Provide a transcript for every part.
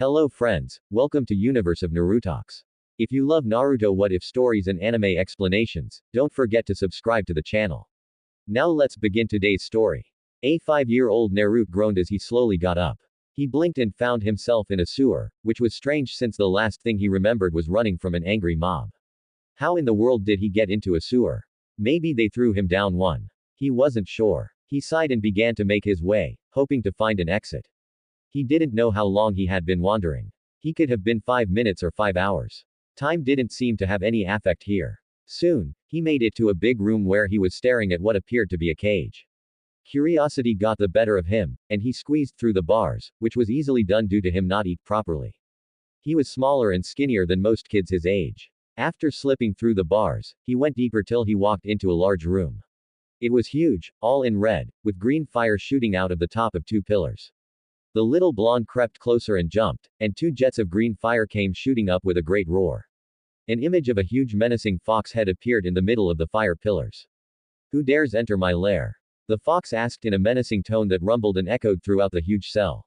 Hello friends, welcome to Universe of Narutox. If you love Naruto what if stories and anime explanations, don't forget to subscribe to the channel. Now let's begin today's story. A 5-year-old Naruto groaned as he slowly got up. He blinked and found himself in a sewer, which was strange since the last thing he remembered was running from an angry mob. How in the world did he get into a sewer? Maybe they threw him down one. He wasn't sure. He sighed and began to make his way, hoping to find an exit. He didn't know how long he had been wandering. He could have been 5 minutes or 5 hours. Time didn't seem to have any affect here. Soon, he made it to a big room where he was staring at what appeared to be a cage. Curiosity got the better of him, and he squeezed through the bars, which was easily done due to him not eat properly. He was smaller and skinnier than most kids his age. After slipping through the bars, he went deeper till he walked into a large room. It was huge, all in red, with green fire shooting out of the top of 2 pillars. The little blonde crept closer and jumped, and 2 jets of green fire came shooting up with a great roar. An image of a huge menacing fox head appeared in the middle of the fire pillars. Who dares enter my lair? The fox asked in a menacing tone that rumbled and echoed throughout the huge cell.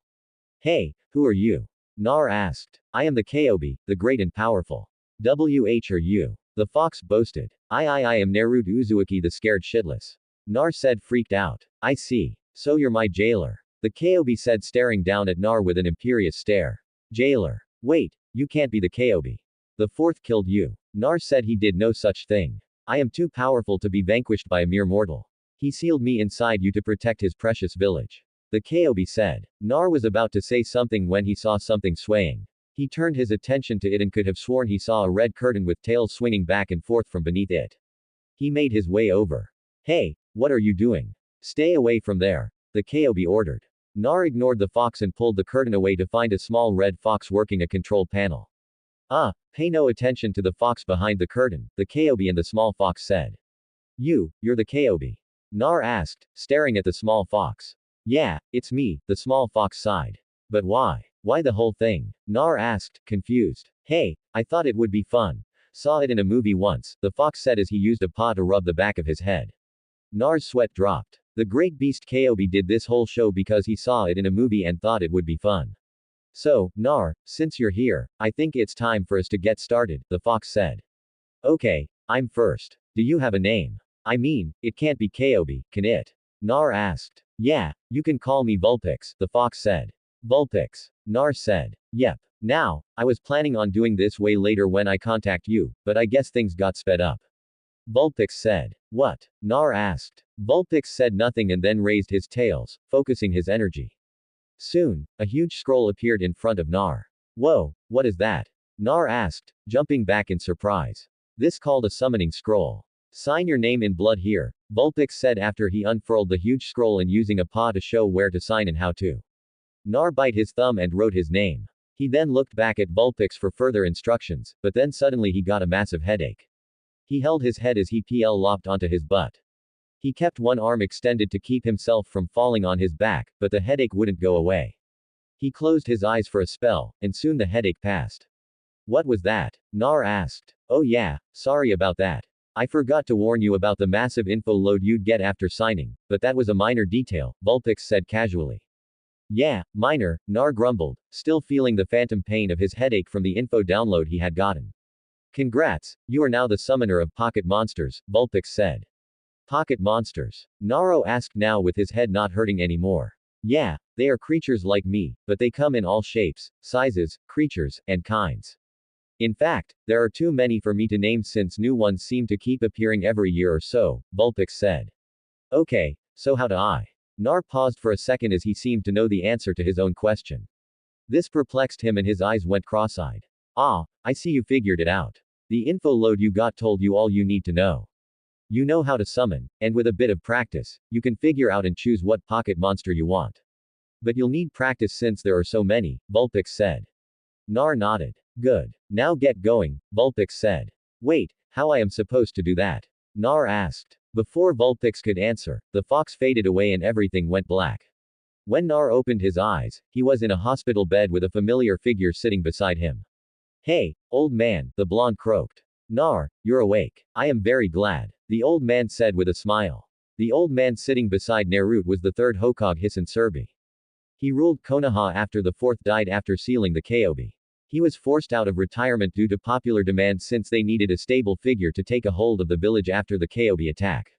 Hey, who are you? Nar asked. I am the Kobe, the great and powerful. Wh are you? The fox boasted. I am Naruto Uzumaki the scared shitless. Nar said freaked out. I see. So you're my jailer. The Kobe said staring down at Nar with an imperious stare. Jailer. Wait, you can't be the Kobe. The 4th killed you. Nar said he did no such thing. I am too powerful to be vanquished by a mere mortal. He sealed me inside you to protect his precious village. The Kobe said. Nar was about to say something when he saw something swaying. He turned his attention to it and could have sworn he saw a red curtain with tails swinging back and forth from beneath it. He made his way over. Hey, what are you doing? Stay away from there. The Kobe ordered. Nar ignored the fox and pulled the curtain away to find a small red fox working a control panel. Pay no attention to the fox behind the curtain, the Kobe and the small fox said. You're the Kobe? Nar asked, staring at the small fox. Yeah, it's me, the small fox sighed. But why? Why the whole thing? Nar asked, confused. Hey, I thought it would be fun. Saw it in a movie once, the fox said as he used a paw to rub the back of his head. Nar's sweat dropped. The great beast Kobe did this whole show because he saw it in a movie and thought it would be fun. So, Nar, since you're here, I think it's time for us to get started, the fox said. Okay, I'm first. Do you have a name? I mean, it can't be Kobe, can it? Nar asked. Yeah, you can call me Vulpix, the fox said. Vulpix. Nar said. Yep. Now, I was planning on doing this way later when I contact you, but I guess things got sped up. Vulpix said. What? Nar asked. Vulpix said nothing and then raised his tails, focusing his energy. Soon, a huge scroll appeared in front of Nar. Whoa, what is that? Nar asked, jumping back in surprise. This called a summoning scroll. Sign your name in blood here, Vulpix said after he unfurled the huge scroll and using a paw to show where to sign and how to. Nar bit his thumb and wrote his name. He then looked back at Vulpix for further instructions, but then suddenly he got a massive headache. He held his head as he lopped onto his butt. He kept one arm extended to keep himself from falling on his back, but the headache wouldn't go away. He closed his eyes for a spell, and soon the headache passed. What was that? Nar asked. Oh yeah, sorry about that. I forgot to warn you about the massive info load you'd get after signing, but that was a minor detail, Vulpix said casually. Yeah, minor, Nar grumbled, still feeling the phantom pain of his headache from the info download he had gotten. Congrats, you are now the summoner of pocket monsters, Vulpix said. Pocket monsters? Naro asked now with his head not hurting anymore. Yeah, they are creatures like me, but they come in all shapes, sizes, creatures, and kinds. In fact, there are too many for me to name since new ones seem to keep appearing every year or so, Vulpix said. Okay, so how do I? Nar paused for a second as he seemed to know the answer to his own question. This perplexed him and his eyes went cross-eyed. Ah, I see you figured it out. The info load you got told you all you need to know. You know how to summon, and with a bit of practice, you can figure out and choose what pocket monster you want. But you'll need practice since there are so many, Vulpix said. Nar nodded. Good. Now get going, Vulpix said. Wait, how I am supposed to do that? Nar asked. Before Vulpix could answer, the fox faded away and everything went black. When Nar opened his eyes, he was in a hospital bed with a familiar figure sitting beside him. Hey, old man, the blonde croaked. Nar, you're awake. I am very glad, the old man said with a smile. The old man sitting beside Naruto was the 3rd Hokage Hisan Surbi. He ruled Konoha after the fourth died after sealing the Kyobi. He was forced out of retirement due to popular demand since they needed a stable figure to take a hold of the village after the Kyobi attack.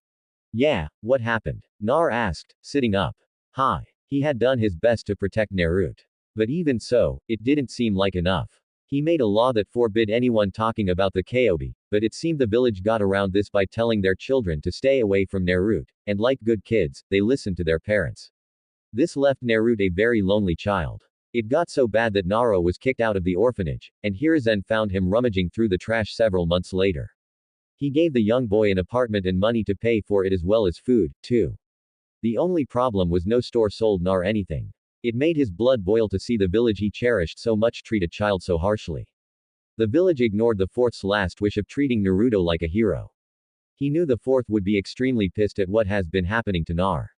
Yeah, what happened? Nar asked, sitting up. Hi. He had done his best to protect Naruto. But even so, it didn't seem like enough. He made a law that forbid anyone talking about the Kyobi, but it seemed the village got around this by telling their children to stay away from Naruto, and like good kids, they listened to their parents. This left Naruto a very lonely child. It got so bad that Naruto was kicked out of the orphanage, and Hiruzen found him rummaging through the trash several months later. He gave the young boy an apartment and money to pay for it as well as food, too. The only problem was no store sold Nar anything. It made his blood boil to see the village he cherished so much treat a child so harshly. The village ignored the fourth's last wish of treating Naruto like a hero. He knew the fourth would be extremely pissed at what has been happening to Nar.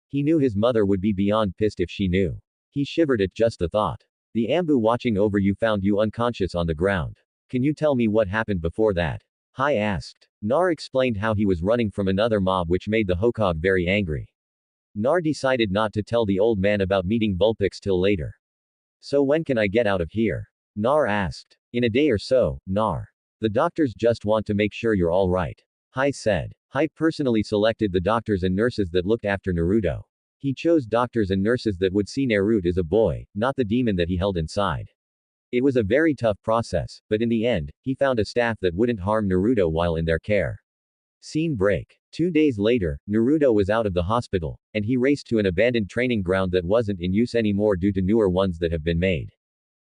He knew his mother would be beyond pissed if she knew. He shivered at just the thought. The Ambu watching over you found you unconscious on the ground. Can you tell me what happened before that? Hai asked. Nar explained how he was running from another mob which made the Hokage very angry. Nar decided not to tell the old man about meeting Vulpix till later. So when can I get out of here? Nar asked. In a day or so, Nar. The doctors just want to make sure you're all right. Hai said. Hai personally selected the doctors and nurses that looked after Naruto. He chose doctors and nurses that would see Naruto as a boy, not the demon that he held inside. It was a very tough process, but in the end, he found a staff that wouldn't harm Naruto while in their care. Scene break. 2 days later, Naruto was out of the hospital, and he raced to an abandoned training ground that wasn't in use anymore due to newer ones that have been made.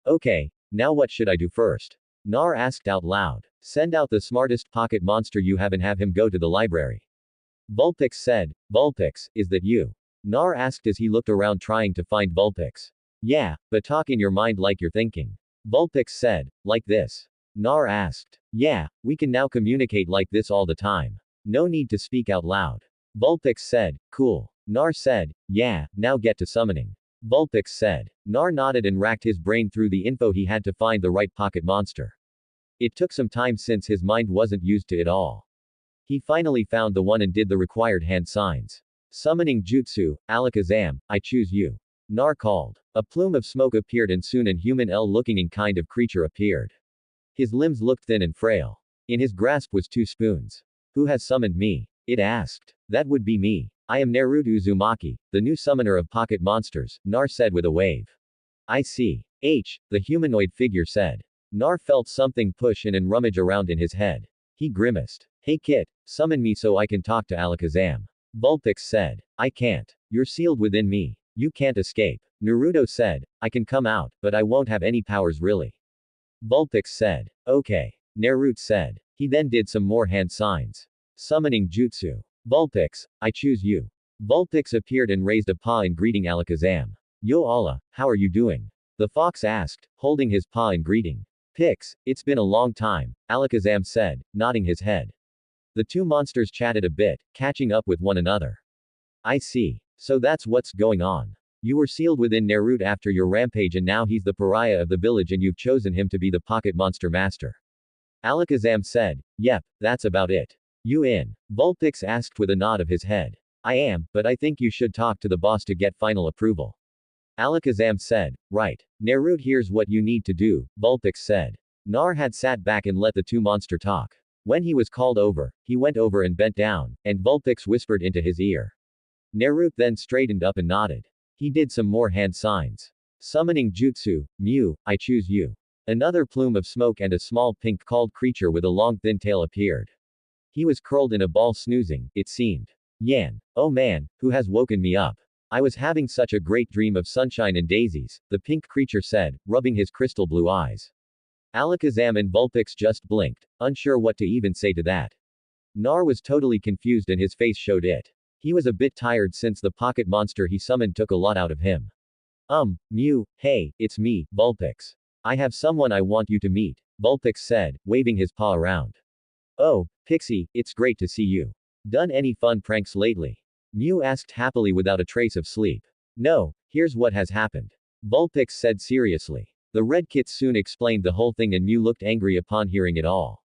Okay, now what should I do first? Nar asked out loud. Send out the smartest pocket monster you have and have him go to the library. Vulpix said. Vulpix, is that you? Nar asked as he looked around trying to find Vulpix. Yeah, but talk in your mind like you're thinking. Vulpix said. Like this. Nar asked. Yeah, we can now communicate like this all the time. No need to speak out loud. Vulpix said. Cool. Nar said. Yeah, now get to summoning. Vulpix said. Nar nodded and racked his brain through the info he had to find the right pocket monster. It took some time since his mind wasn't used to it all. He finally found the one and did the required hand signs. Summoning Jutsu, Alakazam, I choose you. Nar called. A plume of smoke appeared and soon an human L-looking kind of creature appeared. His limbs looked thin and frail. In his grasp was 2 spoons. Who has summoned me? It asked. That would be me. I am Naruto Uzumaki, the new summoner of pocket monsters, Nar said with a wave. I see. The humanoid figure said. Nar felt something push in and rummage around in his head. He grimaced. Hey kid, summon me so I can talk to Alakazam. Vulpix said. I can't. You're sealed within me. You can't escape. Naruto said. I can come out, but I won't have any powers really. Vulpix said. Okay. Naruto said. He then did some more hand signs. Summoning Jutsu. Vulpix, I choose you. Vulpix appeared and raised a paw in greeting Alakazam. Yo Allah, how are you doing? The fox asked, holding his paw in greeting. Pix, it's been a long time, Alakazam said, nodding his head. The 2 monsters chatted a bit, catching up with one another. I see. So that's what's going on. You were sealed within Naruto after your rampage and now he's the pariah of the village and you've chosen him to be the pocket monster master. Alakazam said. Yep, that's about it. You in? Vulpix asked with a nod of his head. I am, but I think you should talk to the boss to get final approval. Alakazam said. Right. Naruto, here's what you need to do, Vulpix said. Nar had sat back and let the 2 monster talk. When he was called over, he went over and bent down, and Vulpix whispered into his ear. Naruto then straightened up and nodded. He did some more hand signs. Summoning Jutsu, Mew, I choose you. Another plume of smoke and a small pink-called creature with a long thin tail appeared. He was curled in a ball snoozing, it seemed. Yan. Oh man, who has woken me up? I was having such a great dream of sunshine and daisies, the pink creature said, rubbing his crystal blue eyes. Alakazam and Vulpix just blinked, unsure what to even say to that. Nar was totally confused and his face showed it. He was a bit tired since the pocket monster he summoned took a lot out of him. Mew, hey, it's me, Vulpix. I have someone I want you to meet, Vulpix said, waving his paw around. Oh, Pixie, it's great to see you. Done any fun pranks lately? Mew asked happily without a trace of sleep. No, here's what has happened. Vulpix said seriously. The Red Kit soon explained the whole thing and Mew looked angry upon hearing it all.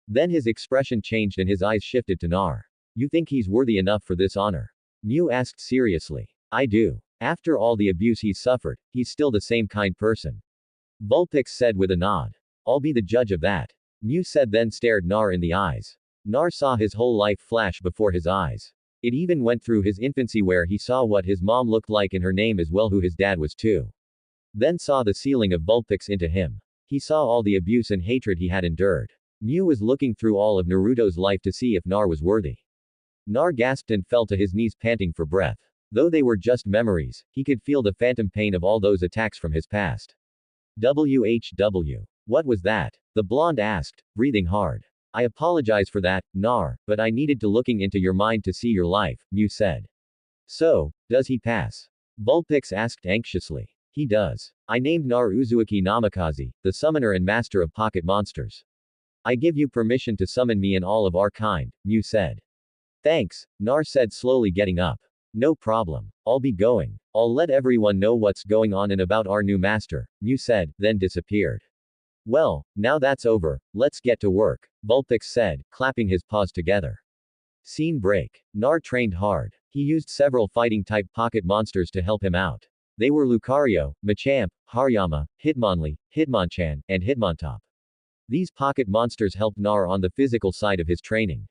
Then his expression changed and his eyes shifted to Nar. You think he's worthy enough for this honor? Mew asked seriously. I do. After all the abuse he's suffered, he's still the same kind person. Vulpix said with a nod. I'll be the judge of that. Mew said, then stared Nar in the eyes. Nar saw his whole life flash before his eyes. It even went through his infancy where he saw what his mom looked like and her name as well, who his dad was too. Then saw the ceiling of Vulpix into him. He saw all the abuse and hatred he had endured. Mew was looking through all of Naruto's life to see if Nar was worthy. Nar gasped and fell to his knees panting for breath. Though they were just memories, he could feel the phantom pain of all those attacks from his past. WHW. What was that? The blonde asked, breathing hard. I apologize for that, Nar, but I needed to looking into your mind to see your life, Mew said. So, does he pass? Vulpix asked anxiously. He does. I named Nar Uzumaki Namikaze, the summoner and master of pocket monsters. I give you permission to summon me and all of our kind, Mew said. Thanks, Nar said, slowly getting up. No problem. I'll be going. I'll let everyone know what's going on and about our new master, Mew said, then disappeared. Well, now that's over, let's get to work, Vulpix said, clapping his paws together. Scene break. Nar trained hard. He used several fighting-type pocket monsters to help him out. They were Lucario, Machamp, Hariyama, Hitmonlee, Hitmonchan, and Hitmontop. These pocket monsters helped Nar on the physical side of his training.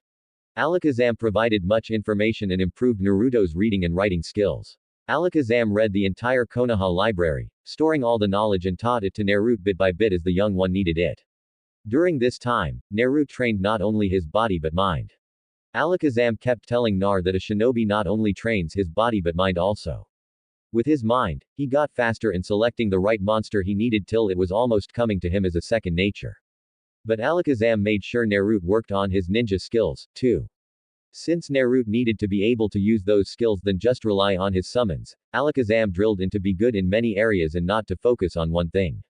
Alakazam provided much information and improved Naruto's reading and writing skills. Alakazam read the entire Konoha library, storing all the knowledge and taught it to Naruto bit by bit as the young one needed it. During this time, Naruto trained not only his body but mind. Alakazam kept telling Nar that a shinobi not only trains his body but mind also. With his mind, he got faster in selecting the right monster he needed till it was almost coming to him as a second nature. But Alakazam made sure Naruto worked on his ninja skills, too. Since Naruto needed to be able to use those skills than just rely on his summons, Alakazam drilled in to be good in many areas and not to focus on one thing.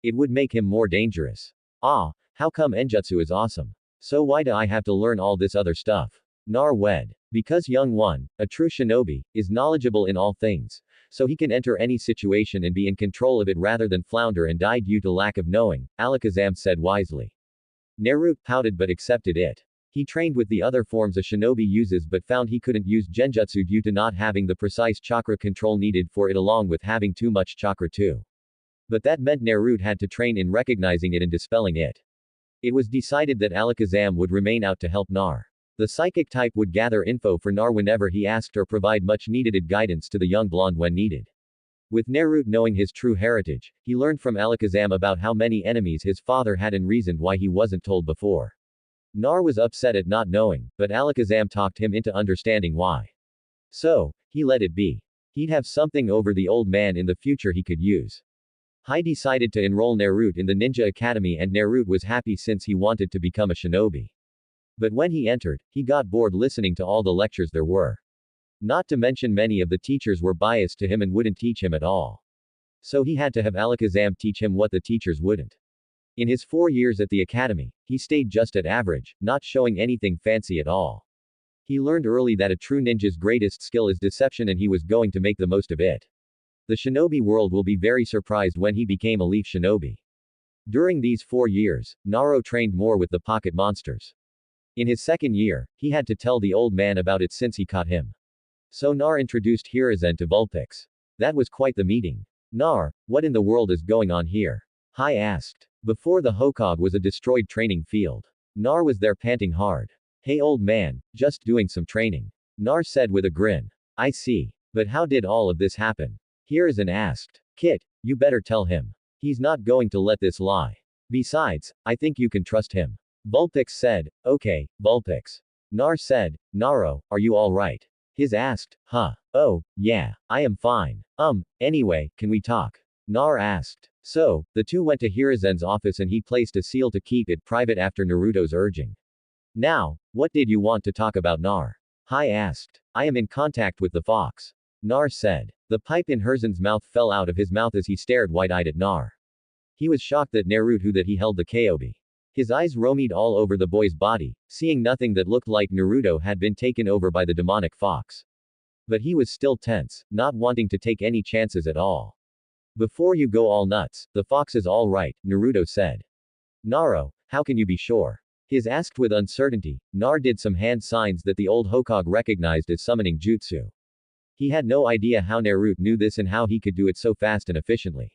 It would make him more dangerous. Ah, how come Enjutsu is awesome? So why do I have to learn all this other stuff? Nar wed. Because young one, a true shinobi, is knowledgeable in all things, so he can enter any situation and be in control of it rather than flounder and die due to lack of knowing, Alakazam said wisely. Naruto pouted but accepted it. He trained with the other forms a shinobi uses but found he couldn't use genjutsu due to not having the precise chakra control needed for it along with having too much chakra too. But that meant Naruto had to train in recognizing it and dispelling it. It was decided that Alakazam would remain out to help Nar. The psychic type would gather info for Nar whenever he asked or provide much needed guidance to the young blonde when needed. With Naruto knowing his true heritage, he learned from Alakazam about how many enemies his father had and reasoned why he wasn't told before. Nar was upset at not knowing, but Alakazam talked him into understanding why. So, he let it be. He'd have something over the old man in the future he could use. He decided to enroll Naruto in the Ninja Academy and Naruto was happy since he wanted to become a shinobi. But when he entered, he got bored listening to all the lectures there were. Not to mention many of the teachers were biased to him and wouldn't teach him at all. So he had to have Alakazam teach him what the teachers wouldn't. In his 4 years at the academy, he stayed just at average, not showing anything fancy at all. He learned early that a true ninja's greatest skill is deception and he was going to make the most of it. The shinobi world will be very surprised when he became a leaf shinobi. During these 4 years, Naruto trained more with the pocket monsters. In his second year, he had to tell the old man about it since he caught him. So Nar introduced Hiruzen to Vulpix. That was quite the meeting. Nar, what in the world is going on here? Hai asked. Before the Hokage was a destroyed training field. Nar was there panting hard. Hey old man, just doing some training. Nar said with a grin. I see. But how did all of this happen? Hiruzen asked. Kit, you better tell him. He's not going to let this lie. Besides, I think you can trust him. Vulpix said. Okay, Vulpix. Nar said. Naro, are you alright? His asked. Huh. Oh, yeah, I am fine. Anyway, can we talk? Nar asked. So, the two went to Hiruzen's office and he placed a seal to keep it private after Naruto's urging. Now, what did you want to talk about, Nar? Hai asked. I am in contact with the fox. Nar said. The pipe in Hiruzen's mouth fell out of his mouth as he stared wide-eyed at Nar. He was shocked that Naruto that he held the Kobe. His eyes roamed all over the boy's body, seeing nothing that looked like Naruto had been taken over by the demonic fox. But he was still tense, not wanting to take any chances at all. Before you go all nuts, the fox is all right, Naruto said. Naro, how can you be sure? His asked with uncertainty. Nar did some hand signs that the old Hokage recognized as summoning jutsu. He had no idea how Naruto knew this and how he could do it so fast and efficiently.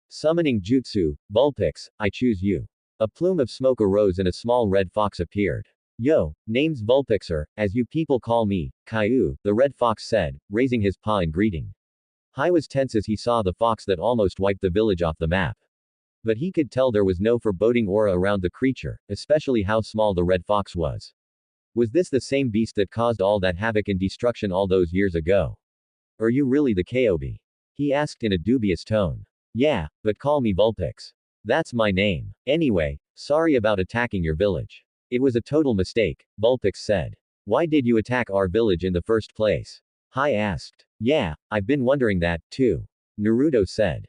Summoning Jutsu, Vulpix, I choose you. A plume of smoke arose and a small red fox appeared. Yo, name's Vulpixer, as you people call me, Caillou, the red fox said, raising his paw in greeting. Hai was tense as he saw the fox that almost wiped the village off the map. But he could tell there was no foreboding aura around the creature, especially how small the red fox was. Was this the same beast that caused all that havoc and destruction all those years ago? Are you really the Kobe? He asked in a dubious tone. Yeah, but call me Vulpix. That's my name. Anyway, sorry about attacking your village. It was a total mistake, Vulpix said. Why did you attack our village in the first place? Hai asked. Yeah, I've been wondering that, too. Naruto said.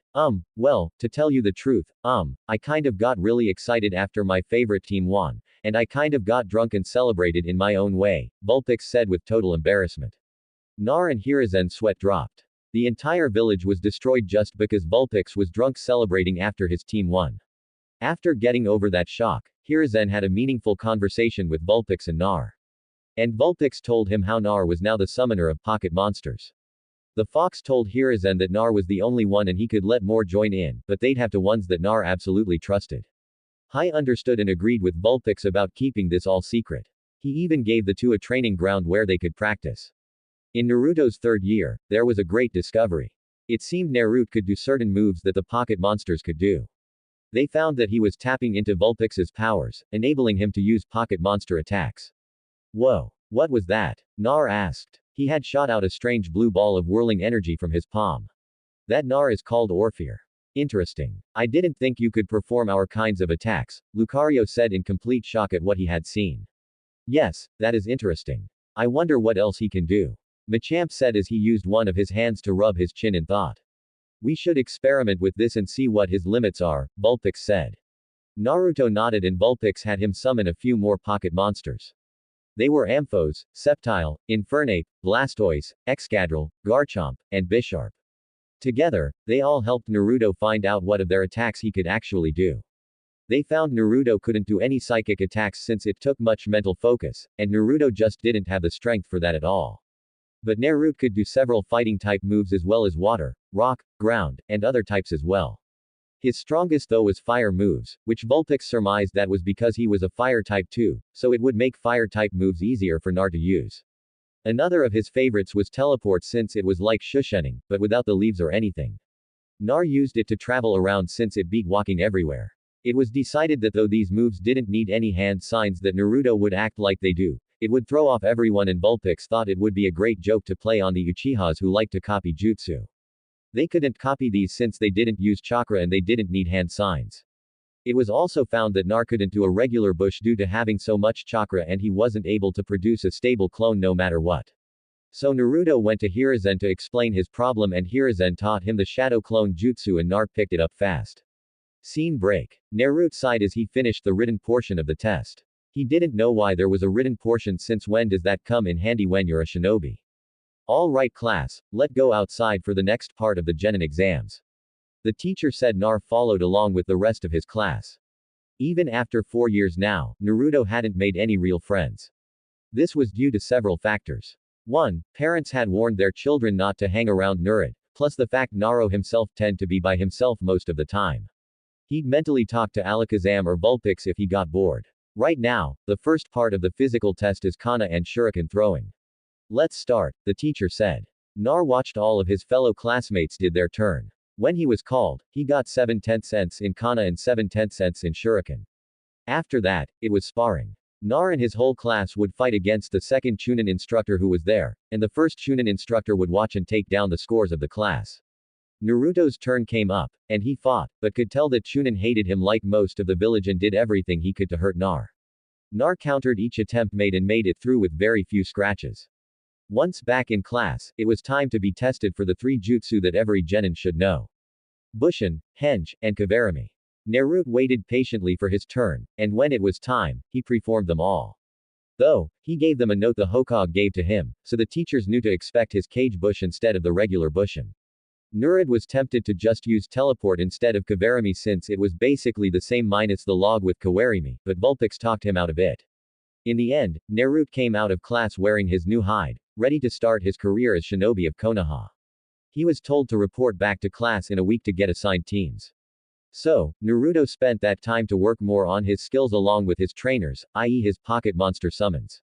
Well, to tell you the truth, I kind of got really excited after my favorite team won, and I kind of got drunk and celebrated in my own way, Vulpix said with total embarrassment. Nar and Hiruzen sweat dropped. The entire village was destroyed just because Vulpix was drunk celebrating after his team won. After getting over that shock, Hiruzen had a meaningful conversation with Vulpix and Nar. And Vulpix told him how Nar was now the summoner of pocket monsters. The fox told Hiruzen that Nar was the only one and he could let more join in, but they'd have to ones that Nar absolutely trusted. Hai understood and agreed with Vulpix about keeping this all secret. He even gave the two a training ground where they could practice. In Naruto's third year, there was a great discovery. It seemed Naruto could do certain moves that the pocket monsters could do. They found that he was tapping into Vulpix's powers, enabling him to use pocket monster attacks. Whoa. What was that? Nar asked. He had shot out a strange blue ball of whirling energy from his palm. That Nar is called Orpheus. Interesting. I didn't think you could perform our kinds of attacks, Lucario said in complete shock at what he had seen. Yes, that is interesting. I wonder what else he can do. Machamp said as he used one of his hands to rub his chin in thought. We should experiment with this and see what his limits are, Vulpix said. Naruto nodded and Vulpix had him summon a few more pocket monsters. They were Amphos, Sceptile, Infernape, Blastoise, Excadrill, Garchomp, and Bisharp. Together, they all helped Naruto find out what of their attacks he could actually do. They found Naruto couldn't do any psychic attacks since it took much mental focus, and Naruto just didn't have the strength for that at all. But Naruto could do several fighting type moves as well as water, rock, ground, and other types as well. His strongest though was fire moves, which Vulpix surmised that was because he was a fire type too, so it would make fire type moves easier for Nar to use. Another of his favorites was teleport since it was like shushening, but without the leaves or anything. Nar used it to travel around since it beat walking everywhere. It was decided that though these moves didn't need any hand signs that Naruto would act like they do, it would throw off everyone and Vulpix thought it would be a great joke to play on the Uchihas who like to copy jutsu. They couldn't copy these since they didn't use chakra and they didn't need hand signs. It was also found that Nar couldn't do a regular bush due to having so much chakra and he wasn't able to produce a stable clone no matter what. So Naruto went to Hiruzen to explain his problem and Hiruzen taught him the shadow clone jutsu and Nar picked it up fast. Scene break. Naruto sighed as he finished the written portion of the test. He didn't know why there was a written portion since when does that come in handy when you're a shinobi. All right class, let's go outside for the next part of the genin exams. The teacher said. Nar followed along with the rest of his class. Even after 4 years now, Naruto hadn't made any real friends. This was due to several factors. 1. Parents had warned their children not to hang around Naruto, plus the fact Naruto himself tended to be by himself most of the time. He'd mentally talk to Alakazam or Vulpix if he got bored. Right now, the first part of the physical test is Kana and Shuriken throwing. Let's start, the teacher said. Nar watched all of his fellow classmates did their turn. When he was called, he got 7/10 in Kana and 7/10 in Shuriken. After that, it was sparring. Nar and his whole class would fight against the second Chunin instructor who was there, and the first Chunin instructor would watch and take down the scores of the class. Naruto's turn came up, and he fought, but could tell that Chunin hated him like most of the village and did everything he could to hurt Nar. Nar countered each attempt made and made it through with very few scratches. Once back in class, it was time to be tested for the 3 jutsu that every genin should know. Bushin, Henge, and Kavarami. Naruto waited patiently for his turn, and when it was time, he performed them all. Though, he gave them a note the Hokage gave to him, so the teachers knew to expect his cage bush instead of the regular bushin. Naruto was tempted to just use teleport instead of Kavarami since it was basically the same minus the log with Kawarimi, but Vulpix talked him out of it. In the end, Naruto came out of class wearing his new hide, ready to start his career as Shinobi of Konoha. He was told to report back to class in a week to get assigned teams. So, Naruto spent that time to work more on his skills along with his trainers, i.e. his pocket monster summons.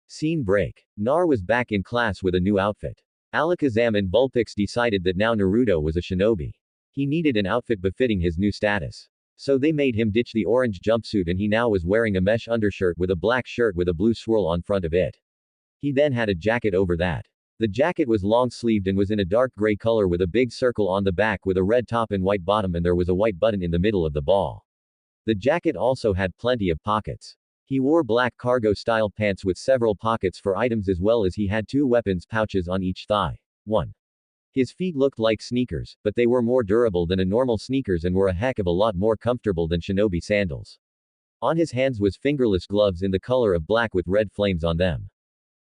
Scene break. Nar was back in class with a new outfit. Alakazam and Vulpix decided that now Naruto was a shinobi. He needed an outfit befitting his new status. So they made him ditch the orange jumpsuit and he now was wearing a mesh undershirt with a black shirt with a blue swirl on front of it. He then had a jacket over that. The jacket was long-sleeved and was in a dark gray color with a big circle on the back with a red top and white bottom and there was a white button in the middle of the ball. The jacket also had plenty of pockets. He wore black cargo-style pants with several pockets for items as well as he had 2 weapons pouches on each thigh. 1. His feet looked like sneakers, but they were more durable than a normal sneakers and were a heck of a lot more comfortable than shinobi sandals. On his hands was fingerless gloves in the color of black with red flames on them.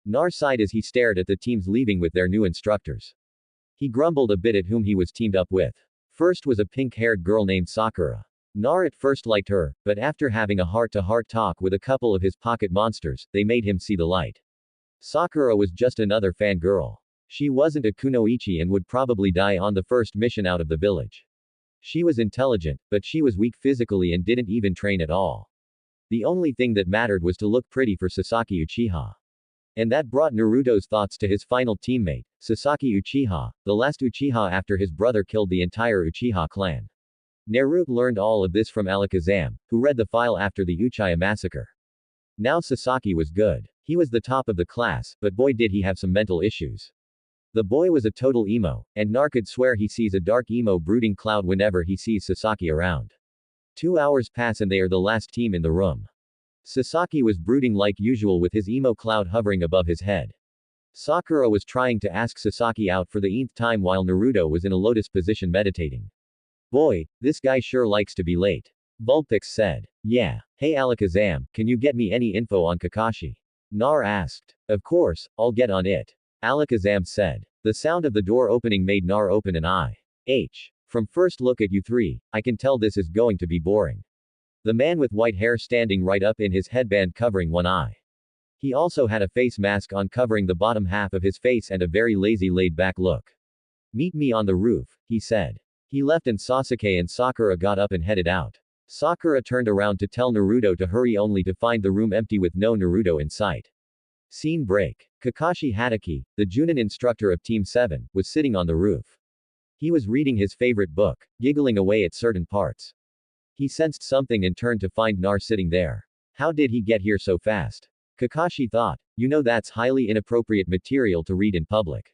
Nar sighed as he stared at the teams leaving with their new instructors. He grumbled a bit at whom he was teamed up with. First was a pink-haired girl named Sakura. Nar at first liked her, but after having a heart-to-heart talk with a couple of his pocket monsters, they made him see the light. Sakura was just another fangirl. She wasn't a kunoichi and would probably die on the first mission out of the village. She was intelligent, but she was weak physically and didn't even train at all. The only thing that mattered was to look pretty for Sasaki Uchiha. And that brought Naruto's thoughts to his final teammate, Sasaki Uchiha, the last Uchiha after his brother killed the entire Uchiha clan. Naruto learned all of this from Alakazam, who read the file after the Uchiha massacre. Now Sasaki was good. He was the top of the class, but boy did he have some mental issues. The boy was a total emo, and Nar could swear he sees a dark emo brooding cloud whenever he sees Sasaki around. 2 hours pass and they are the last team in the room. Sasaki was brooding like usual with his emo cloud hovering above his head. Sakura was trying to ask Sasaki out for the nth time while Naruto was in a lotus position meditating. Boy, this guy sure likes to be late. Vulpix said. Yeah. Hey Alakazam, can you get me any info on Kakashi? Nar asked. Of course, I'll get on it. Alakazam said. The sound of the door opening made Nar open an eye. From first look at you three, I can tell this is going to be boring. The man with white hair standing right up in his headband covering one eye. He also had a face mask on covering the bottom half of his face and a very lazy laid-back look. Meet me on the roof, he said. He left and Sasuke and Sakura got up and headed out. Sakura turned around to tell Naruto to hurry only to find the room empty with no Naruto in sight. Scene break. Kakashi Hatake, the Junin instructor of Team 7, was sitting on the roof. He was reading his favorite book, giggling away at certain parts. He sensed something and turned to find Nar sitting there. How did he get here so fast? Kakashi thought, you know that's highly inappropriate material to read in public.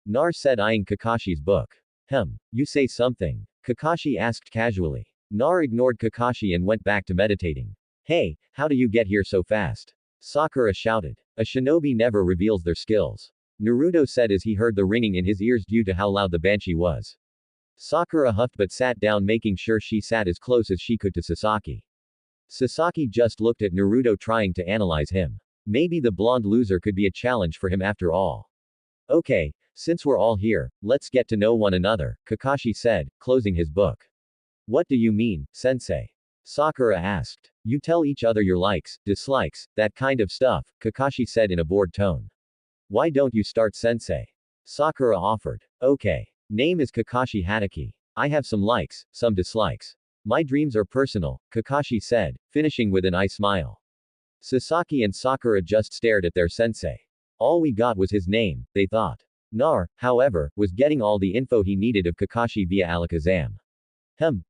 Nar said eyeing Kakashi's book. You say something? Kakashi asked casually. Nar ignored Kakashi and went back to meditating. Hey, how do you get here so fast? Sakura shouted. A shinobi never reveals their skills. Naruto said as he heard the ringing in his ears due to how loud the banshee was. Sakura huffed but sat down making sure she sat as close as she could to Sasaki. Sasaki just looked at Naruto trying to analyze him. Maybe the blonde loser could be a challenge for him after all. Okay, since we're all here, let's get to know one another, Kakashi said, closing his book. What do you mean, sensei? Sakura asked. You tell each other your likes, dislikes, that kind of stuff, Kakashi said in a bored tone. Why don't you start, sensei? Sakura offered. Okay. Name is Kakashi Hatake. I have some likes, some dislikes. My dreams are personal, Kakashi said, finishing with an eye smile. Sasaki and Sakura just stared at their sensei. All we got was his name, they thought. Nar, however, was getting all the info he needed of Kakashi via Alakazam.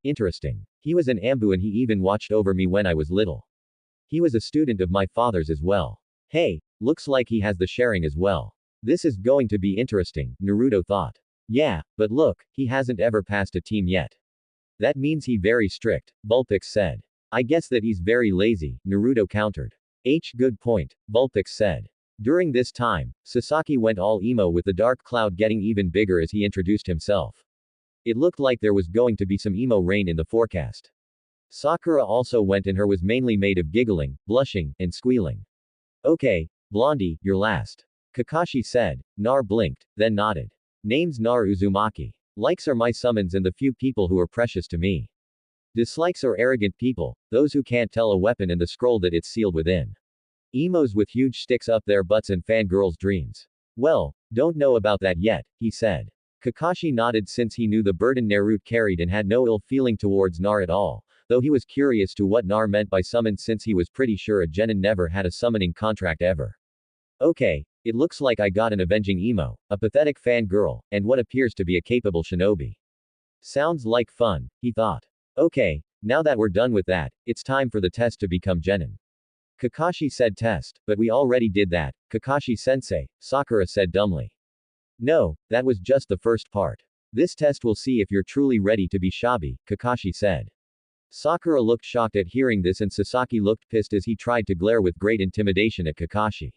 Interesting. He was an Ambu and he even watched over me when I was little. He was a student of my father's as well. Hey, looks like he has the sharing as well. This is going to be interesting, Naruto thought. Yeah, but look, he hasn't ever passed a team yet. That means he very strict, Vulpix said. I guess that he's very lazy, Naruto countered. Good point, Vulpix said. During this time, Sasaki went all emo with the dark cloud getting even bigger as he introduced himself. It looked like there was going to be some emo rain in the forecast. Sakura also went and her was mainly made of giggling, blushing, and squealing. Okay, Blondie, you're last. Kakashi said. Nar blinked, then nodded. Name's Nar Uzumaki. Likes are my summons and the few people who are precious to me. Dislikes are arrogant people, those who can't tell a weapon and the scroll that it's sealed within. Emos with huge sticks up their butts and fangirls' dreams. Well, don't know about that yet, he said. Kakashi nodded since he knew the burden Naruto carried and had no ill feeling towards Nar at all, though he was curious to what Nar meant by summon since he was pretty sure a genin never had a summoning contract ever. Okay, it looks like I got an avenging emo, a pathetic fangirl, and what appears to be a capable shinobi. Sounds like fun, he thought. Okay, now that we're done with that, it's time for the test to become genin. Kakashi said test, but we already did that, Kakashi-sensei, Sakura said dumbly. No, that was just the first part. This test will see if you're truly ready to be Shinobi, Kakashi said. Sakura looked shocked at hearing this and Sasaki looked pissed as he tried to glare with great intimidation at Kakashi.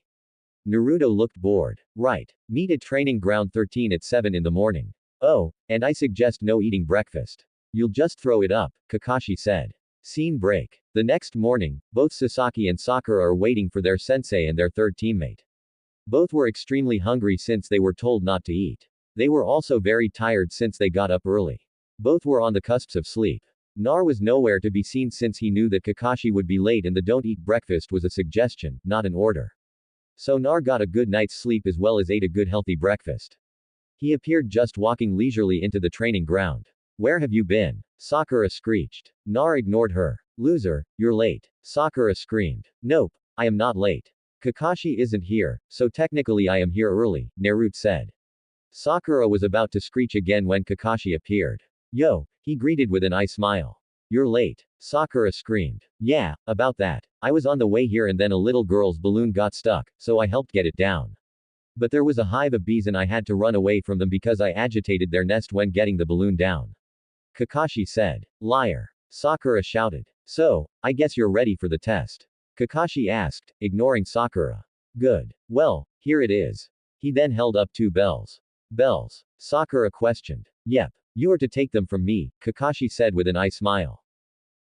Naruto looked bored. Right. Meet at training ground 13 at 7 in the morning. Oh, and I suggest no eating breakfast. You'll just throw it up, Kakashi said. Scene break. The next morning, both Sasaki and Sakura are waiting for their sensei and their third teammate. Both were extremely hungry since they were told not to eat. They were also very tired since they got up early. Both were on the cusps of sleep. Nar was nowhere to be seen since he knew that Kakashi would be late and the don't eat breakfast was a suggestion, not an order. So Nar got a good night's sleep as well as ate a good healthy breakfast. He appeared just walking leisurely into the training ground. Where have you been? Sakura screeched. Nar ignored her. Loser, you're late. Sakura screamed. Nope, I am not late. Kakashi isn't here, so technically I am here early, Naruto said. Sakura was about to screech again when Kakashi appeared. Yo, he greeted with an eye smile. You're late. Sakura screamed. Yeah, about that. I was on the way here and then a little girl's balloon got stuck, so I helped get it down. But there was a hive of bees and I had to run away from them because I agitated their nest when getting the balloon down. Kakashi said. Liar. Sakura shouted. So, I guess you're ready for the test. Kakashi asked, ignoring Sakura. Good. Well, here it is. He then held up 2 bells. Bells? Sakura questioned. Yep. You are to take them from me, Kakashi said with an eye smile.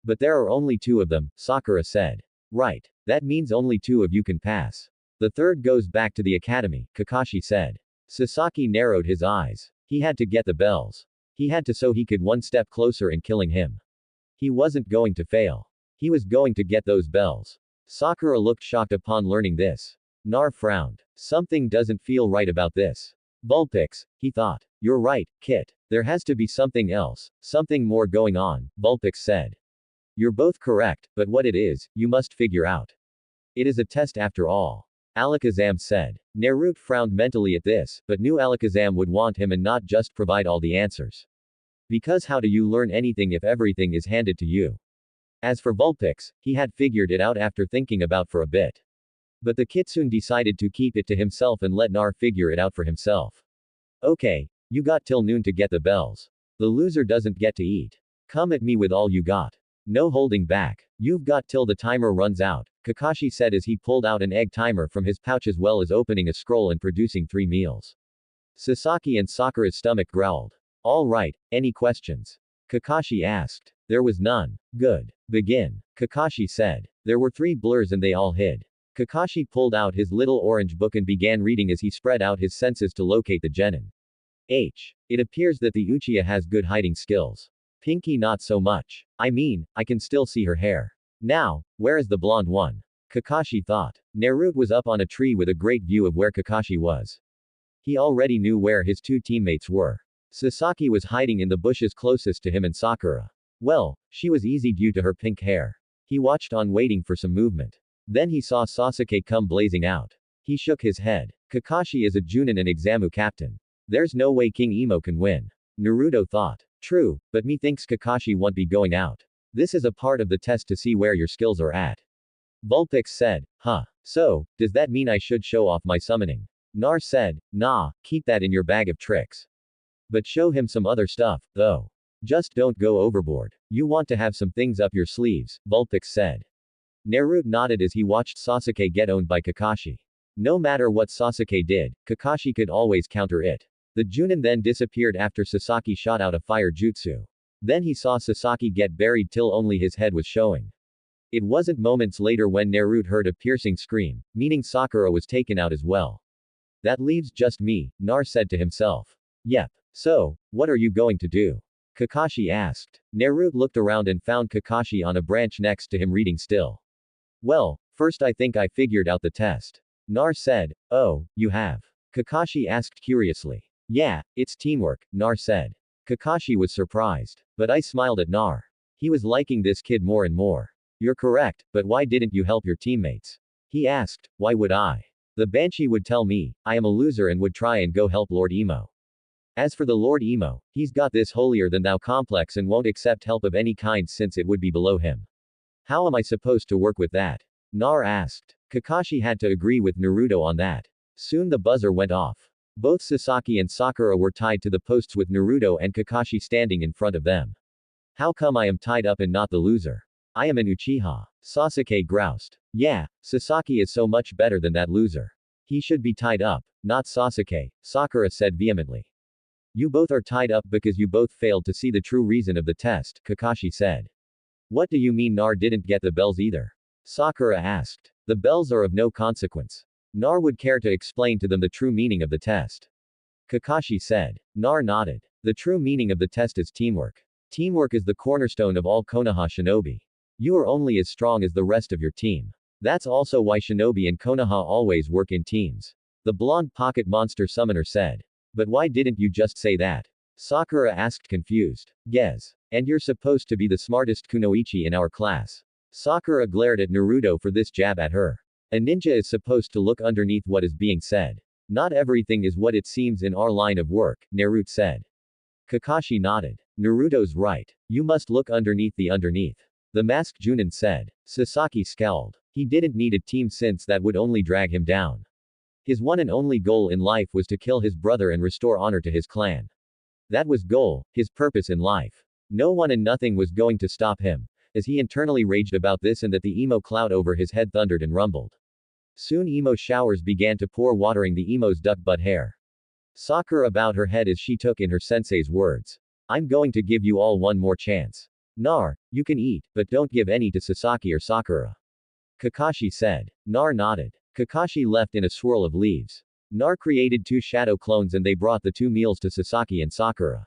But there are only 2 of them, Sakura said. Right. That means only 2 of you can pass. The third goes back to the academy, Kakashi said. Sasaki narrowed his eyes. He had to get the bells. He had to so he could one step closer in killing him. He wasn't going to fail. He was going to get those bells. Sakura looked shocked upon learning this. Nar frowned. Something doesn't feel right about this. Vulpix, he thought. You're right, Kit. There has to be something else, something more going on, Vulpix said. You're both correct, but what it is, you must figure out. It is a test after all. Alakazam said. Naruto frowned mentally at this, but knew Alakazam would want him and not just provide all the answers. Because how do you learn anything if everything is handed to you? As for Vulpix, he had figured it out after thinking about for a bit. But the Kitsune decided to keep it to himself and let Nar figure it out for himself. Okay, you got till noon to get the bells. The loser doesn't get to eat. Come at me with all you got. No holding back. You've got till the timer runs out, Kakashi said as he pulled out an egg timer from his pouch as well as opening a scroll and producing 3 meals. Sasaki and Sakura's stomach growled. All right, any questions? Kakashi asked. There was none. Good. Begin. Kakashi said. There were 3 blurs and they all hid. Kakashi pulled out his little orange book and began reading as he spread out his senses to locate the genin. It appears that the Uchiha has good hiding skills. Pinky not so much. I mean, I can still see her hair. Now, where is the blonde one? Kakashi thought. Naruto was up on a tree with a great view of where Kakashi was. He already knew where his 2 teammates were. Sasaki was hiding in the bushes closest to him and Sakura. Well, she was easy due to her pink hair. He watched on waiting for some movement. Then he saw Sasuke come blazing out. He shook his head. Kakashi is a Junin and Examu captain. There's no way King Emo can win. Naruto thought. True, but me thinks Kakashi won't be going out. This is a part of the test to see where your skills are at. Vulpix said. Huh. So, does that mean I should show off my summoning? Nar said. Nah, keep that in your bag of tricks. But show him some other stuff, though. Just don't go overboard. You want to have some things up your sleeves, Vulpix said. Naruto nodded as he watched Sasuke get owned by Kakashi. No matter what Sasuke did, Kakashi could always counter it. The Junin then disappeared after Sasaki shot out a fire jutsu. Then he saw Sasaki get buried till only his head was showing. It wasn't moments later when Naruto heard a piercing scream, meaning Sakura was taken out as well. That leaves just me, Nar said to himself. Yep. So, what are you going to do? Kakashi asked. Naruto looked around and found Kakashi on a branch next to him reading still. Well, first I think I figured out the test. Nar said. Oh, you have. Kakashi asked curiously. Yeah, it's teamwork, Nar said. Kakashi was surprised. But I smiled at Nar. He was liking this kid more and more. You're correct, but why didn't you help your teammates? He asked. Why would I? The Banshee would tell me, I am a loser and would try and go help Lord Emo. As for the Lord Emo, he's got this holier-than-thou complex and won't accept help of any kind since it would be below him. How am I supposed to work with that? Nar asked. Kakashi had to agree with Naruto on that. Soon the buzzer went off. Both Sasaki and Sakura were tied to the posts with Naruto and Kakashi standing in front of them. How come I am tied up and not the loser? I am an Uchiha. Sasuke groused. Yeah, Sasaki is so much better than that loser. He should be tied up, not Sasuke, Sakura said vehemently. You both are tied up because you both failed to see the true reason of the test, Kakashi said. What do you mean Nar didn't get the bells either? Sakura asked. The bells are of no consequence. Nar would care to explain to them the true meaning of the test. Kakashi said. Nar nodded. The true meaning of the test is teamwork. Teamwork is the cornerstone of all Konoha shinobi. You are only as strong as the rest of your team. That's also why shinobi and Konoha always work in teams. The blonde pocket monster summoner said. But why didn't you just say that? Sakura asked confused. Gez. And you're supposed to be the smartest kunoichi in our class. Sakura glared at Naruto for this jab at her. A ninja is supposed to look underneath what is being said. Not everything is what it seems in our line of work, Naruto said. Kakashi nodded. Naruto's right. You must look underneath the underneath. The masked Junin said. Sasaki scowled. He didn't need a team since that would only drag him down. His one and only goal in life was to kill his brother and restore honor to his clan. That was goal, his purpose in life. No one and nothing was going to stop him, as he internally raged about this and that the emo cloud over his head thundered and rumbled. Soon emo showers began to pour watering the emo's duck butt hair. Sakura bowed her head as she took in her sensei's words. I'm going to give you all one more chance. Nar, you can eat, but don't give any to Sasaki or Sakura. Kakashi said. Nar nodded. Kakashi left in a swirl of leaves. Nar created 2 shadow clones and they brought the 2 meals to Sasaki and Sakura.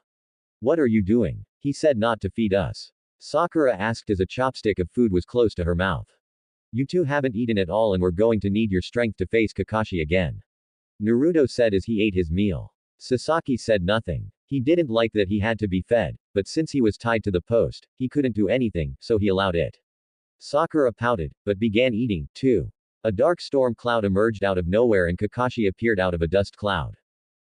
What are you doing? He said not to feed us. Sakura asked as a chopstick of food was close to her mouth. You two haven't eaten at all and we're going to need your strength to face Kakashi again. Naruto said as he ate his meal. Sasaki said nothing. He didn't like that he had to be fed, but since he was tied to the post, he couldn't do anything, so he allowed it. Sakura pouted, but began eating, too. A dark storm cloud emerged out of nowhere and Kakashi appeared out of a dust cloud.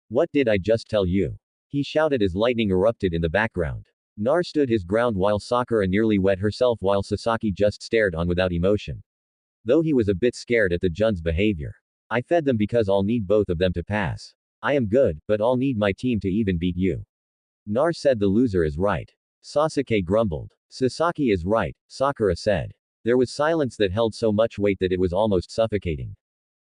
What did I just tell you? He shouted as lightning erupted in the background. Nar stood his ground while Sakura nearly wet herself while Sasaki just stared on without emotion. Though he was a bit scared at the Jun's behavior. I fed them because I'll need both of them to pass. I am good, but I'll need my team to even beat you. Nar said the loser is right. Sasuke grumbled. Sasaki is right, Sakura said. There was silence that held so much weight that it was almost suffocating.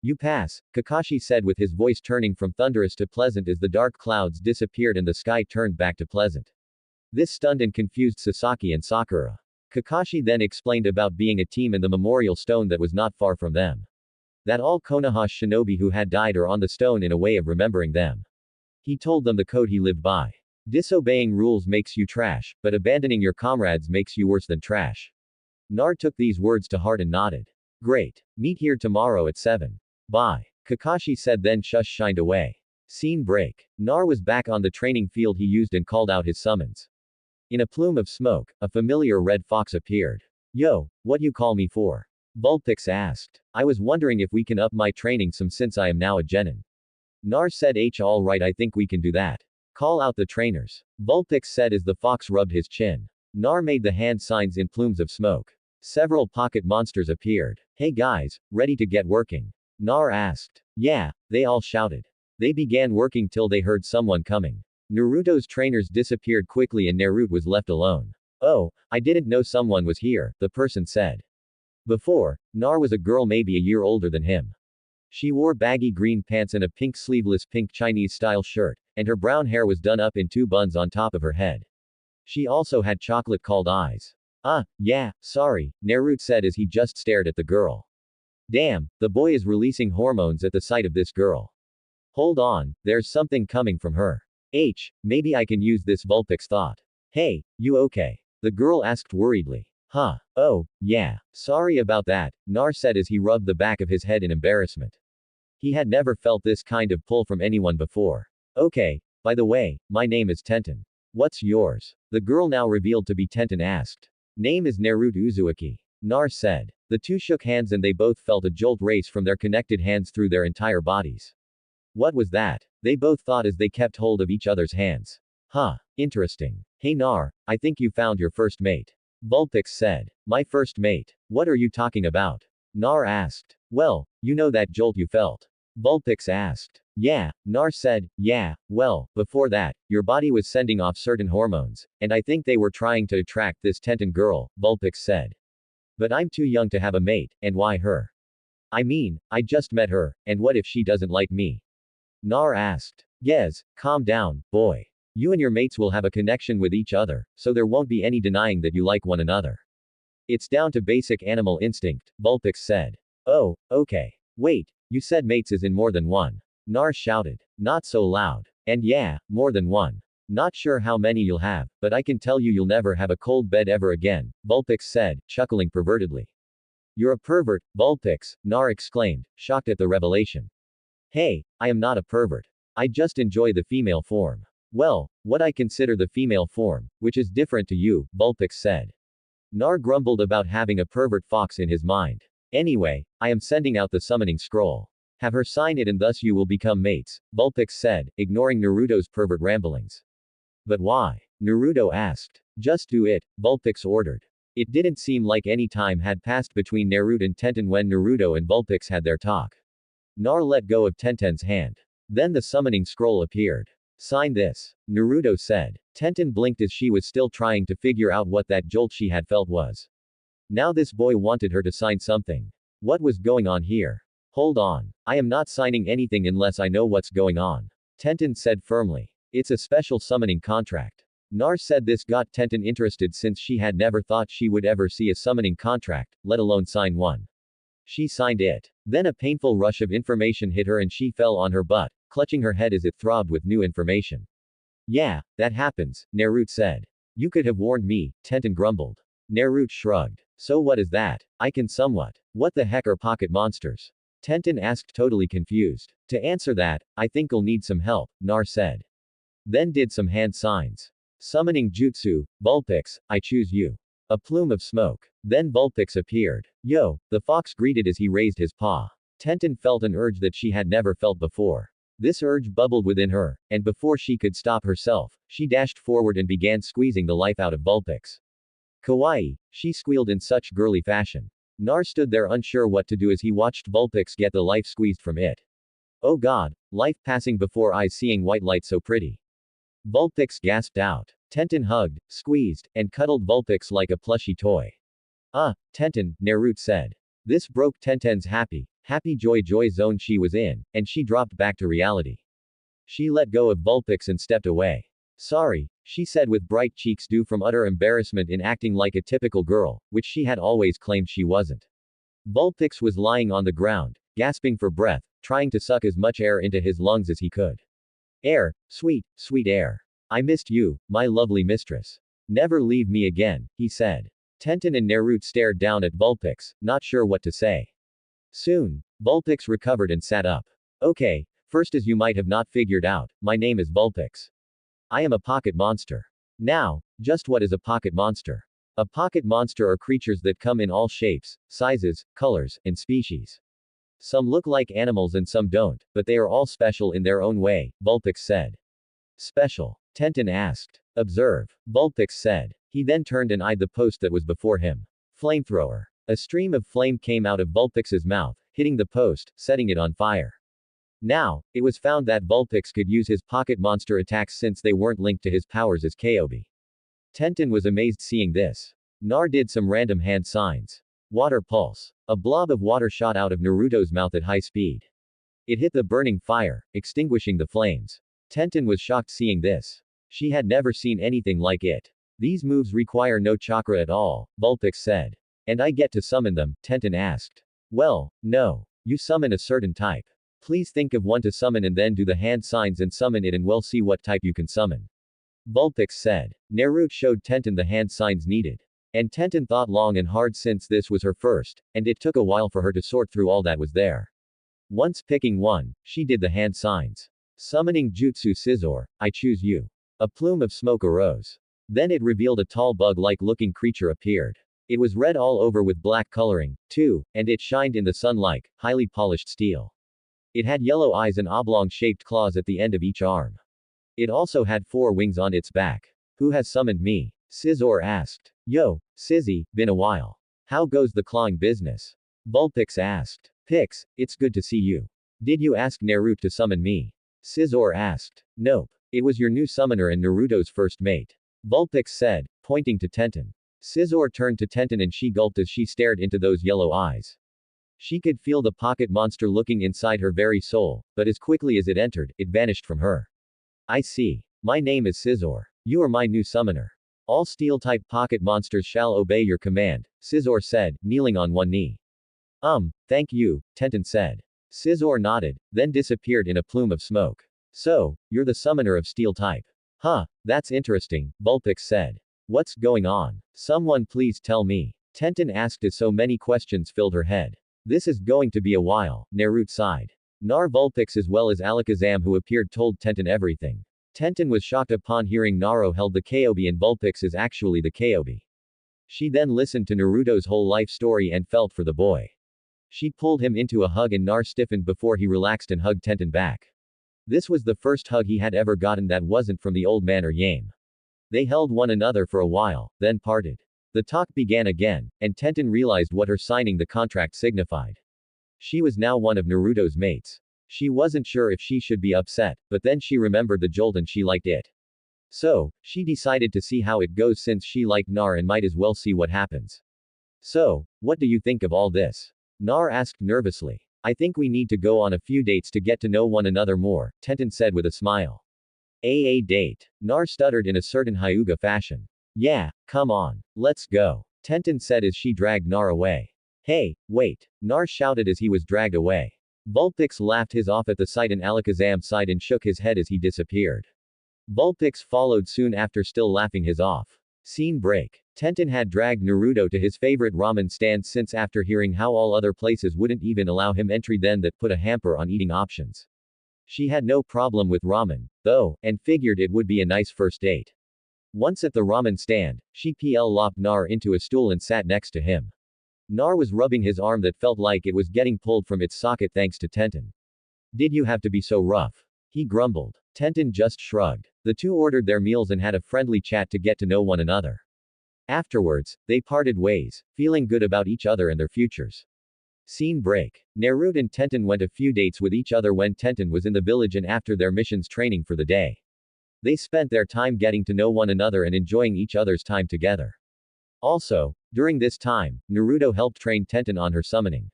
You pass, Kakashi said with his voice turning from thunderous to pleasant as the dark clouds disappeared and the sky turned back to pleasant. This stunned and confused Sasaki and Sakura. Kakashi then explained about being a team and the memorial stone that was not far from them. That all Konoha shinobi who had died are on the stone in a way of remembering them. He told them the code he lived by. Disobeying rules makes you trash, but abandoning your comrades makes you worse than trash. Nar took these words to heart and nodded. Great. Meet here tomorrow at 7. Bye. Kakashi said then shined away. Scene break. Nar was back on the training field he used and called out his summons. In a plume of smoke, a familiar red fox appeared. Yo, what you call me for? Vulpix asked. I was wondering if we can up my training some since I am now a genin. Nar said alright I think we can do that. Call out the trainers. Vulpix said as the fox rubbed his chin. Nar made the hand signs in plumes of smoke. Several pocket monsters appeared. Hey guys, ready to get working? Nar asked. Yeah, they all shouted. They began working till they heard someone coming. Naruto's trainers disappeared quickly and Naruto was left alone. Oh, I didn't know someone was here, the person said. Before, Nar was a girl maybe a year older than him. She wore baggy green pants and a pink sleeveless pink Chinese-style shirt, and her brown hair was done up in 2 buns on top of her head. She also had chocolate-colored eyes. Yeah, sorry, Naruto said as he just stared at the girl. Damn, the boy is releasing hormones at the sight of this girl. Hold on, there's something coming from her. Maybe I can use this, Vulpix thought. Hey, you okay? The girl asked worriedly. Huh, oh, yeah, sorry about that, Nar said as he rubbed the back of his head in embarrassment. He had never felt this kind of pull from anyone before. Okay, by the way, my name is Tenten. What's yours? The girl now revealed to be Tenten asked. Name is Naruto Uzumaki. Nar said. The two shook hands and they both felt a jolt race from their connected hands through their entire bodies. What was that? They both thought as they kept hold of each other's hands. Huh, interesting. Hey Nar, I think you found your first mate. Vulpix said. My first mate? What are you talking about? Nar asked. Well, you know that jolt you felt. Vulpix asked. Yeah, Nar said, yeah, well, before that, your body was sending off certain hormones, and I think they were trying to attract this Tenten girl, Vulpix said. But I'm too young to have a mate, and why her? I mean, I just met her, and what if she doesn't like me? Nar asked. Yes, calm down, boy. You and your mates will have a connection with each other, so there won't be any denying that you like one another. It's down to basic animal instinct, Vulpix said. Oh, okay. Wait, you said mates is in more than one. Nar shouted. Not so loud. And yeah, more than one. Not sure how many you'll have, but I can tell you you'll never have a cold bed ever again, Vulpix said, chuckling pervertedly. You're a pervert, Vulpix, Nar exclaimed, shocked at the revelation. Hey, I am not a pervert. I just enjoy the female form. Well, what I consider the female form, which is different to you, Vulpix said. Nar grumbled about having a pervert fox in his mind. Anyway, I am sending out the summoning scroll. Have her sign it and thus you will become mates, Vulpix said, ignoring Naruto's pervert ramblings. But why? Naruto asked. Just do it, Vulpix ordered. It didn't seem like any time had passed between Naruto and Tenten when Naruto and Vulpix had their talk. Nar let go of Tenten's hand. Then the summoning scroll appeared. Sign this, Naruto said. Tenten blinked as she was still trying to figure out what that jolt she had felt was. Now this boy wanted her to sign something. What was going on here? Hold on. I am not signing anything unless I know what's going on. Tenten said firmly. It's a special summoning contract. Nar said this got Tenten interested since she had never thought she would ever see a summoning contract, let alone sign one. She signed it. Then a painful rush of information hit her and she fell on her butt, clutching her head as it throbbed with new information. Yeah, that happens, Naruto said. You could have warned me, Tenten grumbled. Naruto shrugged. So what is that? I can somewhat. What the heck are pocket monsters? Tenten asked totally confused. To answer that, I think you'll need some help, Nar said. Then did some hand signs. Summoning jutsu, Vulpix, I choose you. A plume of smoke. Then Vulpix appeared. Yo, the fox greeted as he raised his paw. Tenten felt an urge that she had never felt before. This urge bubbled within her, and before she could stop herself, she dashed forward and began squeezing the life out of Vulpix. Kawaii, she squealed in such girly fashion. Nar stood there unsure what to do as he watched Vulpix get the life squeezed from it. Oh god, life passing before eyes seeing white light so pretty. Vulpix gasped out. Tenten hugged, squeezed, and cuddled Vulpix like a plushy toy. Tenten, Naruto said. This broke Tenten's happy joy zone she was in, and she dropped back to reality. She let go of Vulpix and stepped away. Sorry, she said with bright cheeks due from utter embarrassment in acting like a typical girl, which she had always claimed she wasn't. Vulpix was lying on the ground, gasping for breath, trying to suck as much air into his lungs as he could. Air, sweet, sweet air. I missed you, my lovely mistress. Never leave me again, he said. Tenten and Naruto stared down at Vulpix, not sure what to say. Soon, Vulpix recovered and sat up. Okay, first as you might have not figured out, my name is Vulpix. I am a pocket monster. Now, just what is a pocket monster? A pocket monster are creatures that come in all shapes, sizes, colors, and species. Some look like animals and some don't, but they are all special in their own way, Vulpix said. Special? Tenten asked. Observe, Vulpix said. He then turned and eyed the post that was before him. Flamethrower. A stream of flame came out of Vulpix's mouth, hitting the post, setting it on fire. Now, it was found that Vulpix could use his pocket monster attacks since they weren't linked to his powers as Kobe. Tenten was amazed seeing this. Nar did some random hand signs. Water pulse. A blob of water shot out of Naruto's mouth at high speed. It hit the burning fire, extinguishing the flames. Tenten was shocked seeing this. She had never seen anything like it. These moves require no chakra at all, Vulpix said. And I get to summon them, Tenten asked. Well, no. You summon a certain type. Please think of one to summon and then do the hand signs and summon it and we'll see what type you can summon. Vulpix said. Naruto showed Tenten the hand signs needed. And Tenten thought long and hard since this was her first, and it took a while for her to sort through all that was there. Once picking one, she did the hand signs. Summoning Jutsu Scizor, I choose you. A plume of smoke arose. Then it revealed a tall bug-like looking creature appeared. It was red all over with black coloring, too, and it shined in the sun like highly polished steel. It had yellow eyes and oblong-shaped claws at the end of each arm. It also had 4 wings on its back. Who has summoned me? Scizor asked. Yo, Sizzy, been a while. How goes the clawing business? Vulpix asked. Pix, it's good to see you. Did you ask Naruto to summon me? Scizor asked. Nope. It was your new summoner and Naruto's first mate. Vulpix said, pointing to Tenten. Scizor turned to Tenten and she gulped as she stared into those yellow eyes. She could feel the pocket monster looking inside her very soul, but as quickly as it entered, it vanished from her. I see. My name is Scizor. You are my new summoner. All steel-type pocket monsters shall obey your command, Scizor said, kneeling on one knee. Thank you, Tenten said. Scizor nodded, then disappeared in a plume of smoke. So, you're the summoner of steel type. Huh, that's interesting, Vulpix said. What's going on? Someone please tell me. Tenten asked as so many questions filled her head. This is going to be a while, Naruto sighed. Vulpix as well as Alakazam who appeared told Tenten everything. Tenten was shocked upon hearing Naruto held the Kyuubi and Vulpix is actually the Kyuubi. She then listened to Naruto's whole life story and felt for the boy. She pulled him into a hug and Nar stiffened before he relaxed and hugged Tenten back. This was the first hug he had ever gotten that wasn't from the old man or Yame. They held one another for a while, then parted. The talk began again, and Tenten realized what her signing the contract signified. She was now one of Naruto's mates. She wasn't sure if she should be upset, but then she remembered the jolt and she liked it. So, she decided to see how it goes since she liked Nar and might as well see what happens. So, what do you think of all this? Nar asked nervously. I think we need to go on a few dates to get to know one another more, Tenten said with a smile. A date. Nar stuttered in a certain Hyuga fashion. Yeah, come on. Let's go. Tenten said as she dragged Nar away. Hey, wait. Nar shouted as he was dragged away. Vulpix laughed his off at the sight and Alakazam sighed and shook his head as he disappeared. Vulpix followed soon after still laughing his off. Scene break. Tenten had dragged Naruto to his favorite ramen stand since after hearing how all other places wouldn't even allow him entry then that put a hamper on eating options. She had no problem with ramen, though, and figured it would be a nice first date. Once at the ramen stand, she lopped Nar into a stool and sat next to him. Nar was rubbing his arm that felt like it was getting pulled from its socket thanks to Tenten. Did you have to be so rough? He grumbled. Tenten just shrugged. The two ordered their meals and had a friendly chat to get to know one another. Afterwards, they parted ways, feeling good about each other and their futures. Scene break. Naruto and Tenten went a few dates with each other when Tenten was in the village and after their missions training for the day. They spent their time getting to know one another and enjoying each other's time together. Also, during this time, Naruto helped train Tenten on her summoning.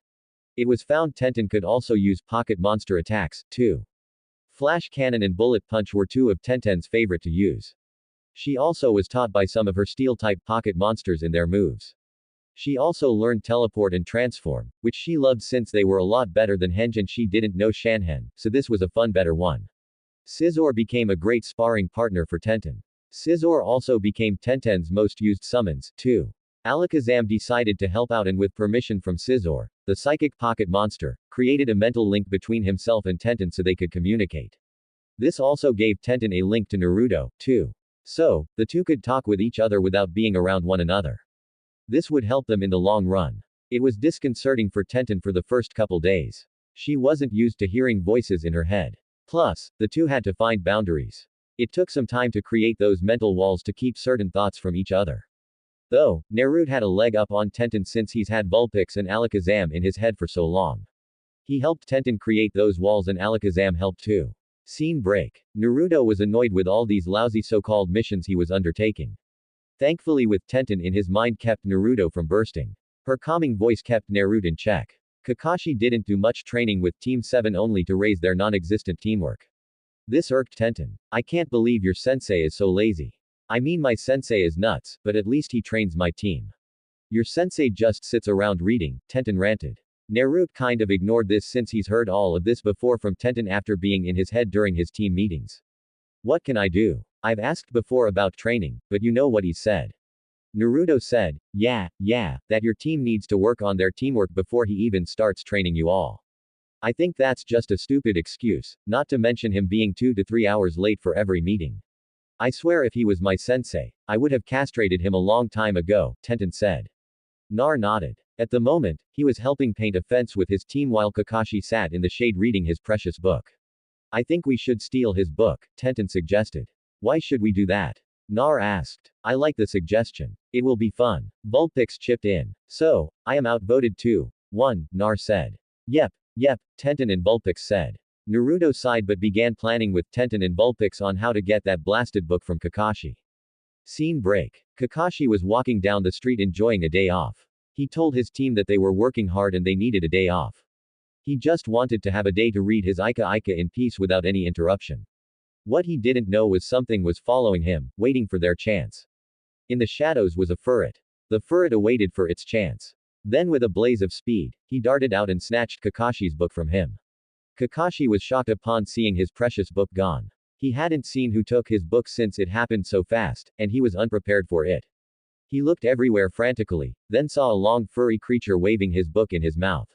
It was found Tenten could also use pocket monster attacks, too. Flash Cannon and Bullet Punch were two of Tenten's favorite to use. She also was taught by some of her steel-type pocket monsters in their moves. She also learned Teleport and Transform, which she loved since they were a lot better than Henge and she didn't know Shanhen, so this was a fun better one. Scizor became a great sparring partner for Tenten. Scizor also became Tenten's most used summons, too. Alakazam decided to help out and with permission from Scizor, the psychic pocket monster, created a mental link between himself and Tenten so they could communicate. This also gave Tenten a link to Naruto, too. So, the two could talk with each other without being around one another. This would help them in the long run. It was disconcerting for Tenten for the first couple days. She wasn't used to hearing voices in her head. Plus, the two had to find boundaries. It took some time to create those mental walls to keep certain thoughts from each other. Though, Naruto had a leg up on Tenten since he's had Vulpix and Alakazam in his head for so long. He helped Tenten create those walls and Alakazam helped too. Scene break. Naruto was annoyed with all these lousy so-called missions he was undertaking. Thankfully with Tenten in his mind kept Naruto from bursting. Her calming voice kept Naruto in check. Kakashi didn't do much training with Team 7 only to raise their non-existent teamwork. This irked Tenten. I can't believe your sensei is so lazy. I mean my sensei is nuts, but at least he trains my team. Your sensei just sits around reading, Tenten ranted. Naruto kind of ignored this since he's heard all of this before from Tenten after being in his head during his team meetings. What can I do? I've asked before about training, but you know what he said. Naruto said, yeah, that your team needs to work on their teamwork before he even starts training you all. I think that's just a stupid excuse, not to mention him being 2 to 3 hours late for every meeting. I swear if he was my sensei, I would have castrated him a long time ago, Tenten said. Nar nodded. At the moment, he was helping paint a fence with his team while Kakashi sat in the shade reading his precious book. I think we should steal his book, Tenten suggested. Why should we do that? Nar asked. I like the suggestion. It will be fun. Vulpix chipped in. So, I am outvoted too. 1, Nar said. Yep, Tenten and Vulpix said. Naruto sighed but began planning with Tenten and Vulpix on how to get that blasted book from Kakashi. Scene break. Kakashi was walking down the street enjoying a day off. He told his team that they were working hard and they needed a day off. He just wanted to have a day to read his Ika in peace without any interruption. What he didn't know was something was following him, waiting for their chance. In the shadows was a ferret. The ferret awaited for its chance. Then with a blaze of speed, he darted out and snatched Kakashi's book from him. Kakashi was shocked upon seeing his precious book gone. He hadn't seen who took his book since it happened so fast, and he was unprepared for it. He looked everywhere frantically, then saw a long furry creature waving his book in his mouth.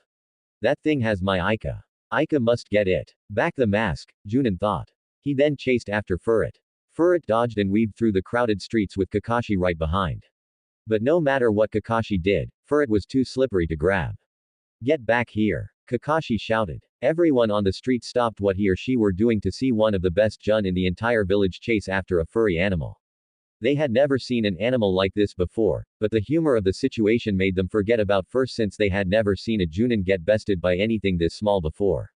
That thing has my Ika. Ika must get it. Back the mask, Junin thought. He then chased after Ferret. Ferret dodged and weaved through the crowded streets with Kakashi right behind. But no matter what Kakashi did, Ferret was too slippery to grab. Get back here. Kakashi shouted. Everyone on the street stopped what he or she were doing to see one of the best Jun in the entire village chase after a furry animal. They had never seen an animal like this before, but the humor of the situation made them forget about first since they had never seen a Junin get bested by anything this small before.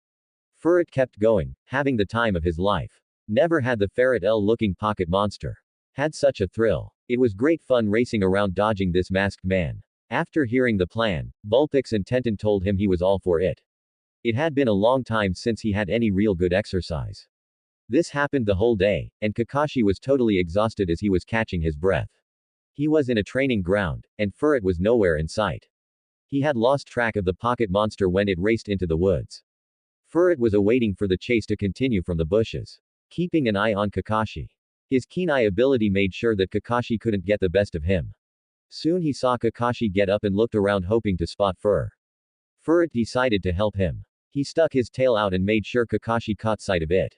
Ferret kept going, having the time of his life. Never had the ferret L-looking pocket monster had such a thrill. It was great fun racing around dodging this masked man. After hearing the plan, Vulpix and Tenten told him he was all for it. It had been a long time since he had any real good exercise. This happened the whole day, and Kakashi was totally exhausted as he was catching his breath. He was in a training ground, and Ferret was nowhere in sight. He had lost track of the pocket monster when it raced into the woods. Ferret was awaiting for the chase to continue from the bushes, keeping an eye on Kakashi. His keen eye ability made sure that Kakashi couldn't get the best of him. Soon he saw Kakashi get up and looked around hoping to spot Ferret decided to help him. He stuck his tail out and made sure Kakashi caught sight of it.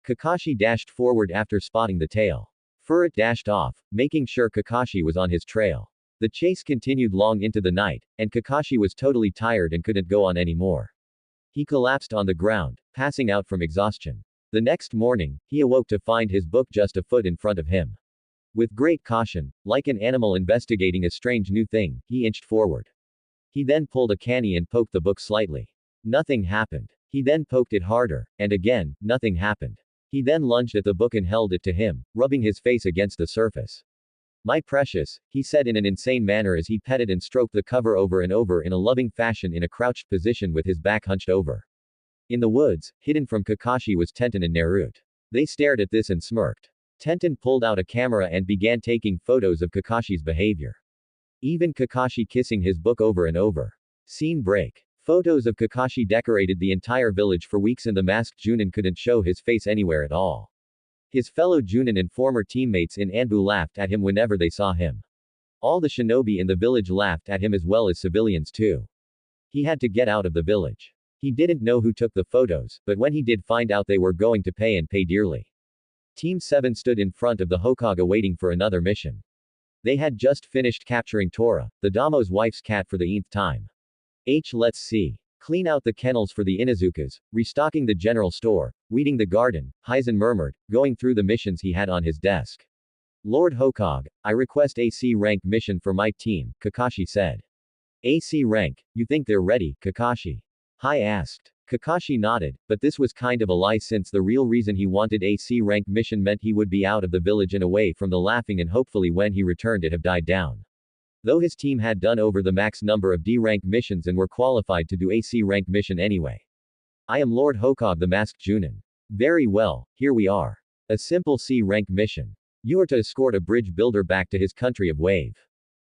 Kakashi dashed forward after spotting the tail. Ferret dashed off, making sure Kakashi was on his trail. The chase continued long into the night, and Kakashi was totally tired and couldn't go on anymore. He collapsed on the ground, passing out from exhaustion. The next morning, he awoke to find his book just a foot in front of him. With great caution, like an animal investigating a strange new thing, he inched forward. He then pulled a canny and poked the book slightly. Nothing happened. He then poked it harder, and again, nothing happened. He then lunged at the book and held it to him, rubbing his face against the surface. My precious, he said in an insane manner as he petted and stroked the cover over and over in a loving fashion in a crouched position with his back hunched over. In the woods, hidden from Kakashi was Tenten and Naruto. They stared at this and smirked. Tenten pulled out a camera and began taking photos of Kakashi's behavior. Even Kakashi kissing his book over and over. Scene break. Photos of Kakashi decorated the entire village for weeks and the masked Junin couldn't show his face anywhere at all. His fellow Junin and former teammates in Anbu laughed at him whenever they saw him. All the shinobi in the village laughed at him as well as civilians too. He had to get out of the village. He didn't know who took the photos, but when he did find out they were going to pay and pay dearly. Team 7 stood in front of the Hokage waiting for another mission. They had just finished capturing Tora, the Damo's wife's cat for the nth time. Let's see. Clean out the kennels for the Inuzukas, restocking the general store, weeding the garden, Hizen murmured, going through the missions he had on his desk. Lord Hokage, I request AC rank mission for my team, Kakashi said. AC rank, you think they're ready, Kakashi? Hai asked. Kakashi nodded, but this was kind of a lie since the real reason he wanted AC rank mission meant he would be out of the village and away from the laughing and hopefully when he returned it have died down. Though his team had done over the max number of D-rank missions and were qualified to do AC rank mission anyway. I am Lord Hokage the Masked Junin. Very well, here we are. A simple C rank mission. You are to escort a bridge builder back to his country of Wave.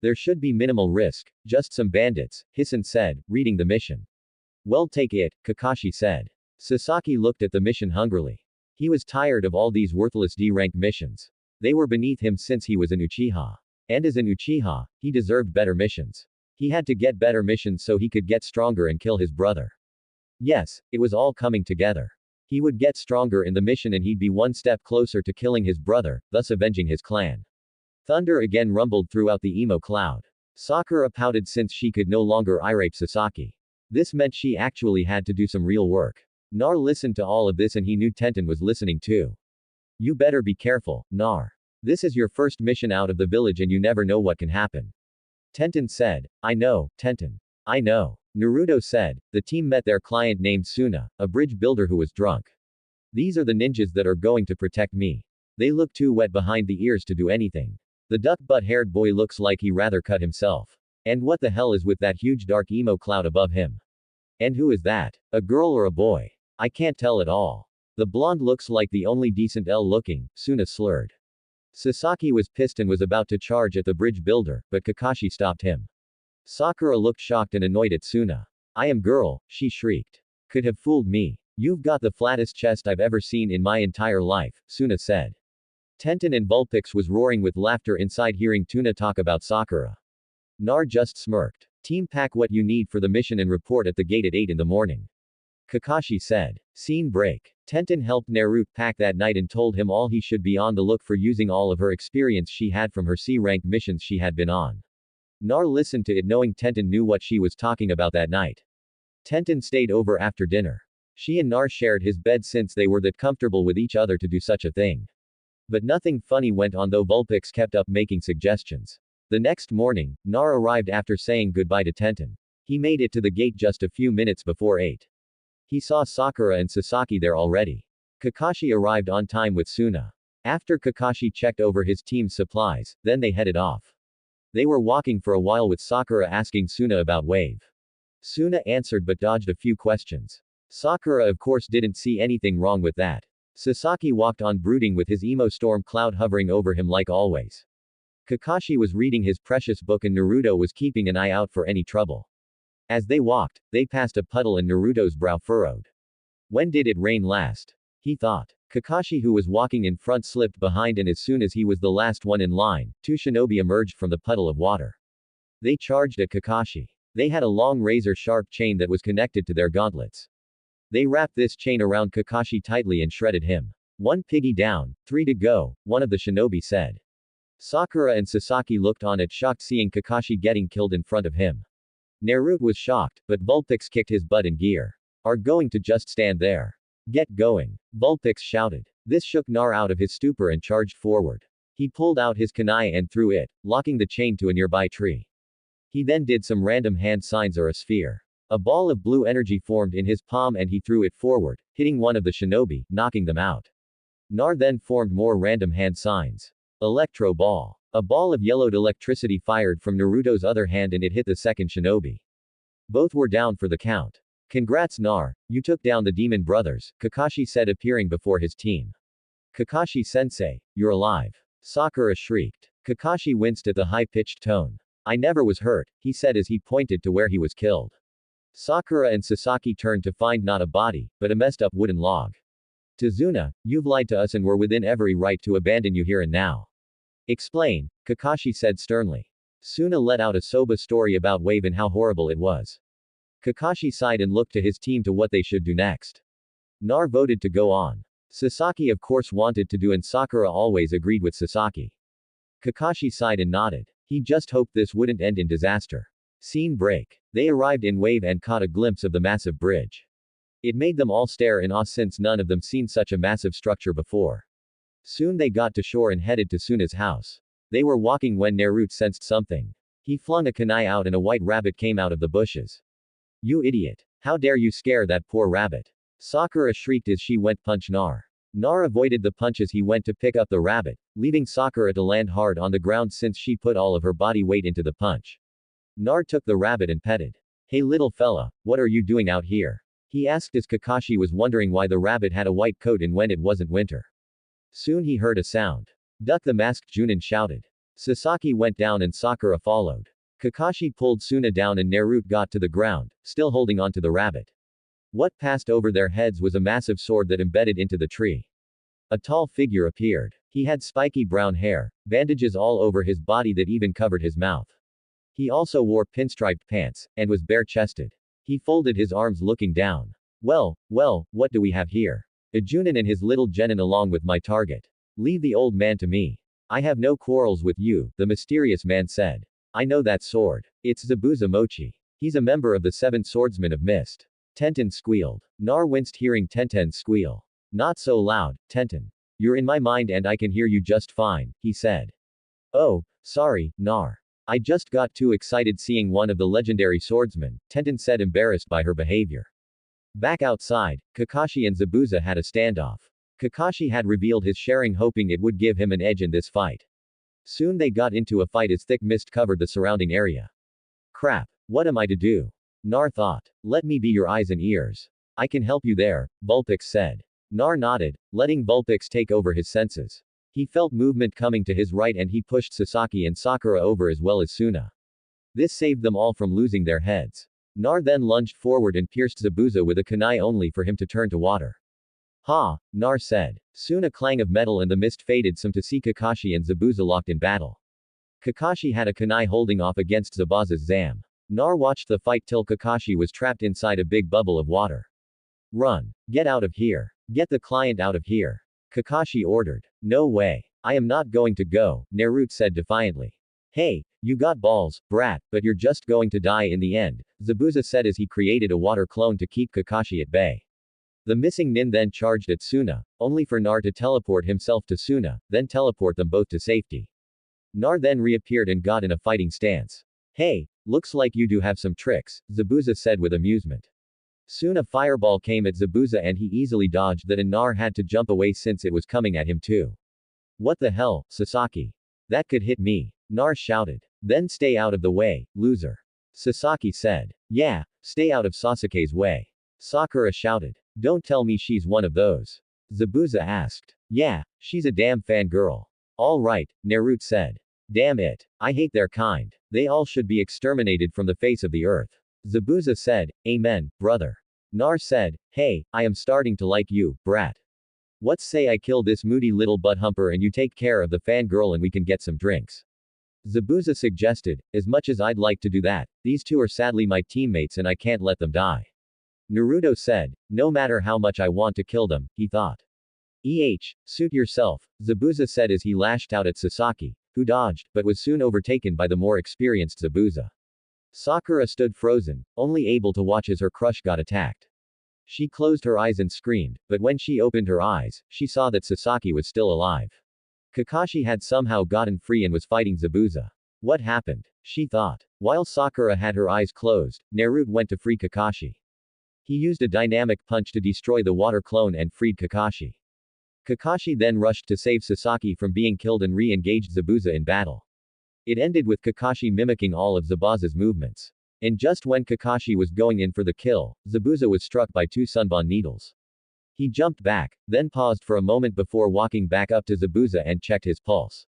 There should be minimal risk, just some bandits, Hisan said, reading the mission. Well take it, Kakashi said. Sasaki looked at the mission hungrily. He was tired of all these worthless D-rank missions. They were beneath him since he was an Uchiha. And as an Uchiha, he deserved better missions. He had to get better missions so he could get stronger and kill his brother. Yes, it was all coming together. He would get stronger in the mission and he'd be one step closer to killing his brother, thus avenging his clan. Thunder again rumbled throughout the emo cloud. Sakura pouted since she could no longer irate Sasaki. This meant she actually had to do some real work. Nar listened to all of this and he knew Tenten was listening too. You better be careful, Nar. This is your first mission out of the village and you never know what can happen. Tenten said. I know, Tenten. I know. Naruto said. The team met their client named Suna, a bridge builder who was drunk. These are the ninjas that are going to protect me. They look too wet behind the ears to do anything. The duck butt-haired boy looks like he rather cut himself. And what the hell is with that huge dark emo cloud above him? And who is that? A girl or a boy? I can't tell at all. The blonde looks like the only decent L-looking, Suna slurred. Sasaki was pissed and was about to charge at the bridge builder, but Kakashi stopped him. Sakura looked shocked and annoyed at Suna. I am girl, she shrieked. Could have fooled me. You've got the flattest chest I've ever seen in my entire life, Suna said. Tenten and Vulpix was roaring with laughter inside hearing Tuna talk about Sakura. Nar just smirked. Team pack what you need for the mission and report at the gate at 8 in the morning. Kakashi said. Scene break. Tenten helped Naruto pack that night and told him all he should be on the look for using all of her experience she had from her C-rank missions she had been on. Nar listened to it knowing Tenten knew what she was talking about that night. Tenten stayed over after dinner. She and Nar shared his bed since they were that comfortable with each other to do such a thing. But nothing funny went on though Vulpix kept up making suggestions. The next morning, Nar arrived after saying goodbye to Tenten. He made it to the gate just a few minutes before 8. He saw Sakura and Sasaki there already. Kakashi arrived on time with Suna. After Kakashi checked over his team's supplies, then they headed off. They were walking for a while with Sakura asking Suna about Wave. Suna answered but dodged a few questions. Sakura of course didn't see anything wrong with that. Sasaki walked on brooding with his emo storm cloud hovering over him like always. Kakashi was reading his precious book and Naruto was keeping an eye out for any trouble. As they walked, they passed a puddle and Naruto's brow furrowed. When did it rain last? He thought. Kakashi who was walking in front slipped behind and as soon as he was the last one in line, 2 shinobi emerged from the puddle of water. They charged at Kakashi. They had a long razor-sharp chain that was connected to their gauntlets. They wrapped this chain around Kakashi tightly and shredded him. 1 piggy down, 3 to go, one of the shinobi said. Sakura and Sasaki looked on at shocked seeing Kakashi getting killed in front of him. Naruto was shocked, but Vulpix kicked his butt in gear. Are going to just stand there. Get going. Vulpix shouted. This shook Nar out of his stupor and charged forward. He pulled out his kunai and threw it, locking the chain to a nearby tree. He then did some random hand signs or a sphere. A ball of blue energy formed in his palm and he threw it forward, hitting one of the shinobi, knocking them out. Nar then formed more random hand signs. Electro ball. A ball of yellowed electricity fired from Naruto's other hand and it hit the second shinobi. Both were down for the count. Congrats Nar, you took down the demon brothers, Kakashi said appearing before his team. Kakashi-sensei, you're alive. Sakura shrieked. Kakashi winced at the high-pitched tone. I never was hurt, he said as he pointed to where he was killed. Sakura and Sasaki turned to find not a body, but a messed up wooden log. Tazuna, you've lied to us and we're within every right to abandon you here and now. Explain, Kakashi said sternly. Suna let out a soba story about Wave and how horrible it was. Kakashi sighed and looked to his team to what they should do next. Nar voted to go on. Sasaki of course wanted to do and Sakura always agreed with Sasaki. Kakashi sighed and nodded. He just hoped this wouldn't end in disaster. Scene break. They arrived in Wave and caught a glimpse of the massive bridge. It made them all stare in awe since none of them seen such a massive structure before. Soon they got to shore and headed to Suna's house. They were walking when Naruto sensed something. He flung a kunai out and a white rabbit came out of the bushes. You idiot. How dare you scare that poor rabbit. Sakura shrieked as she went punch Nar. Nar avoided the punches he went to pick up the rabbit, leaving Sakura to land hard on the ground since she put all of her body weight into the punch. Nar took the rabbit and petted. Hey little fella, what are you doing out here? He asked as Kakashi was wondering why the rabbit had a white coat and when it wasn't winter. Soon he heard a sound. Duck the masked Junin shouted. Sasaki went down and Sakura followed. Kakashi pulled Suna down and Naruto got to the ground, still holding onto the rabbit. What passed over their heads was a massive sword that embedded into the tree. A tall figure appeared. He had spiky brown hair, bandages all over his body that even covered his mouth. He also wore pinstriped pants, and was bare-chested. He folded his arms looking down. Well, what do we have here? A Junin and his little genin along with my target. Leave the old man to me. I have no quarrels with you, the mysterious man said. I know that sword. It's Zabuza Mochi. He's a member of the Seven Swordsmen of Mist. Tenten squealed. Nar winced hearing Tenten squeal. Not so loud, Tenten. You're in my mind and I can hear you just fine, he said. Oh, sorry, Nar. I just got too excited seeing one of the legendary swordsmen, Tenten said, embarrassed by her behavior. Back outside, Kakashi and Zabuza had a standoff. Kakashi had revealed his sharing, hoping it would give him an edge in this fight. Soon they got into a fight as thick mist covered the surrounding area. Crap, what am I to do? Nar thought. Let me be your eyes and ears. I can help you there, Vulpix said. Nar nodded, letting Vulpix take over his senses. He felt movement coming to his right and he pushed Sasaki and Sakura over as well as Suna. This saved them all from losing their heads. Nar then lunged forward and pierced Zabuza with a kunai only for him to turn to water. Ha, Nar said. Soon a clang of metal and the mist faded some to see Kakashi and Zabuza locked in battle. Kakashi had a kunai holding off against Zabuza's Zam. Nar watched the fight till Kakashi was trapped inside a big bubble of water. Run. Get out of here. Get the client out of here. Kakashi ordered. No way. I am not going to go, Naruto said defiantly. Hey, you got balls, brat, but you're just going to die in the end, Zabuza said as he created a water clone to keep Kakashi at bay. The missing nin then charged at Suna, only for Nar to teleport himself to Suna, then teleport them both to safety. Nar then reappeared and got in a fighting stance. Hey, looks like you do have some tricks, Zabuza said with amusement. Soon a fireball came at Zabuza and he easily dodged that and Nar had to jump away since it was coming at him too. What the hell, Sasaki? That could hit me, Nar shouted. Then stay out of the way, loser. Sasaki said. Yeah, stay out of Sasuke's way. Sakura shouted. Don't tell me she's one of those. Zabuza asked. Yeah, she's a damn fangirl. All right, Naruto said. Damn it. I hate their kind. They all should be exterminated from the face of the earth. Zabuza said. Amen, brother. Nar said. Hey, I am starting to like you, brat. What say I kill this moody little butthumper and you take care of the fangirl and we can get some drinks. Zabuza suggested. As much as I'd like to do that, these two are sadly my teammates and I can't let them die. Naruto said. No matter how much I want to kill them, he thought. Suit yourself, Zabuza said as he lashed out at Sasaki, who dodged, but was soon overtaken by the more experienced Zabuza. Sakura stood frozen, only able to watch as her crush got attacked. She closed her eyes and screamed, but when she opened her eyes, she saw that Sasaki was still alive. Kakashi had somehow gotten free and was fighting Zabuza. What happened? She thought. While Sakura had her eyes closed, Naruto went to free Kakashi. He used a dynamic punch to destroy the water clone and freed Kakashi. Kakashi then rushed to save Sasaki from being killed and re-engaged Zabuza in battle. It ended with Kakashi mimicking all of Zabuza's movements. And just when Kakashi was going in for the kill, Zabuza was struck by two sunbon needles. He jumped back, then paused for a moment before walking back up to Zabuza and checked his pulse.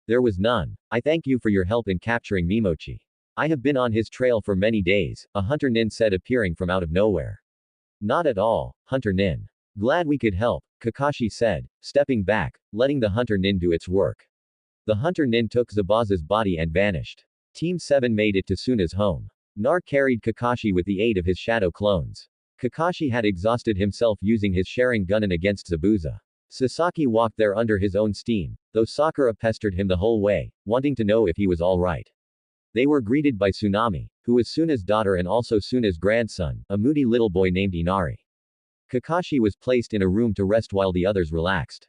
There was none. I thank you for your help in capturing Mimochi. I have been on his trail for many days, a hunter nin said appearing from out of nowhere. Not at all, Hunter Nin. Glad we could help, Kakashi said, stepping back, letting the Hunter Nin do its work. The Hunter Nin took Zabuza's body and vanished. Team 7 made it to Suna's home. Nar carried Kakashi with the aid of his shadow clones. Kakashi had exhausted himself using his sharing gunnin against Zabuza. Sasaki walked there under his own steam, though Sakura pestered him the whole way, wanting to know if he was alright. They were greeted by Tsunami, who was Suna's daughter and also Suna's grandson, a moody little boy named Inari. Kakashi was placed in a room to rest while the others relaxed.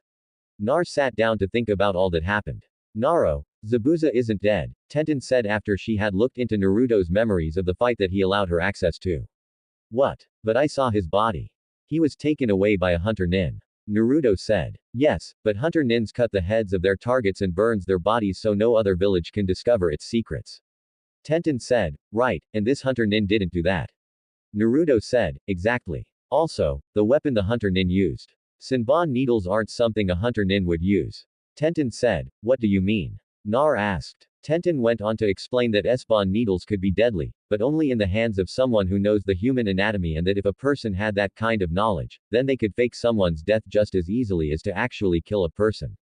Nar sat down to think about all that happened. Naro, Zabuza isn't dead, Tenten said after she had looked into Naruto's memories of the fight that he allowed her access to. What? But I saw his body. He was taken away by a hunter nin. Naruto said. Yes, but hunter nins cut the heads of their targets and burns their bodies so no other village can discover its secrets. Tenten said. Right, and this hunter nin didn't do that. Naruto said. Exactly. Also, the weapon the hunter nin used. Senbon needles aren't something a hunter nin would use. Tenten said. What do you mean? Nar asked. Tenten went on to explain that Senbon needles could be deadly, but only in the hands of someone who knows the human anatomy, and that if a person had that kind of knowledge, then they could fake someone's death just as easily as to actually kill a person.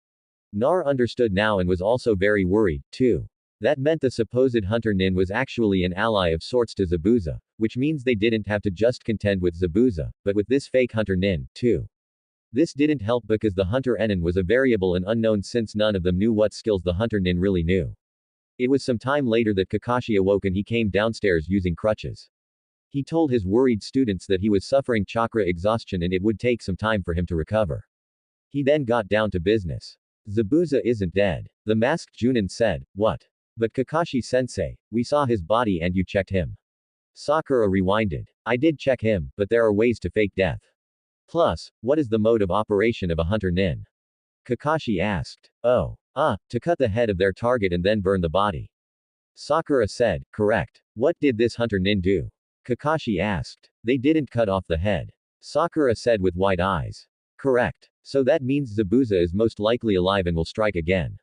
Nar understood now and was also very worried, too. That meant the supposed Hunter Nin was actually an ally of sorts to Zabuza, which means they didn't have to just contend with Zabuza, but with this fake Hunter Nin, too. This didn't help because the Hunter Enin was a variable and unknown since none of them knew what skills the Hunter Nin really knew. It was some time later that Kakashi awoke and he came downstairs using crutches. He told his worried students that he was suffering chakra exhaustion and it would take some time for him to recover. He then got down to business. Zabuza isn't dead. The masked Junin said, what? But Kakashi-sensei, we saw his body and you checked him. Sakura rewinded. I did check him, but there are ways to fake death. Plus, what is the mode of operation of a Hunter Nin? Kakashi asked. Oh. To cut the head of their target and then burn the body. Sakura said, correct. What did this Hunter Nin do? Kakashi asked. They didn't cut off the head. Sakura said with wide eyes. Correct. So that means Zabuza is most likely alive and will strike again.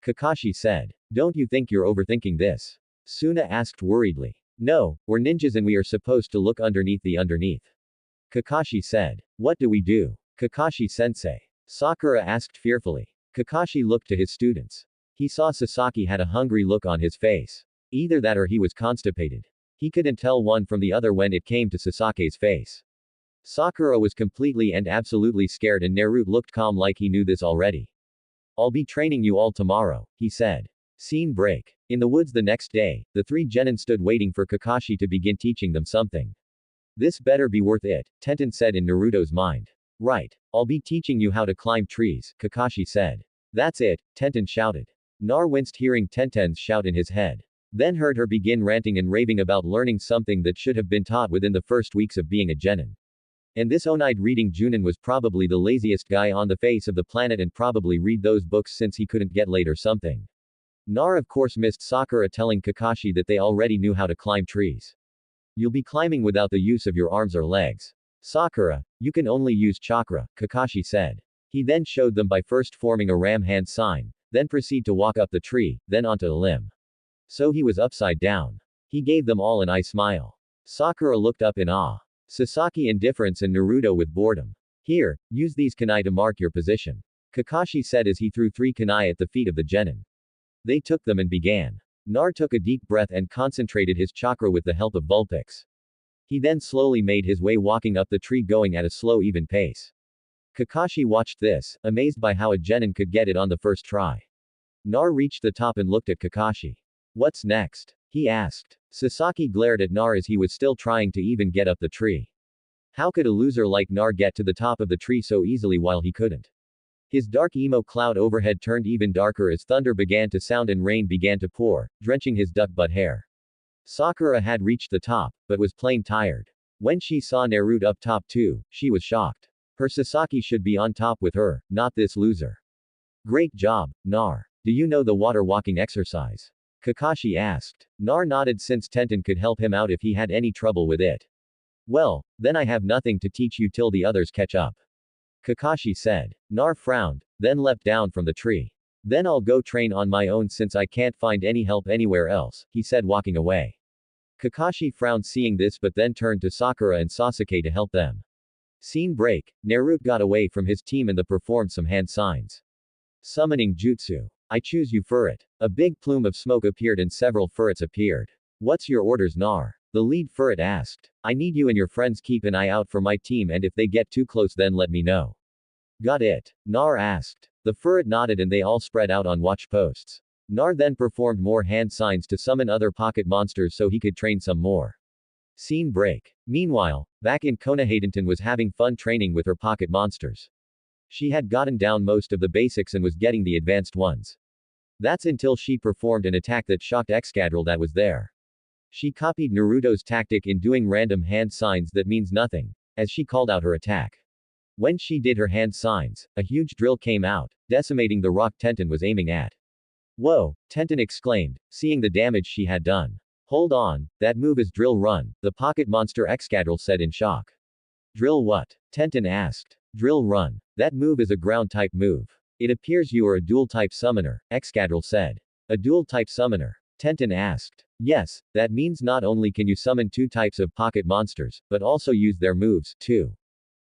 Kakashi said. Don't you think you're overthinking this? Suna asked worriedly. No, we're ninjas and we are supposed to look underneath the underneath. Kakashi said. What do we do? Kakashi-sensei. Sakura asked fearfully. Kakashi looked to his students. He saw Sasaki had a hungry look on his face. Either that or he was constipated. He couldn't tell one from the other when it came to Sasake's face. Sakura was completely and absolutely scared and Naruto looked calm like he knew this already. I'll be training you all tomorrow, he said. Scene break. In the woods the next day, the three genin stood waiting for Kakashi to begin teaching them something. This better be worth it, Tenten said in Naruto's mind. Right. I'll be teaching you how to climb trees, Kakashi said. That's it, Tenten shouted. Nar winced hearing Tenten's shout in his head. Then heard her begin ranting and raving about learning something that should have been taught within the first weeks of being a genin. And this one-eyed reading Junin was probably the laziest guy on the face of the planet and probably read those books since he couldn't get late or something. Nar of course missed Sakura telling Kakashi that they already knew how to climb trees. You'll be climbing without the use of your arms or legs. Sakura, you can only use chakra, Kakashi said. He then showed them by first forming a ram hand sign, then proceed to walk up the tree, then onto a limb. So he was upside down. He gave them all an eye smile. Sakura looked up in awe. Sasaki indifference and Naruto with boredom. Here, use these kunai to mark your position. Kakashi said as he threw 3 kunai at the feet of the genin. They took them and began. Nar took a deep breath and concentrated his chakra with the help of Vulpix. He then slowly made his way walking up the tree going at a slow even pace. Kakashi watched this, amazed by how a genin could get it on the first try. Nar reached the top and looked at Kakashi. What's next? He asked. Sasaki glared at Nar as he was still trying to even get up the tree. How could a loser like Nar get to the top of the tree so easily while he couldn't? His dark emo cloud overhead turned even darker as thunder began to sound and rain began to pour, drenching his duck butt hair. Sakura had reached the top, but was plain tired. When she saw Naruto up top too, she was shocked. Her Sasaki should be on top with her, not this loser. Great job, Nar. Do you know the water walking exercise? Kakashi asked. Nar nodded since Tenten could help him out if he had any trouble with it. Well, then I have nothing to teach you till the others catch up. Kakashi said. Nar frowned, then leapt down from the tree. Then I'll go train on my own since I can't find any help anywhere else, he said walking away. Kakashi frowned seeing this but then turned to Sakura and Sasuke to help them. Scene break. Naruto got away from his team and they performed some hand signs. Summoning jutsu. I choose you ferret. A big plume of smoke appeared and several ferrets appeared. What's your orders, Nar? The lead ferret asked. I need you and your friends keep an eye out for my team and if they get too close then let me know. Got it? Nar asked. The ferret nodded and they all spread out on watch posts. Nar then performed more hand signs to summon other pocket monsters so he could train some more. Scene break. Meanwhile, back in Konoha was having fun training with her pocket monsters. She had gotten down most of the basics and was getting the advanced ones. That's until she performed an attack that shocked Excadrill that was there. She copied Naruto's tactic in doing random hand signs that means nothing, as she called out her attack. When she did her hand signs, a huge drill came out, decimating the rock Tenten was aiming at. Whoa, Tenten exclaimed, seeing the damage she had done. Hold on, that move is drill run, the pocket monster Excadrill said in shock. Drill what? Tenten asked. Drill run. That move is a ground type move. It appears you are a dual type summoner, Excadrill said. A dual type summoner? Tenten asked. Yes, that means not only can you summon 2 types of pocket monsters, but also use their moves, too.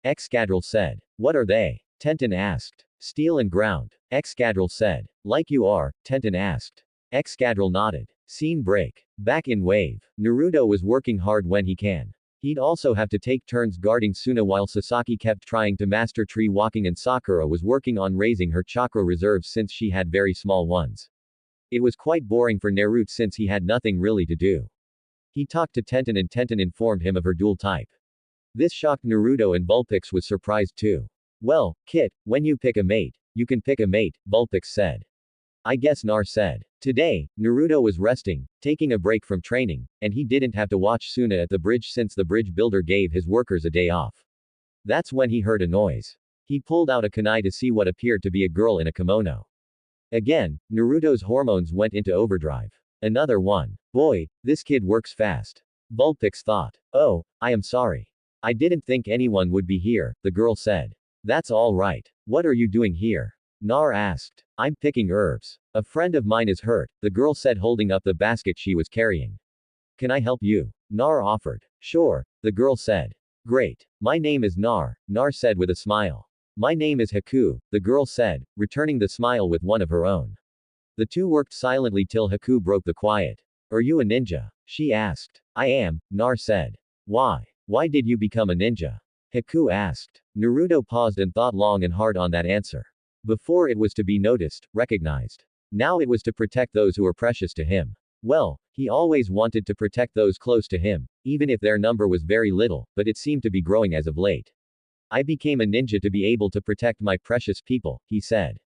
Excadrill said. What are they? Tenten asked. Steel and ground. Excadrill said. Like you are, Tenten asked. Excadrill nodded. Scene break. Back in Wave. Naruto was working hard when he can. He'd also have to take turns guarding Suna while Sasaki kept trying to master tree walking and Sakura was working on raising her chakra reserves since she had very small ones. It was quite boring for Naruto since he had nothing really to do. He talked to Tenten and Tenten informed him of her dual type. This shocked Naruto and Vulpix was surprised too. Well, Kit, when you pick a mate, you can pick a mate, Vulpix said. I guess Nar said. Today, Naruto was resting, taking a break from training, and he didn't have to watch Suna at the bridge since the bridge builder gave his workers a day off. That's when he heard a noise. He pulled out a kunai to see what appeared to be a girl in a kimono. Again, Naruto's hormones went into overdrive. Another one. Boy, this kid works fast. Vulpix thought. Oh, I am sorry. I didn't think anyone would be here, the girl said. That's all right. What are you doing here? Nar asked. I'm picking herbs. A friend of mine is hurt, the girl said holding up the basket she was carrying. Can I help you? Nar offered. Sure, the girl said. Great. My name is Nar, Nar said with a smile. My name is Haku, the girl said, returning the smile with one of her own. The two worked silently till Haku broke the quiet. Are you a ninja? She asked. I am, Nar said. Why? Why did you become a ninja? Haku asked. Naruto paused and thought long and hard on that answer. Before it was to be noticed, recognized. Now it was to protect those who were precious to him. Well, he always wanted to protect those close to him, even if their number was very little, but it seemed to be growing as of late. I became a ninja to be able to protect my precious people, he said.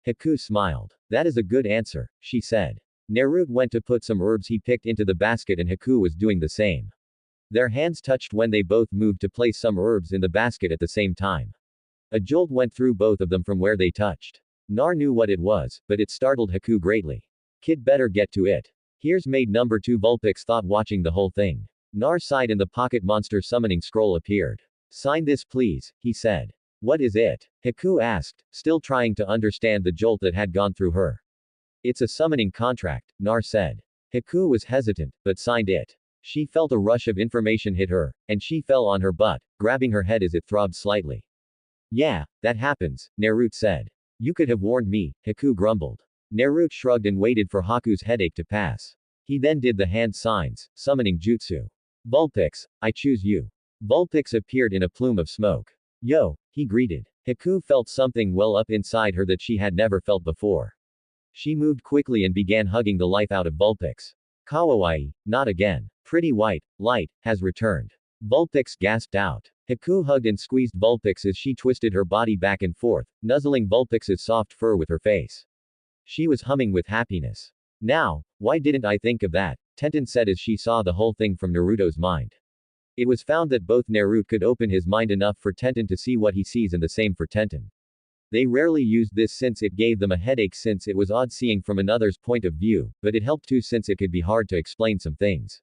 Haku smiled. That is a good answer, she said. Naruto went to put some herbs he picked into the basket and Haku was doing the same. Their hands touched when they both moved to place some herbs in the basket at the same time. A jolt went through both of them from where they touched. Nar knew what it was, but it startled Haku greatly. Kid better get to it. Here's maid number 2 Vulpix thought watching the whole thing. Nar sighed and the pocket monster summoning scroll appeared. Sign this please, he said. What is it? Haku asked, still trying to understand the jolt that had gone through her. It's a summoning contract, Nar said. Haku was hesitant, but signed it. She felt a rush of information hit her, and she fell on her butt, grabbing her head as it throbbed slightly. Yeah, that happens, Naruto said. You could have warned me, Haku grumbled. Naruto shrugged and waited for Haku's headache to pass. He then did the hand signs, summoning jutsu. Vulpix, I choose you. Vulpix appeared in a plume of smoke. Yo, he greeted. Haku felt something well up inside her that she had never felt before. She moved quickly and began hugging the life out of Vulpix. Kawaii, not again. Pretty white, light, has returned. Vulpix gasped out. Haku hugged and squeezed Vulpix as she twisted her body back and forth, nuzzling Vulpix's soft fur with her face. She was humming with happiness. Now, why didn't I think of that? Tenten said as she saw the whole thing from Naruto's mind. It was found that both Naruto could open his mind enough for Tenten to see what he sees and the same for Tenten. They rarely used this since it gave them a headache since it was odd seeing from another's point of view, but it helped too since it could be hard to explain some things.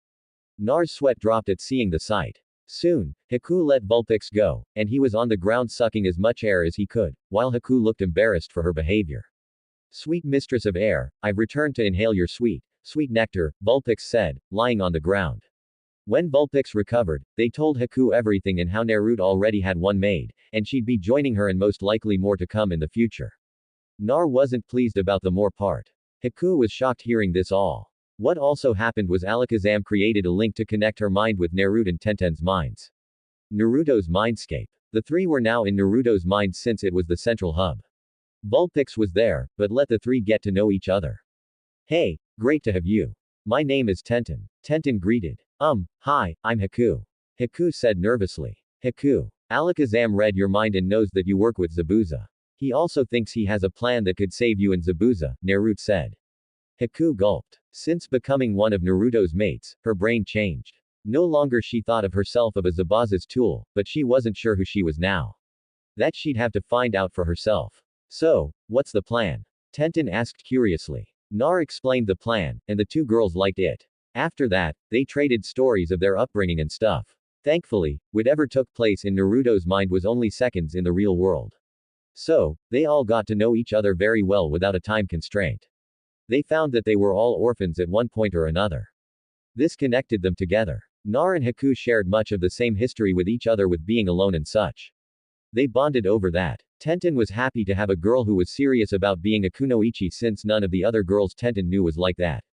Nar's sweat dropped at seeing the sight. Soon, Haku let Vulpix go, and he was on the ground sucking as much air as he could, while Haku looked embarrassed for her behavior. Sweet mistress of air, I've returned to inhale your sweet nectar, Vulpix said, lying on the ground. When Vulpix recovered, they told Haku everything and how Naruto already had one maid, and she'd be joining her and most likely more to come in the future. Nar wasn't pleased about the more part. Haku was shocked hearing this all. What also happened was Alakazam created a link to connect her mind with Naruto and Tenten's minds. Naruto's mindscape. The three were now in Naruto's mind since it was the central hub. Vulpix was there, but let the three get to know each other. Hey, great to have you. My name is Tenten. Tenten greeted. Hi, I'm Haku. Haku said nervously. Haku. Alakazam read your mind and knows that you work with Zabuza. He also thinks he has a plan that could save you and Zabuza, Naruto said. Haku gulped. Since becoming one of Naruto's mates, her brain changed. No longer she thought of herself as a Zabuza's tool, but she wasn't sure who she was now. That she'd have to find out for herself. So, what's the plan? Tenten asked curiously. Nar explained the plan, and the two girls liked it. After that, they traded stories of their upbringing and stuff. Thankfully, whatever took place in Naruto's mind was only seconds in the real world. So, they all got to know each other very well without a time constraint. They found that they were all orphans at one point or another. This connected them together. Nar and Haku shared much of the same history with each other with being alone and such. They bonded over that. Tenten was happy to have a girl who was serious about being a kunoichi since none of the other girls Tenten knew was like that.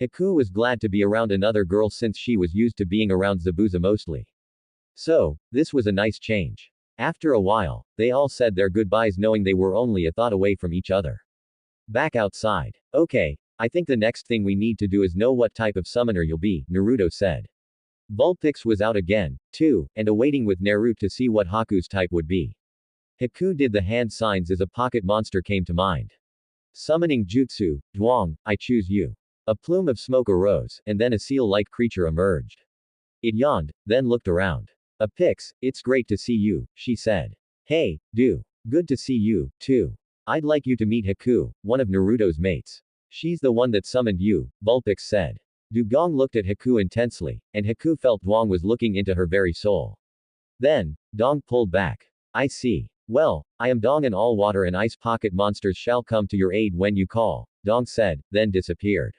Haku was glad to be around another girl since she was used to being around Zabuza mostly. So, this was a nice change. After a while, they all said their goodbyes knowing they were only a thought away from each other. Back outside. Okay, I think the next thing we need to do is know what type of summoner you'll be, Naruto said. Vulpix was out again, too, and awaiting with Naruto to see what Haku's type would be. Haku did the hand signs as a pocket monster came to mind. Summoning Jutsu, Dwang, I choose you. A plume of smoke arose, and then a seal-like creature emerged. It yawned, then looked around. A Pix, it's great to see you, she said. Hey, do. Good to see you, too. I'd like you to meet Haku, one of Naruto's mates. She's the one that summoned you, Vulpix said. Dugong looked at Haku intensely, and Haku felt Dwang was looking into her very soul. Then, Dong pulled back. I see. Well, I am Dong and all water and ice pocket monsters shall come to your aid when you call, Dong said, then disappeared.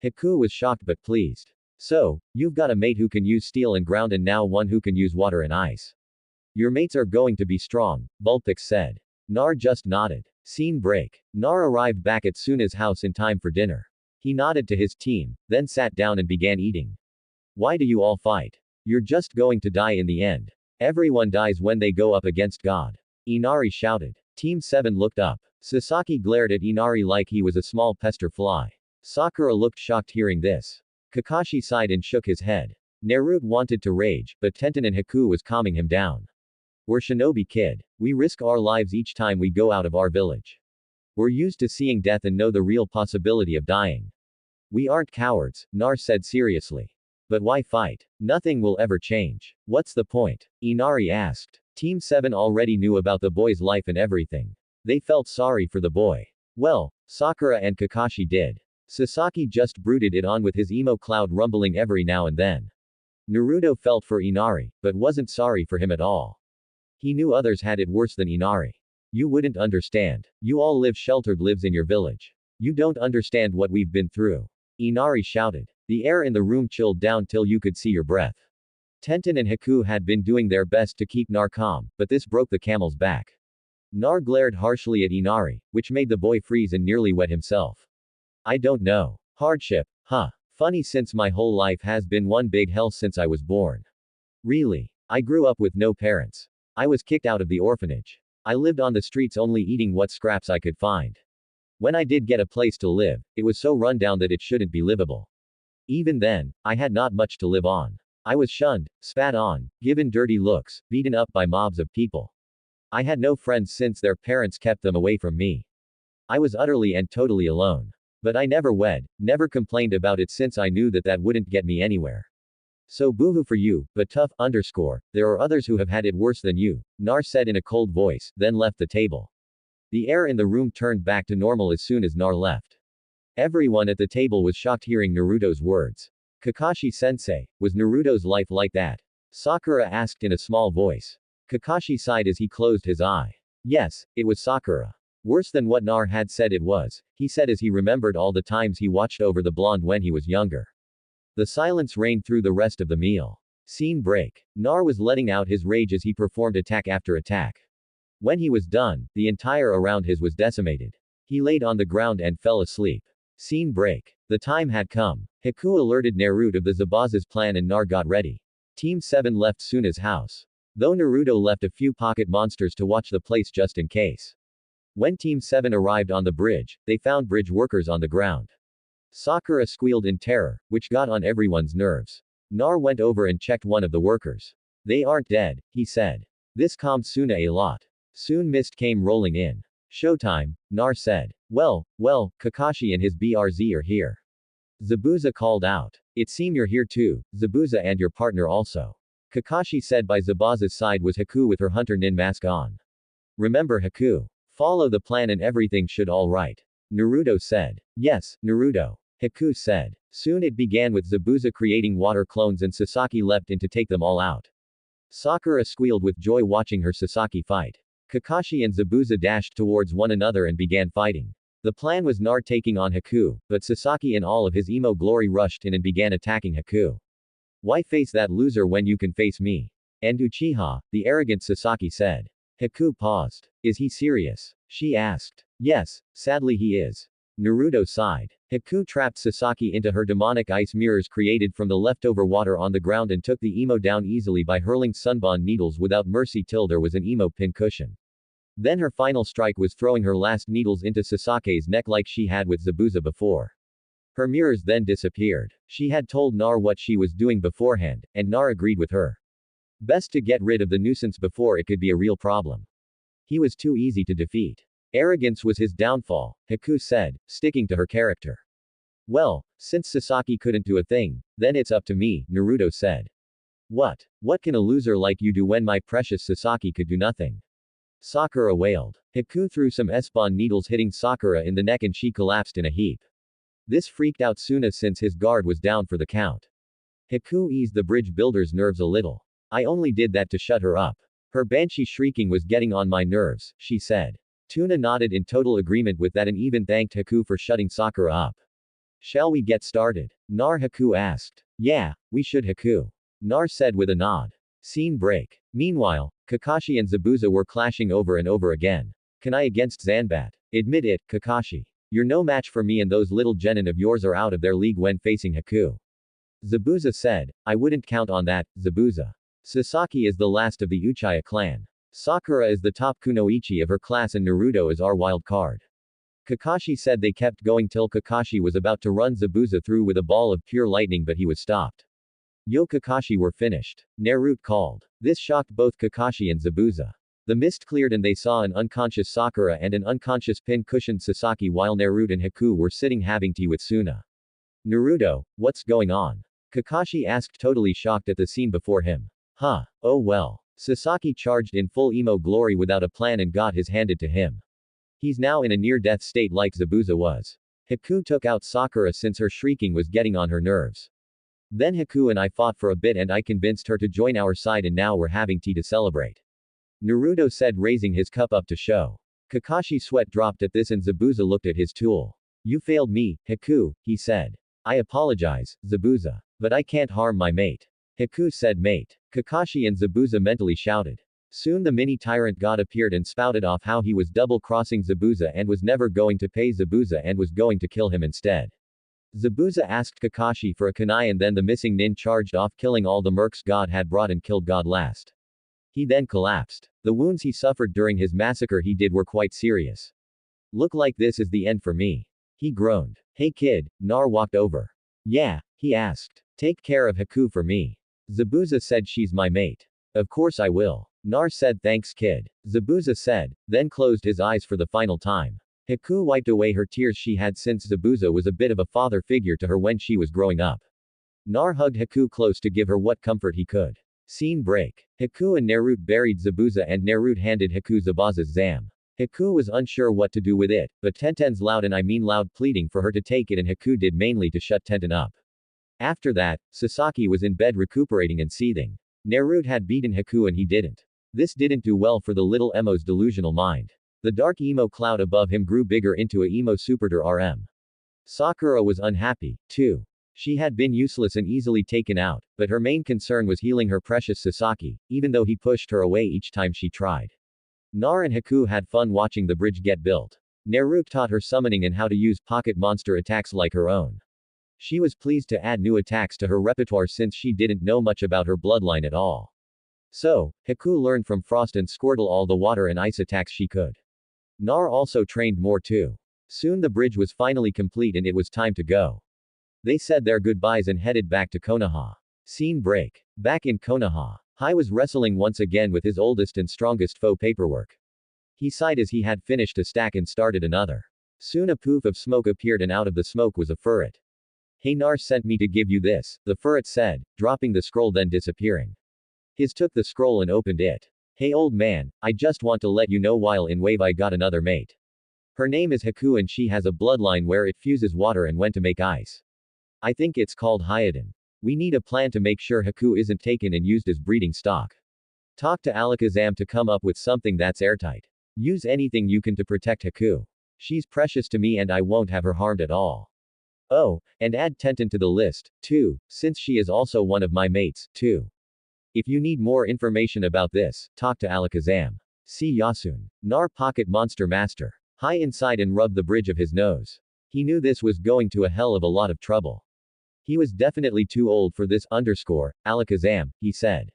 Haku was shocked but pleased. So, you've got a mate who can use steel and ground and now one who can use water and ice. Your mates are going to be strong, Vulpix said. Nar just nodded. Scene break. Nar arrived back at Suna's house in time for dinner. He nodded to his team, then sat down and began eating. Why do you all fight? You're just going to die in the end. Everyone dies when they go up against God. Inari shouted. Team 7 looked up. Sasaki glared at Inari like he was a small pester fly. Sakura looked shocked hearing this. Kakashi sighed and shook his head. Naruto wanted to rage, but Tenten and Haku was calming him down. We're Shinobi kid. We risk our lives each time we go out of our village. We're used to seeing death and know the real possibility of dying. We aren't cowards, Nar said seriously. But why fight? Nothing will ever change. What's the point? Inari asked. Team 7 already knew about the boy's life and everything. They felt sorry for the boy. Well, Sakura and Kakashi did. Sasaki just brooded it on with his emo cloud rumbling every now and then. Naruto felt for Inari, but wasn't sorry for him at all. He knew others had it worse than Inari. You wouldn't understand. You all live sheltered lives in your village. You don't understand what we've been through. Inari shouted. The air in the room chilled down till you could see your breath. Tenten and Haku had been doing their best to keep Nar calm, but this broke the camel's back. Nar glared harshly at Inari, which made the boy freeze and nearly wet himself. I don't know. Hardship, huh? Funny since my whole life has been one big hell since I was born. Really. I grew up with no parents. I was kicked out of the orphanage. I lived on the streets only eating what scraps I could find. When I did get a place to live, it was so run down that it shouldn't be livable. Even then, I had not much to live on. I was shunned, spat on, given dirty looks, beaten up by mobs of people. I had no friends since their parents kept them away from me. I was utterly and totally alone. But I never wed, never complained about it since I knew that that wouldn't get me anywhere. So boohoo for you, but tough, there are others who have had it worse than you, Nar said in a cold voice, then left the table. The air in the room turned back to normal as soon as Nar left. Everyone at the table was shocked hearing Naruto's words. Kakashi-sensei, was Naruto's life like that? Sakura asked in a small voice. Kakashi sighed as he closed his eye. Yes, it was Sakura. Worse than what Nar had said it was, he said as he remembered all the times he watched over the blonde when he was younger. The silence reigned through the rest of the meal. Scene break. Nar was letting out his rage as he performed attack after attack. When he was done, the entire around his was decimated. He laid on the ground and fell asleep. Scene break. The time had come. Haku alerted Naruto of the Zabuza's plan and Nar got ready. Team 7 left Suna's house. Though Naruto left a few pocket monsters to watch the place just in case. When Team 7 arrived on the bridge, they found bridge workers on the ground. Sakura squealed in terror, which got on everyone's nerves. Nar went over and checked one of the workers. They aren't dead, he said. This calmed Suna a lot. Soon mist came rolling in. Showtime, Nar said. Well, Kakashi and his BRZ are here. Zabuza called out. It seems you're here too, Zabuza and your partner also. Kakashi said. By Zabuza's side was Haku with her Hunter Nin mask on. Remember Haku. Follow the plan and everything should all right. Naruto said. Yes, Naruto. Haku said. Soon it began with Zabuza creating water clones and Sasaki leapt in to take them all out. Sakura squealed with joy watching her Sasaki fight. Kakashi and Zabuza dashed towards one another and began fighting. The plan was Nar taking on Haku, but Sasaki in all of his emo glory rushed in and began attacking Haku. Why face that loser when you can face me? And Uchiha, the arrogant Sasaki said. Haku paused. Is he serious? She asked. Yes, sadly he is. Naruto sighed. Haku trapped Sasaki into her demonic ice mirrors created from the leftover water on the ground and took the emo down easily by hurling sunbond needles without mercy till there was an emo pincushion. Then her final strike was throwing her last needles into Sasake's neck like she had with Zabuza before. Her mirrors then disappeared. She had told Nar what she was doing beforehand, and Nar agreed with her. Best to get rid of the nuisance before it could be a real problem. He was too easy to defeat. Arrogance was his downfall, Haku said, sticking to her character. Well, since Sasaki couldn't do a thing, then it's up to me, Naruto said. What? What can a loser like you do when my precious Sasaki could do nothing? Sakura wailed. Haku threw some S-bond needles hitting Sakura in the neck and she collapsed in a heap. This freaked out Suna since his guard was down for the count. Haku eased the bridge builder's nerves a little. I only did that to shut her up. Her banshee shrieking was getting on my nerves, she said. Tuna nodded in total agreement with that and even thanked Haku for shutting Sakura up. Shall we get started? Nar Haku asked. Yeah, we should Haku. Nar said with a nod. Scene break. Meanwhile, Kakashi and Zabuza were clashing over and over again. Kunai against Zanbat. Admit it, Kakashi. You're no match for me and those little genin of yours are out of their league when facing Haku. Zabuza said, I wouldn't count on that, Zabuza. Sasaki is the last of the Uchiha clan. Sakura is the top kunoichi of her class and Naruto is our wild card. Kakashi said they kept going till Kakashi was about to run Zabuza through with a ball of pure lightning but he was stopped. Yo Kakashi we're finished. Naruto called. This shocked both Kakashi and Zabuza. The mist cleared and they saw an unconscious Sakura and an unconscious pin-cushioned Sasaki while Naruto and Haku were sitting having tea with Suna. Naruto, what's going on? Kakashi asked totally shocked at the scene before him. Huh, oh well. Sasaki charged in full emo glory without a plan and got his handed to him. He's now in a near-death state like Zabuza was. Haku took out Sakura since her shrieking was getting on her nerves. Then Haku and I fought for a bit and I convinced her to join our side and now we're having tea to celebrate. Naruto said raising his cup up to show. Kakashi's sweat dropped at this and Zabuza looked at his tool. You failed me, Haku, he said. I apologize, Zabuza. But I can't harm my mate. Haku said mate. Kakashi and Zabuza mentally shouted. Soon the mini-tyrant god appeared and spouted off how he was double-crossing Zabuza and was never going to pay Zabuza and was going to kill him instead. Zabuza asked Kakashi for a kunai and then the missing nin charged off killing all the mercs god had brought and killed god last. He then collapsed. The wounds he suffered during his massacre he did were quite serious. Look like this is the end for me. He groaned. Hey kid, Nar walked over. Yeah, he asked. Take care of Haku for me. Zabuza said she's my mate. Of course I will. Nar said thanks kid. Zabuza said, then closed his eyes for the final time. Haku wiped away her tears she had since Zabuza was a bit of a father figure to her when she was growing up. Nar hugged Haku close to give her what comfort he could. Scene break. Haku and Naruto buried Zabuza and Naruto handed Haku Zabuza's zam. Haku was unsure what to do with it, but Tenten's loud and I mean loud pleading for her to take it and Haku did mainly to shut Tenten up. After that, Sasaki was in bed recuperating and seething. Naruto had beaten Haku and he didn't. This didn't do well for the little emo's delusional mind. The dark emo cloud above him grew bigger into a emo superder RM. Sakura was unhappy, too. She had been useless and easily taken out, but her main concern was healing her precious Sasaki, even though he pushed her away each time she tried. Nar and Haku had fun watching the bridge get built. Naruto taught her summoning and how to use pocket monster attacks like her own. She was pleased to add new attacks to her repertoire since she didn't know much about her bloodline at all. So, Haku learned from Frost and Squirtle all the water and ice attacks she could. Nar also trained more too. Soon the bridge was finally complete and it was time to go. They said their goodbyes and headed back to Konoha. Scene break. Back in Konoha, Hai was wrestling once again with his oldest and strongest foe paperwork. He sighed as he had finished a stack and started another. Soon a poof of smoke appeared and out of the smoke was a ferret. Hey Nar sent me to give you this, the ferret said, dropping the scroll then disappearing. His took the scroll and opened it. Hey old man, I just want to let you know while in wave I got another mate. Her name is Haku and she has a bloodline where it fuses water and when to make ice. I think it's called Hyodin. We need a plan to make sure Haku isn't taken and used as breeding stock. Talk to Alakazam to come up with something that's airtight. Use anything you can to protect Haku. She's precious to me and I won't have her harmed at all. Oh, and add Tenten to the list, too, since she is also one of my mates, too. If you need more information about this, talk to Alakazam. See Yasun. Nar Pocket Monster Master. High inside and rubbed the bridge of his nose. He knew this was going to a hell of a lot of trouble. He was definitely too old for this. Alakazam, he said.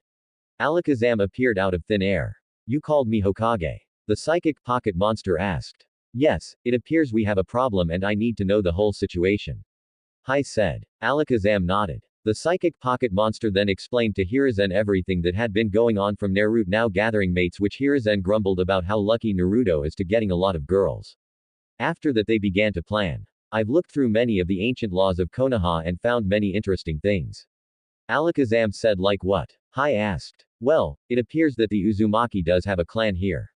Alakazam appeared out of thin air. You called me Hokage? The psychic pocket monster asked. Yes, it appears we have a problem and I need to know the whole situation. Hai said. Alakazam nodded. The psychic pocket monster then explained to Hiruzen everything that had been going on from Naruto now gathering mates, which Hiruzen grumbled about how lucky Naruto is to getting a lot of girls. After that they began to plan. I've looked through many of the ancient laws of Konoha and found many interesting things. Alakazam said, like what? Hai asked. Well, it appears that the Uzumaki does have a clan here.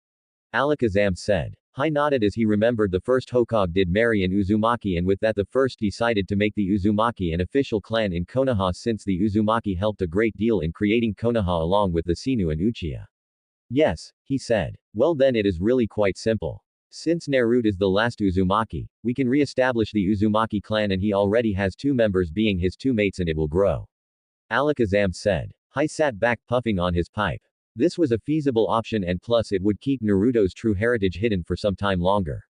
Alakazam said. Hai nodded as he remembered the first Hokage did marry an Uzumaki, and with that the first decided to make the Uzumaki an official clan in Konoha, since the Uzumaki helped a great deal in creating Konoha along with the Sinu and Uchiha. Yes, he said. Well then it is really quite simple. Since Naruto is the last Uzumaki, we can re-establish the Uzumaki clan, and he already has 2 members being his 2 mates, and it will grow. Alakazam said. Hai sat back puffing on his pipe. This was a feasible option, and plus it would keep Naruto's true heritage hidden for some time longer.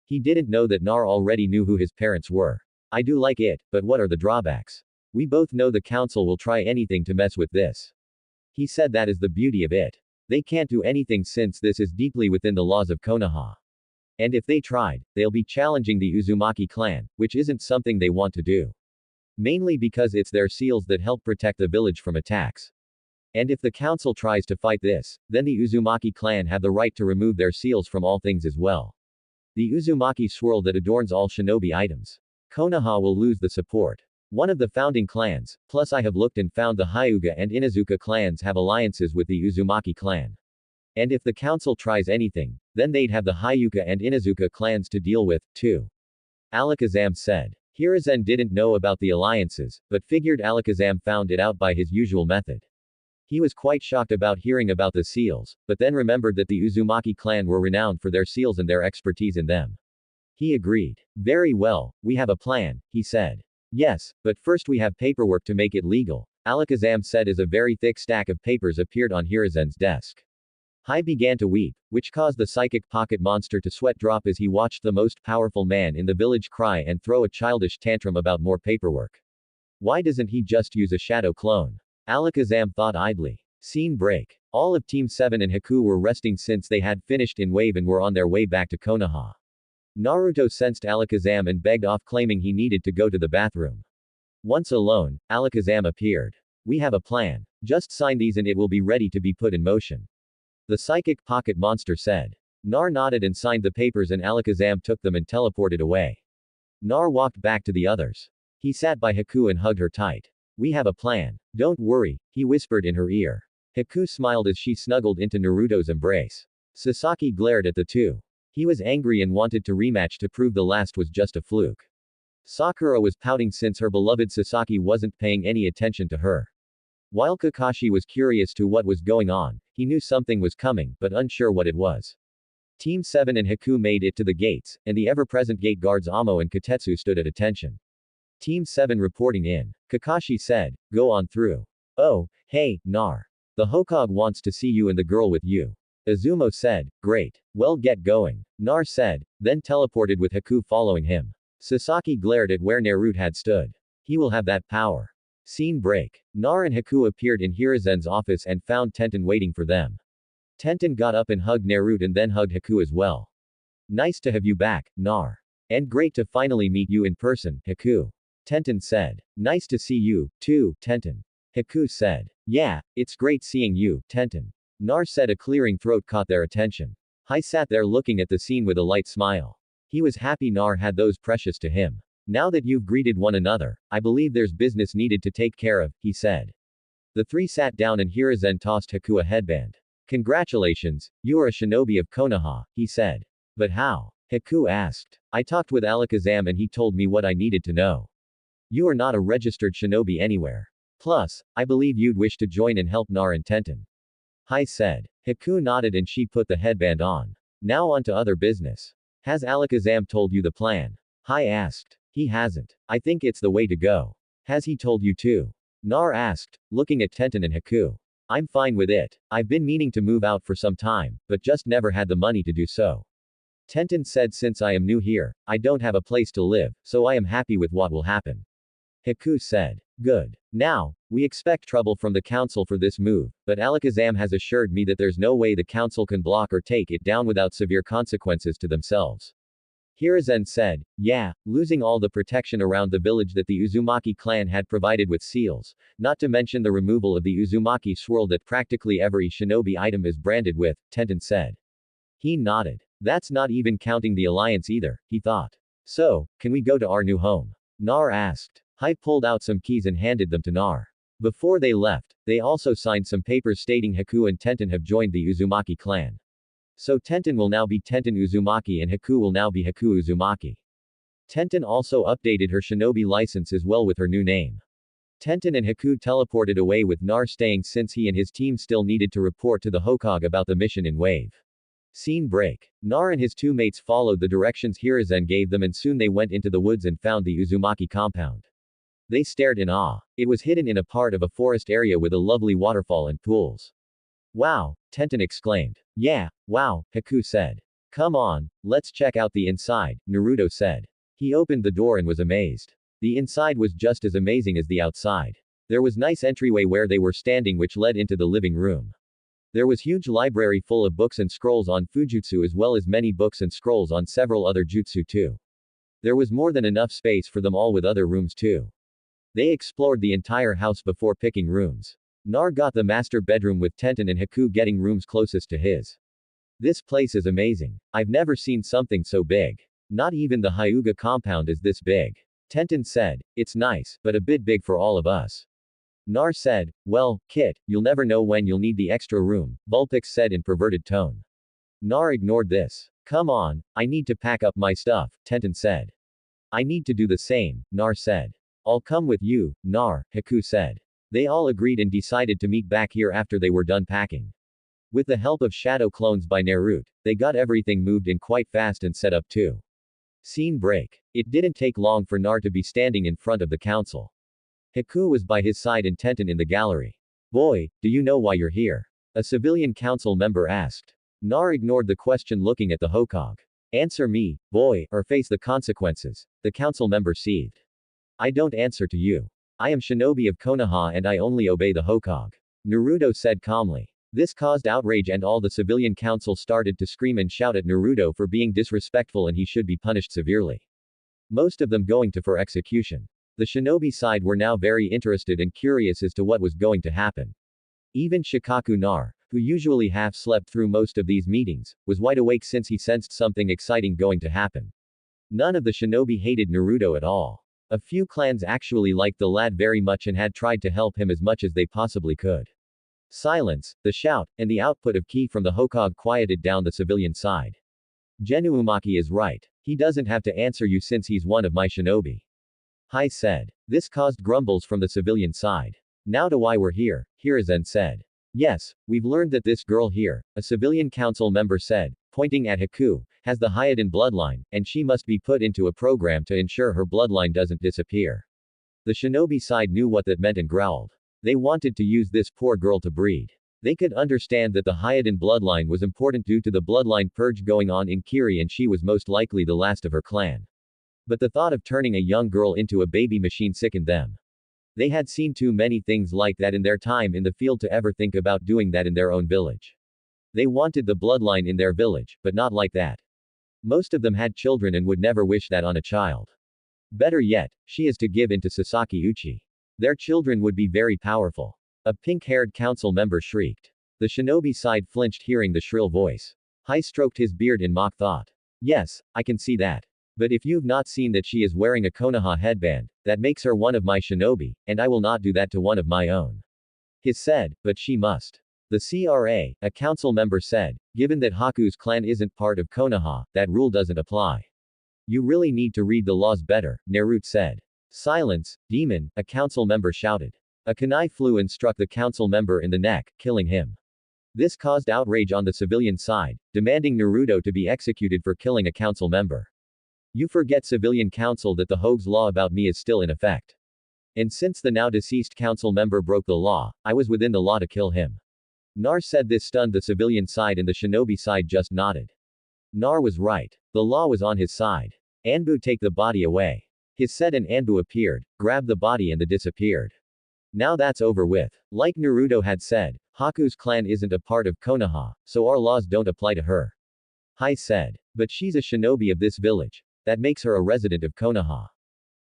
He didn't know that Nar already knew who his parents were. I do like it, but what are the drawbacks? We both know the council will try anything to mess with this. He said that is the beauty of it. They can't do anything since this is deeply within the laws of Konoha. And if they tried, they'll be challenging the Uzumaki clan, which isn't something they want to do. Mainly because it's their seals that help protect the village from attacks. And if the council tries to fight this, then the Uzumaki clan have the right to remove their seals from all things as well. The Uzumaki swirl that adorns all shinobi items. Konoha will lose the support. One of the founding clans, plus I have looked and found the Hyuga and Inuzuka clans have alliances with the Uzumaki clan. And if the council tries anything, then they'd have the Hyuga and Inuzuka clans to deal with, too. Alakazam said. Hiruzen didn't know about the alliances, but figured Alakazam found it out by his usual method. He was quite shocked about hearing about the seals, but then remembered that the Uzumaki clan were renowned for their seals and their expertise in them. He agreed. Very well, we have a plan, he said. Yes, but first we have paperwork to make it legal, Alakazam said as a very thick stack of papers appeared on Hiruzen's desk. Hai began to weep, which caused the psychic pocket monster to sweat drop as he watched the most powerful man in the village cry and throw a childish tantrum about more paperwork. Why doesn't he just use a shadow clone? Alakazam thought idly. Scene break. All of Team 7 and Haku were resting since they had finished in Wave and were on their way back to Konoha. Naruto sensed Alakazam and begged off, claiming he needed to go to the bathroom. Once alone, Alakazam appeared. We have a plan. Just sign these and it will be ready to be put in motion. The psychic pocket monster said. Nar nodded and signed the papers, and Alakazam took them and teleported away. Nar walked back to the others. He sat by Haku and hugged her tight. We have a plan. Don't worry, he whispered in her ear. Haku smiled as she snuggled into Naruto's embrace. Sasaki glared at the two. He was angry and wanted to rematch to prove the last was just a fluke. Sakura was pouting since her beloved Sasaki wasn't paying any attention to her. While Kakashi was curious to what was going on, he knew something was coming, but unsure what it was. Team 7 and Haku made it to the gates, and the ever-present gate guards Amo and Katetsu stood at attention. Team 7 reporting in. Kakashi said, go on through. Oh, hey, Nar. The Hokage wants to see you and the girl with you. Izumo said, great. Well, get going. Nar said, then teleported with Haku following him. Sasaki glared at where Naruto had stood. He will have that power. Scene break. Nar and Haku appeared in Hiruzen's office and found Tenten waiting for them. Tenten got up and hugged Naruto and then hugged Haku as well. Nice to have you back, Nar. And great to finally meet you in person, Haku. Tenten said. Nice to see you, too, Tenten. Haku said. Yeah, it's great seeing you, Tenten. Nar said. A clearing throat caught their attention. Hai sat there looking at the scene with a light smile. He was happy Nar had those precious to him. Now that you've greeted one another, I believe there's business needed to take care of, he said. The three sat down and Hiruzen tossed Haku a headband. Congratulations, you are a shinobi of Konoha, he said. But how? Haku asked. I talked with Alakazam and he told me what I needed to know. You are not a registered shinobi anywhere. Plus, I believe you'd wish to join and help Nar and Tenten. Hai said. Haku nodded and she put the headband on. Now on to other business. Has Alakazam told you the plan? Hai asked. He hasn't. I think it's the way to go. Has he told you too? Nar asked, looking at Tenten and Haku. I'm fine with it. I've been meaning to move out for some time, but just never had the money to do so. Tenten said since I am new here, I don't have a place to live, so I am happy with what will happen. Haku said. Good. Now, we expect trouble from the council for this move, but Alakazam has assured me that there's no way the council can block or take it down without severe consequences to themselves. Hiruzen said, yeah, losing all the protection around the village that the Uzumaki clan had provided with seals, not to mention the removal of the Uzumaki swirl that practically every shinobi item is branded with, Tenten said. He nodded. That's not even counting the alliance either, he thought. So, can we go to our new home? Nar asked. Hai pulled out some keys and handed them to Nar. Before they left, they also signed some papers stating Haku and Tenten have joined the Uzumaki clan. So Tenten will now be Tenten Uzumaki and Haku will now be Haku Uzumaki. Tenten also updated her shinobi license as well with her new name. Tenten and Haku teleported away with Nar staying since he and his team still needed to report to the Hokage about the mission in Wave. Scene break. Nar and his two mates followed the directions Hiruzen gave them and soon they went into the woods and found the Uzumaki compound. They stared in awe. It was hidden in a part of a forest area with a lovely waterfall and pools. Wow, Tenten exclaimed. Yeah, wow, Haku said. Come on, let's check out the inside, Naruto said. He opened the door and was amazed. The inside was just as amazing as the outside. There was nice entryway where they were standing which led into the living room. There was huge library full of books and scrolls on Fujutsu as well as many books and scrolls on several other jutsu too. There was more than enough space for them all with other rooms too. They explored the entire house before picking rooms. Nar got the master bedroom with Tenten and Haku getting rooms closest to his. This place is amazing. I've never seen something so big. Not even the Hyuga compound is this big. Tenten said, it's nice, but a bit big for all of us. Nar said, well, Kit, you'll never know when you'll need the extra room, Vulpix said in perverted tone. Nar ignored this. Come on, I need to pack up my stuff, Tenten said. I need to do the same, Nar said. I'll come with you, Nar, Haku said. They all agreed and decided to meet back here after they were done packing. With the help of shadow clones by Naruto, they got everything moved in quite fast and set up too. Scene break. It didn't take long for Nar to be standing in front of the council. Haku was by his side and Tenten in the gallery. Boy, do you know why you're here? A civilian council member asked. Nar ignored the question looking at the Hokage. Answer me, boy, or face the consequences, the council member seethed. I don't answer to you. I am Shinobi of Konoha and I only obey the Hokage. Naruto said calmly. This caused outrage and all the civilian council started to scream and shout at Naruto for being disrespectful and he should be punished severely. Most of them going to for execution. The shinobi side were now very interested and curious as to what was going to happen. Even Shikaku Nar, who usually half slept through most of these meetings, was wide awake since he sensed something exciting going to happen. None of the shinobi hated Naruto at all. A few clans actually liked the lad very much and had tried to help him as much as they possibly could. Silence, the shout, and the output of ki from the Hokage quieted down the civilian side. Genuumaki is right. He doesn't have to answer you since he's one of my shinobi. Hai said. This caused grumbles from the civilian side. Now to why we're here, Hiruzen said. Yes, we've learned that this girl here, a civilian council member said, pointing at Haku, has the Hyuga bloodline, and she must be put into a program to ensure her bloodline doesn't disappear. The shinobi side knew what that meant and growled. They wanted to use this poor girl to breed. They could understand that the Hyuga bloodline was important due to the bloodline purge going on in Kiri and she was most likely the last of her clan. But the thought of turning a young girl into a baby machine sickened them. They had seen too many things like that in their time in the field to ever think about doing that in their own village. They wanted the bloodline in their village, but not like that. Most of them had children and would never wish that on a child. Better yet, she is to give in to Sasaki Uchi. Their children would be very powerful. A pink-haired council member shrieked. The shinobi side flinched hearing the shrill voice. Hai stroked his beard in mock thought. Yes, I can see that. But if you've not seen that she is wearing a Konoha headband, that makes her one of my shinobi, and I will not do that to one of my own. He said, but she must. The CRA, a council member said, given that Haku's clan isn't part of Konoha, that rule doesn't apply. You really need to read the laws better, Naruto said. Silence, demon, a council member shouted. A kunai flew and struck the council member in the neck, killing him. This caused outrage on the civilian side, demanding Naruto to be executed for killing a council member. You forget civilian council that the Hogue's law about me is still in effect. And since the now deceased council member broke the law, I was within the law to kill him. Nar said. This stunned the civilian side and the shinobi side just nodded. Nar was right. The law was on his side. Anbu, take the body away. His said, and Anbu appeared, grabbed the body and the disappeared. Now that's over with. Like Naruto had said, Haku's clan isn't a part of Konoha, so our laws don't apply to her. Hai said. But she's a shinobi of this village. That makes her a resident of Konoha.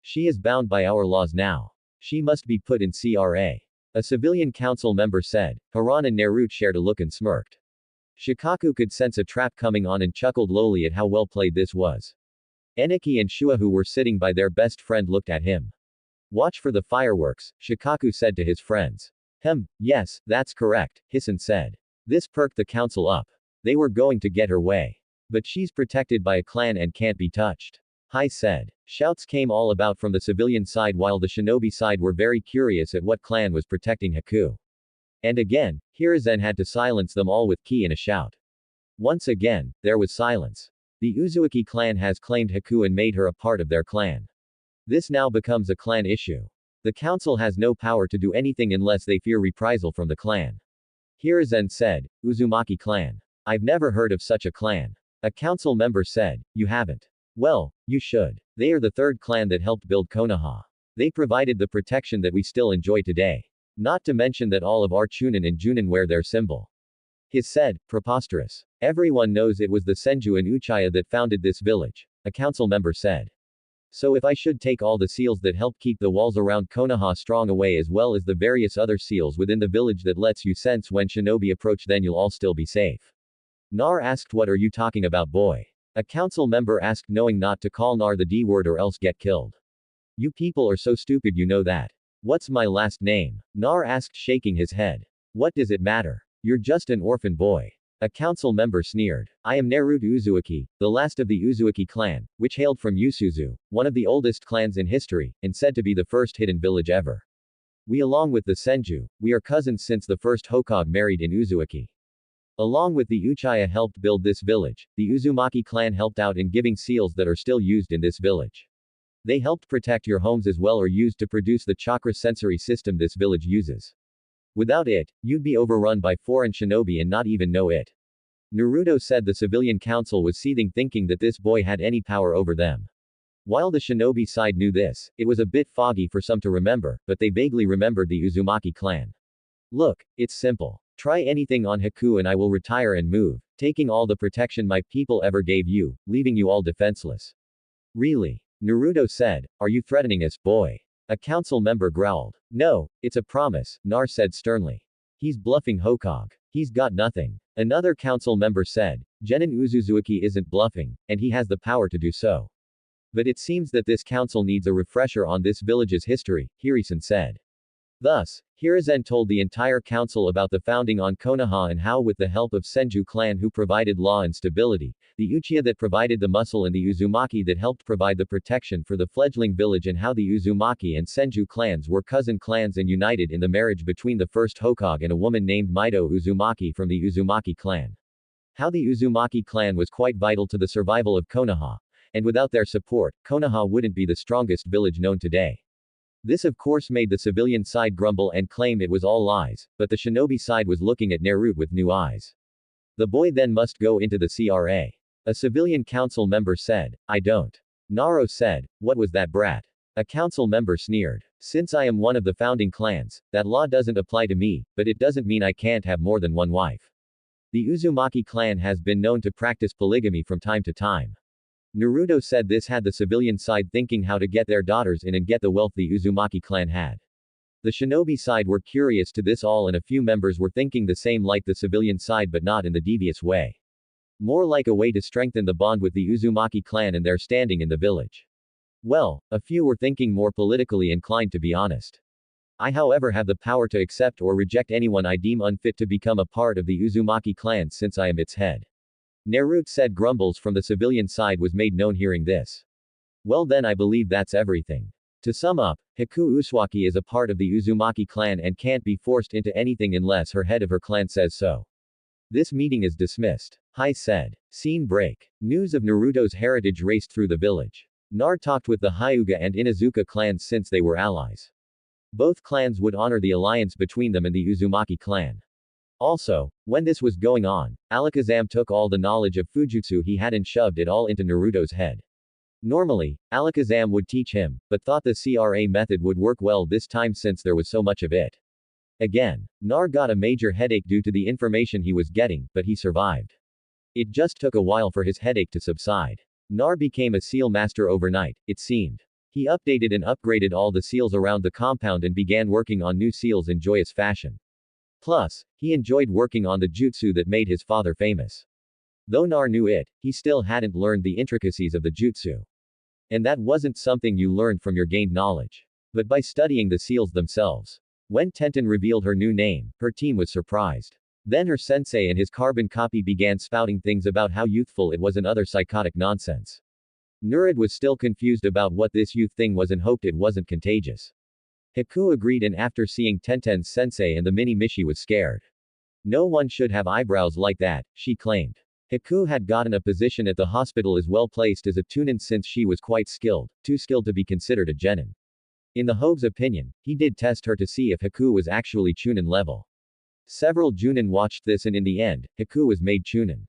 She is bound by our laws now. She must be put in CRA. A civilian council member said. Haran and Naruto shared a look and smirked. Shikaku could sense a trap coming on and chuckled lowly at how well played this was. Eniki and Shua, who were sitting by their best friend, looked at him. Watch for the fireworks, Shikaku said to his friends. Yes, that's correct, Hisan said. This perked the council up. They were going to get her way. But she's protected by a clan and can't be touched. Hai said. Shouts came all about from the civilian side while the shinobi side were very curious at what clan was protecting Haku. And again, Hiruzen had to silence them all with ki and a shout. Once again, there was silence. The Uzumaki clan has claimed Haku and made her a part of their clan. This now becomes a clan issue. The council has no power to do anything unless they fear reprisal from the clan. Hiruzen said. Uzumaki clan. I've never heard of such a clan. A council member said. You haven't? Well, you should. They are the third clan that helped build Konoha. They provided the protection that we still enjoy today. Not to mention that all of our Chunin and Junin wear their symbol. His said. Preposterous. Everyone knows it was the Senju and Uchiha that founded this village, a council member said. So if I should take all the seals that help keep the walls around Konoha strong away as well as the various other seals within the village that lets you sense when shinobi approach, then you'll all still be safe. Nar asked. What are you talking about, boy? A council member asked, knowing not to call Nar the D word or else get killed. You people are so stupid, you know that. What's my last name? Nar asked, shaking his head. What does it matter? You're just an orphan boy. A council member sneered. I am Naruto Uzumaki, the last of the Uzumaki clan, which hailed from Usuzu, one of the oldest clans in history, and said to be the first hidden village ever. We, along with the Senju, we are cousins since the first Hokage married in Uzumaki. Along with the Uchiha helped build this village, the Uzumaki clan helped out in giving seals that are still used in this village. They helped protect your homes as well, or used to produce the chakra sensory system this village uses. Without it, you'd be overrun by foreign shinobi and not even know it. Naruto said. The civilian council was seething, thinking that this boy had any power over them. While the shinobi side knew this, it was a bit foggy for some to remember, but they vaguely remembered the Uzumaki clan. Look, it's simple. Try anything on Haku and I will retire and move, taking all the protection my people ever gave you, leaving you all defenseless. Really? Naruto said. Are you threatening us, boy? A council member growled. No, it's a promise, Nar said sternly. He's bluffing, Hokage. He's got nothing. Another council member said. Genin Uzuzuki isn't bluffing, and he has the power to do so. But it seems that this council needs a refresher on this village's history, Hiruzen said. Thus, Hiruzen told the entire council about the founding on Konoha and how, with the help of Senju clan who provided law and stability, the Uchiha that provided the muscle, and the Uzumaki that helped provide the protection for the fledgling village, and how the Uzumaki and Senju clans were cousin clans and united in the marriage between the first Hokage and a woman named Mito Uzumaki from the Uzumaki clan. How the Uzumaki clan was quite vital to the survival of Konoha, and without their support, Konoha wouldn't be the strongest village known today. This of course made the civilian side grumble and claim it was all lies, but the shinobi side was looking at Naruto with new eyes. The boy then must go into the CRA. A civilian council member said. I don't. Naro said. What was that brat? A council member sneered. Since I am one of the founding clans, that law doesn't apply to me, but it doesn't mean I can't have more than one wife. The Uzumaki clan has been known to practice polygamy from time to time. Naruto said. This had the civilian side thinking how to get their daughters in and get the wealth the Uzumaki clan had. The shinobi side were curious to this all, and a few members were thinking the same like the civilian side, but not in the devious way. More like a way to strengthen the bond with the Uzumaki clan and their standing in the village. Well, a few were thinking more politically inclined, to be honest. I, however, have the power to accept or reject anyone I deem unfit to become a part of the Uzumaki clan since I am its head. Naruto said. Grumbles from the civilian side was made known hearing this. Well then, I believe that's everything. To sum up, Haku Uzumaki is a part of the Uzumaki clan and can't be forced into anything unless her head of her clan says so. This meeting is dismissed. Hai said. Scene break. News of Naruto's heritage raced through the village. Nar talked with the Hyuga and Inuzuka clans since they were allies. Both clans would honor the alliance between them and the Uzumaki clan. Also, when this was going on, Alakazam took all the knowledge of Fujutsu he had and shoved it all into Naruto's head. Normally, Alakazam would teach him, but thought the CRA method would work well this time since there was so much of it. Again, Nar got a major headache due to the information he was getting, but he survived. It just took a while for his headache to subside. Nar became a seal master overnight, it seemed. He updated and upgraded all the seals around the compound and began working on new seals in joyous fashion. Plus, he enjoyed working on the jutsu that made his father famous. Though Nar knew it, he still hadn't learned the intricacies of the jutsu. And that wasn't something you learned from your gained knowledge, but by studying the seals themselves. When Tenten revealed her new name, her team was surprised. Then her sensei and his carbon copy began spouting things about how youthful it was and other psychotic nonsense. Nurid was still confused about what this youth thing was and hoped it wasn't contagious. Haku agreed, and after seeing Tenten's sensei and the mini Mishi was scared. No one should have eyebrows like that, she claimed. Haku had gotten a position at the hospital as well placed as a Chunin since she was quite skilled, too skilled to be considered a genin. In the Hogue's opinion, he did test her to see if Haku was actually Chunin level. Several Junin watched this and in the end, Haku was made Chunin.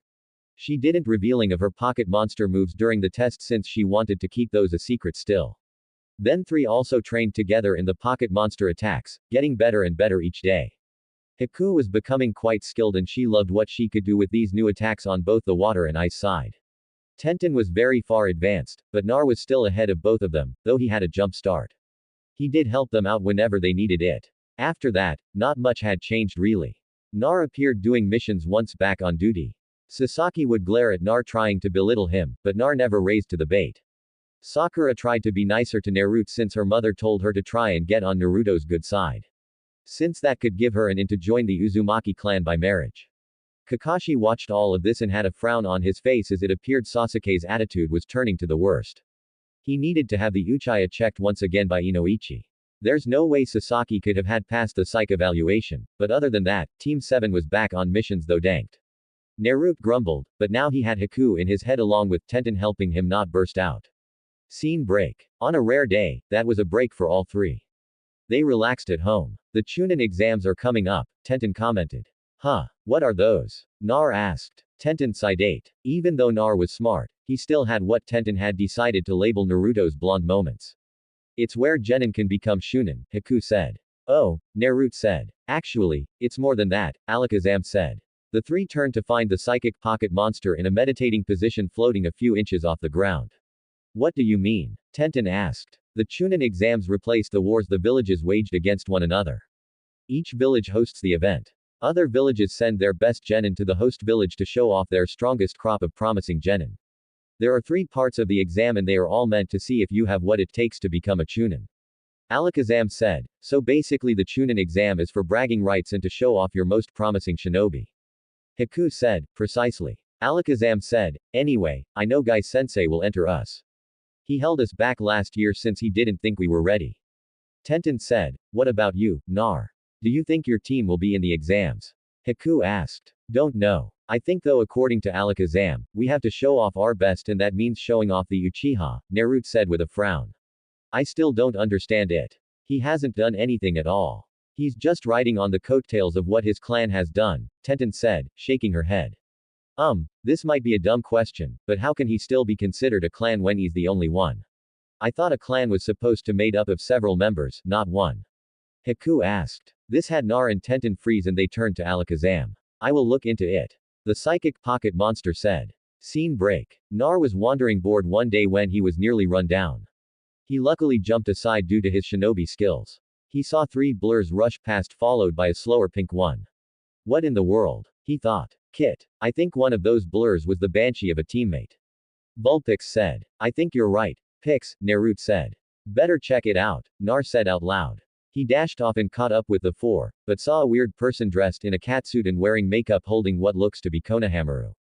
She didn't revealing of her pocket monster moves during the test since she wanted to keep those a secret still. Then three also trained together in the pocket monster attacks, getting better and better each day. Haku was becoming quite skilled and she loved what she could do with these new attacks on both the water and ice side. Tenten was very far advanced, but Nar was still ahead of both of them, though he had a jump start. He did help them out whenever they needed it. After that, not much had changed really. Nar appeared doing missions once back on duty. Sasaki would glare at Nar trying to belittle him, but Nar never raised to the bait. Sakura tried to be nicer to Naruto since her mother told her to try and get on Naruto's good side. Since that could give her an in to join the Uzumaki clan by marriage. Kakashi watched all of this and had a frown on his face as it appeared Sasuke's attitude was turning to the worst. He needed to have the Uchiha checked once again by Inoichi. There's no way Sasaki could have had passed the psych evaluation, but other than that, Team 7 was back on missions though danked. Naruto grumbled, but now he had Haku in his head along with Tenten helping him not burst out. Scene break. On a rare day, that was a break for all three. They relaxed at home. The Chunin exams are coming up, Tenten commented. Huh, what are those? Nar asked. Tenten sighed. Even though Nar was smart, he still had what Tenten had decided to label Naruto's blonde moments. It's where Genin can become Shunin, Haku said. Oh, Naruto said. Actually, it's more than that, Alakazam said. The three turned to find the psychic pocket monster in a meditating position floating a few inches off the ground. What do you mean? Tenten asked. The Chunin exams replace the wars the villages waged against one another. Each village hosts the event. Other villages send their best genin to the host village to show off their strongest crop of promising genin. There are 3 parts of the exam and they are all meant to see if you have what it takes to become a Chunin. Alakazam said, so basically the Chunin exam is for bragging rights and to show off your most promising shinobi. Haku said, precisely. Alakazam said, anyway, I know Guy Sensei will enter us. He held us back last year since he didn't think we were ready. Tenten said, what about you, Nar? Do you think your team will be in the exams? Haku asked. Don't know. I think though according to Alakazam, we have to show off our best and that means showing off the Uchiha, Naruto said with a frown. I still don't understand it. He hasn't done anything at all. He's just riding on the coattails of what his clan has done, Tenten said, shaking her head. This might be a dumb question, but how can he still be considered a clan when he's the only one? I thought a clan was supposed to made up of several members, not one. Haku asked. This had Nar and Tenten freeze and they turned to Alakazam. I will look into it. The psychic pocket monster said. Scene break. Nar was wandering bored one day when he was nearly run down. He luckily jumped aside due to his shinobi skills. He saw 3 blurs rush past followed by a slower pink one. What in the world? He thought. Kit. I think one of those blurs was the banshee of a teammate. Vulpix said. I think you're right, Pix, Naruto said. Better check it out, Nar said out loud. He dashed off and caught up with the 4, but saw a weird person dressed in a catsuit and wearing makeup holding what looks to be Konohamaru.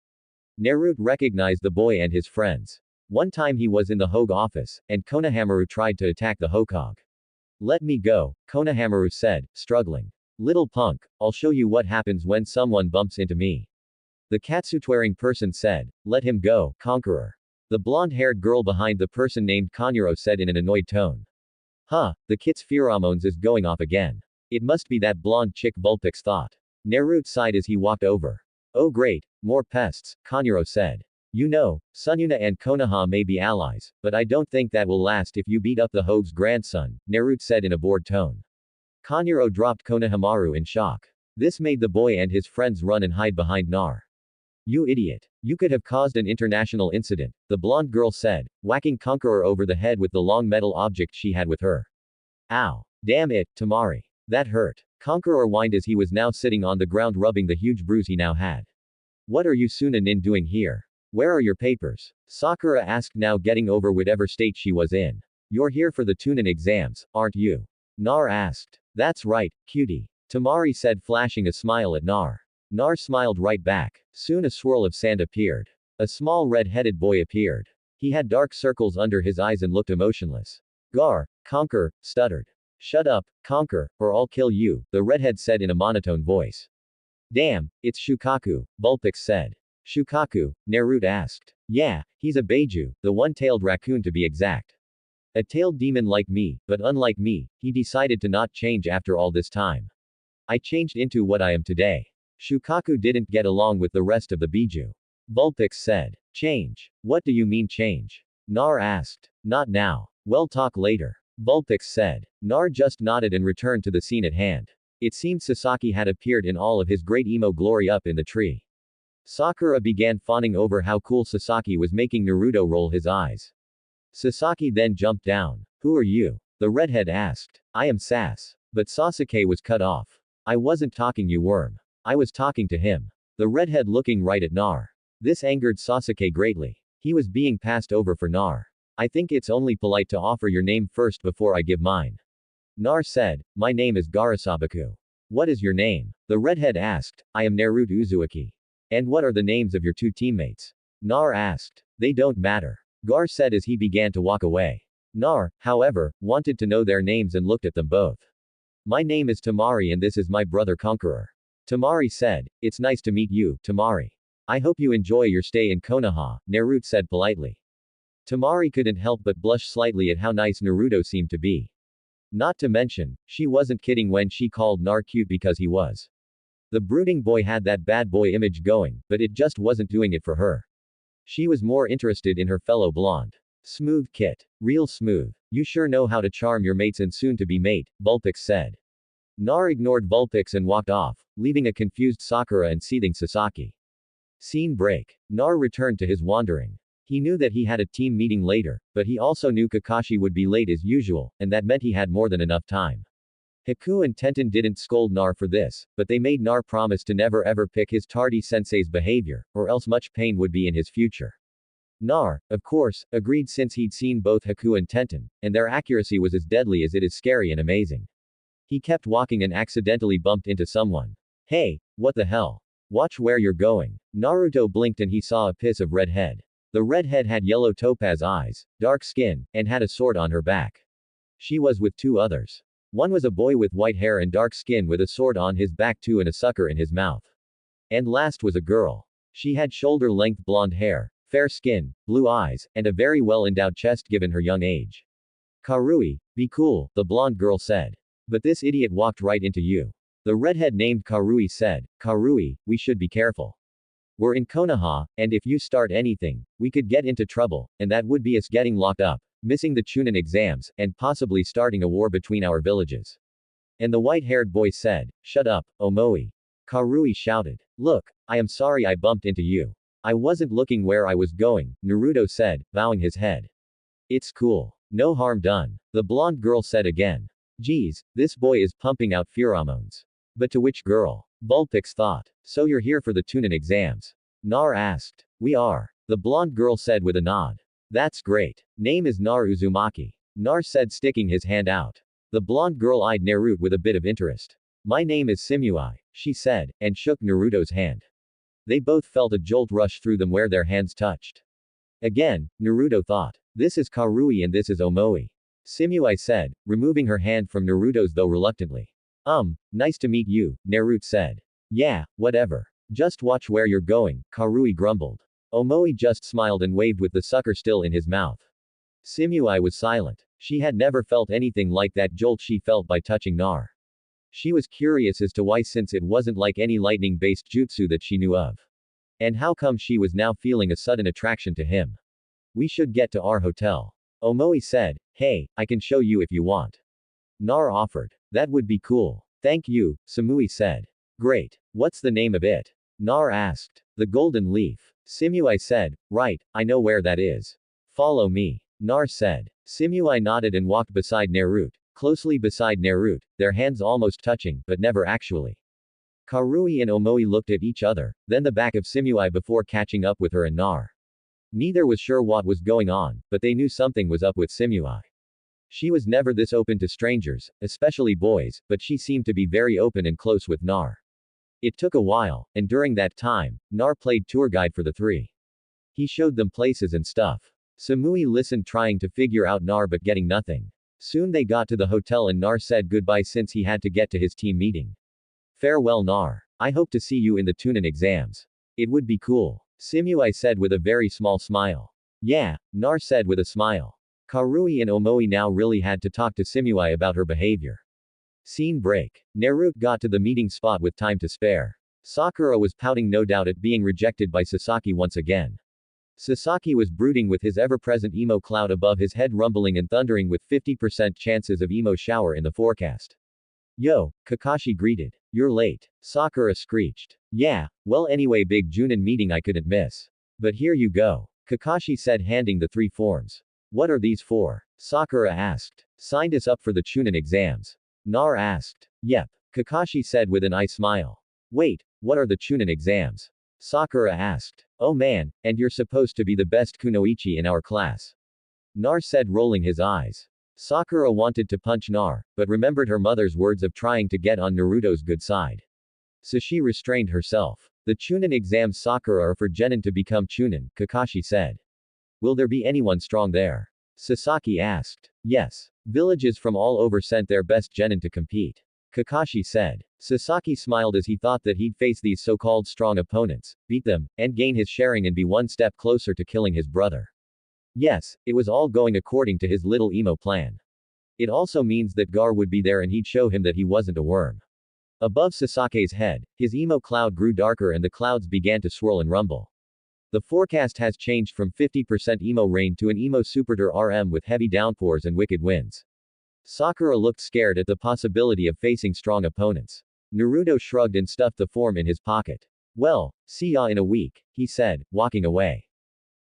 Naruto recognized the boy and his friends. One time he was in the Hogue office, and Konohamaru tried to attack the Hokage. Let me go, Konohamaru said, struggling. Little punk, I'll show you what happens when someone bumps into me. The catsuit-wearing person said, let him go, conqueror. The blonde-haired girl behind the person named Kanyuro said in an annoyed tone. Huh, the kit's pheromones is going off again. It must be that blonde chick, Vulpix thought. Naruto sighed as he walked over. Oh great, more pests, Kanjuro said. You know, Sununa and Konoha may be allies, but I don't think that will last if you beat up the Hogue's grandson, Naruto said in a bored tone. Kanjuro dropped Konohamaru in shock. This made the boy and his friends run and hide behind Nar. You idiot. You could have caused an international incident, the blonde girl said, whacking Conqueror over the head with the long metal object she had with her. Ow. Damn it, Temari. That hurt. Conqueror whined as he was now sitting on the ground rubbing the huge bruise he now had. What are you Sunanin doing here? Where are your papers? Sakura asked, now getting over whatever state she was in. You're here for the Tunin exams, aren't you? Nar asked. That's right, cutie. Temari said, flashing a smile at Nar. Nar smiled right back. Soon a swirl of sand appeared. A small red-headed boy appeared. He had dark circles under his eyes and looked emotionless. Gar, Conquer, stuttered. Shut up, Conquer, or I'll kill you, the redhead said in a monotone voice. Damn, it's Shukaku, Vulpix said. Shukaku? Naruto asked. Yeah, he's a Beiju, the one-tailed raccoon to be exact. A tailed demon like me, but unlike me, he decided to not change after all this time. I changed into what I am today. Shukaku didn't get along with the rest of the Beiju. Vulpix said. Change? What do you mean change? Nar asked. Not now. We'll talk later. Vulpix said. Nar just nodded and returned to the scene at hand. It seemed Sasaki had appeared in all of his great emo glory up in the tree. Sakura began fawning over how cool Sasaki was, making Naruto roll his eyes. Sasaki then jumped down. Who are you? The redhead asked. I am Sas. But Sasuke was cut off. I wasn't talking, you worm. I was talking to him. The redhead looking right at Nar. This angered Sasuke greatly. He was being passed over for Nar. I think it's only polite to offer your name first before I give mine. Nar said, my name is Garasabaku. What is your name? The redhead asked. I am Naruto Uzumaki. And what are the names of your two teammates? Nar asked. They don't matter. Gar said as he began to walk away. Nar, however, wanted to know their names and looked at them both. My name is Temari and this is my brother Conqueror. Temari said, it's nice to meet you, Temari. I hope you enjoy your stay in Konoha, Naruto said politely. Temari couldn't help but blush slightly at how nice Naruto seemed to be. Not to mention, she wasn't kidding when she called Nar cute because he was. The brooding boy had that bad boy image going, but it just wasn't doing it for her. She was more interested in her fellow blonde. Smooth kit. Real smooth. You sure know how to charm your mates and soon-to-be mate, Vulpix said. Nar ignored Vulpix and walked off, leaving a confused Sakura and seething Sasaki. Scene break. Nar returned to his wandering. He knew that he had a team meeting later, but he also knew Kakashi would be late as usual, and that meant he had more than enough time. Haku and Tenten didn't scold Nar for this, but they made Nar promise to never ever pick his tardy sensei's behavior, or else much pain would be in his future. Nar, of course, agreed since he'd seen both Haku and Tenten, and their accuracy was as deadly as it is scary and amazing. He kept walking and accidentally bumped into someone. Hey, what the hell? Watch where you're going. Naruto blinked and he saw a piss of red head. The redhead had yellow topaz eyes, dark skin, and had a sword on her back. She was with two others. One was a boy with white hair and dark skin with a sword on his back too and a sucker in his mouth. And last was a girl. She had shoulder-length blonde hair, fair skin, blue eyes, and a very well-endowed chest given her young age. Karui, be cool, the blonde girl said. But this idiot walked right into you. The redhead named Karui said, Karui, we should be careful. We're in Konoha, and if you start anything, we could get into trouble, and that would be us getting locked up, missing the Chunin exams, and possibly starting a war between our villages. And the white-haired boy said, shut up, Omoi. Karui shouted. Look, I am sorry I bumped into you. I wasn't looking where I was going, Naruto said, bowing his head. It's cool. No harm done. The blonde girl said again. Geez, this boy is pumping out pheromones. But to which girl? Vulpix thought. So you're here for the Chunin exams? Nar asked. We are. The blonde girl said with a nod. That's great. Name is Nar Uzumaki. Nar said, sticking his hand out. The blonde girl eyed Naruto with a bit of interest. My name is Simui, she said, and shook Naruto's hand. They both felt a jolt rush through them where their hands touched. Again, Naruto thought. This is Karui and this is Omoi. Simui said, removing her hand from Naruto's though reluctantly. Nice to meet you, Naruto said. Yeah, whatever. Just watch where you're going, Karui grumbled. Omoi just smiled and waved with the sucker still in his mouth. Simui was silent. She had never felt anything like that jolt she felt by touching Nar. She was curious as to why, since it wasn't like any lightning-based jutsu that she knew of. And how come she was now feeling a sudden attraction to him? We should get to our hotel. Omoi said. Hey, I can show you if you want. Nar offered. That would be cool. Thank you, Samui said. Great. What's the name of it? Nar asked. The Golden Leaf. Simui said. Right, I know where that is. Follow me. Nar said. Simui nodded and walked beside Naruto. Closely beside Naruto, their hands almost touching, but never actually. Karui and Omoi looked at each other, then the back of Simui before catching up with her and Nar. Neither was sure what was going on, but they knew something was up with Simui. She was never this open to strangers, especially boys, but she seemed to be very open and close with Nar. It took a while, and during that time, Nar played tour guide for the three. He showed them places and stuff. Samui listened, trying to figure out Nar but getting nothing. Soon they got to the hotel and Nar said goodbye since he had to get to his team meeting. Farewell Nar. I hope to see you in the Tunin exams. It would be cool. Simui said with a very small smile. Yeah, Nar said with a smile. Karui and Omoi now really had to talk to Simui about her behavior. Scene break. Naruto got to the meeting spot with time to spare. Sakura was pouting, no doubt at being rejected by Sasaki once again. Sasaki was brooding with his ever-present emo cloud above his head, rumbling and thundering with 50% chances of emo shower in the forecast. Yo, Kakashi greeted. You're late. Sakura screeched. Yeah, well anyway, big Junin meeting I couldn't miss. But here you go. Kakashi said, handing the 3 forms. What are these for? Sakura asked. Signed us up for the Chunin exams. Nar asked. Yep. Kakashi said with an eye smile. Wait, what are the Chunin exams? Sakura asked. Oh man, and you're supposed to be the best kunoichi in our class. Nar said, rolling his eyes. Sakura wanted to punch Nar, but remembered her mother's words of trying to get on Naruto's good side. So she restrained herself. The Chunin exams, Sakura, are for genin to become Chunin, Kakashi said. Will there be anyone strong there? Sasaki asked. Yes. Villages from all over sent their best genin to compete. Kakashi said. Sasaki smiled as he thought that he'd face these so-called strong opponents, beat them, and gain his sharing and be one step closer to killing his brother. Yes, it was all going according to his little emo plan. It also means that Gar would be there and he'd show him that he wasn't a worm. Above Sasake's head, his emo cloud grew darker and the clouds began to swirl and rumble. The forecast has changed from 50% emo rain to an emo superdur RM with heavy downpours and wicked winds. Sakura looked scared at the possibility of facing strong opponents. Naruto shrugged and stuffed the form in his pocket. Well, see ya in a week, he said, walking away.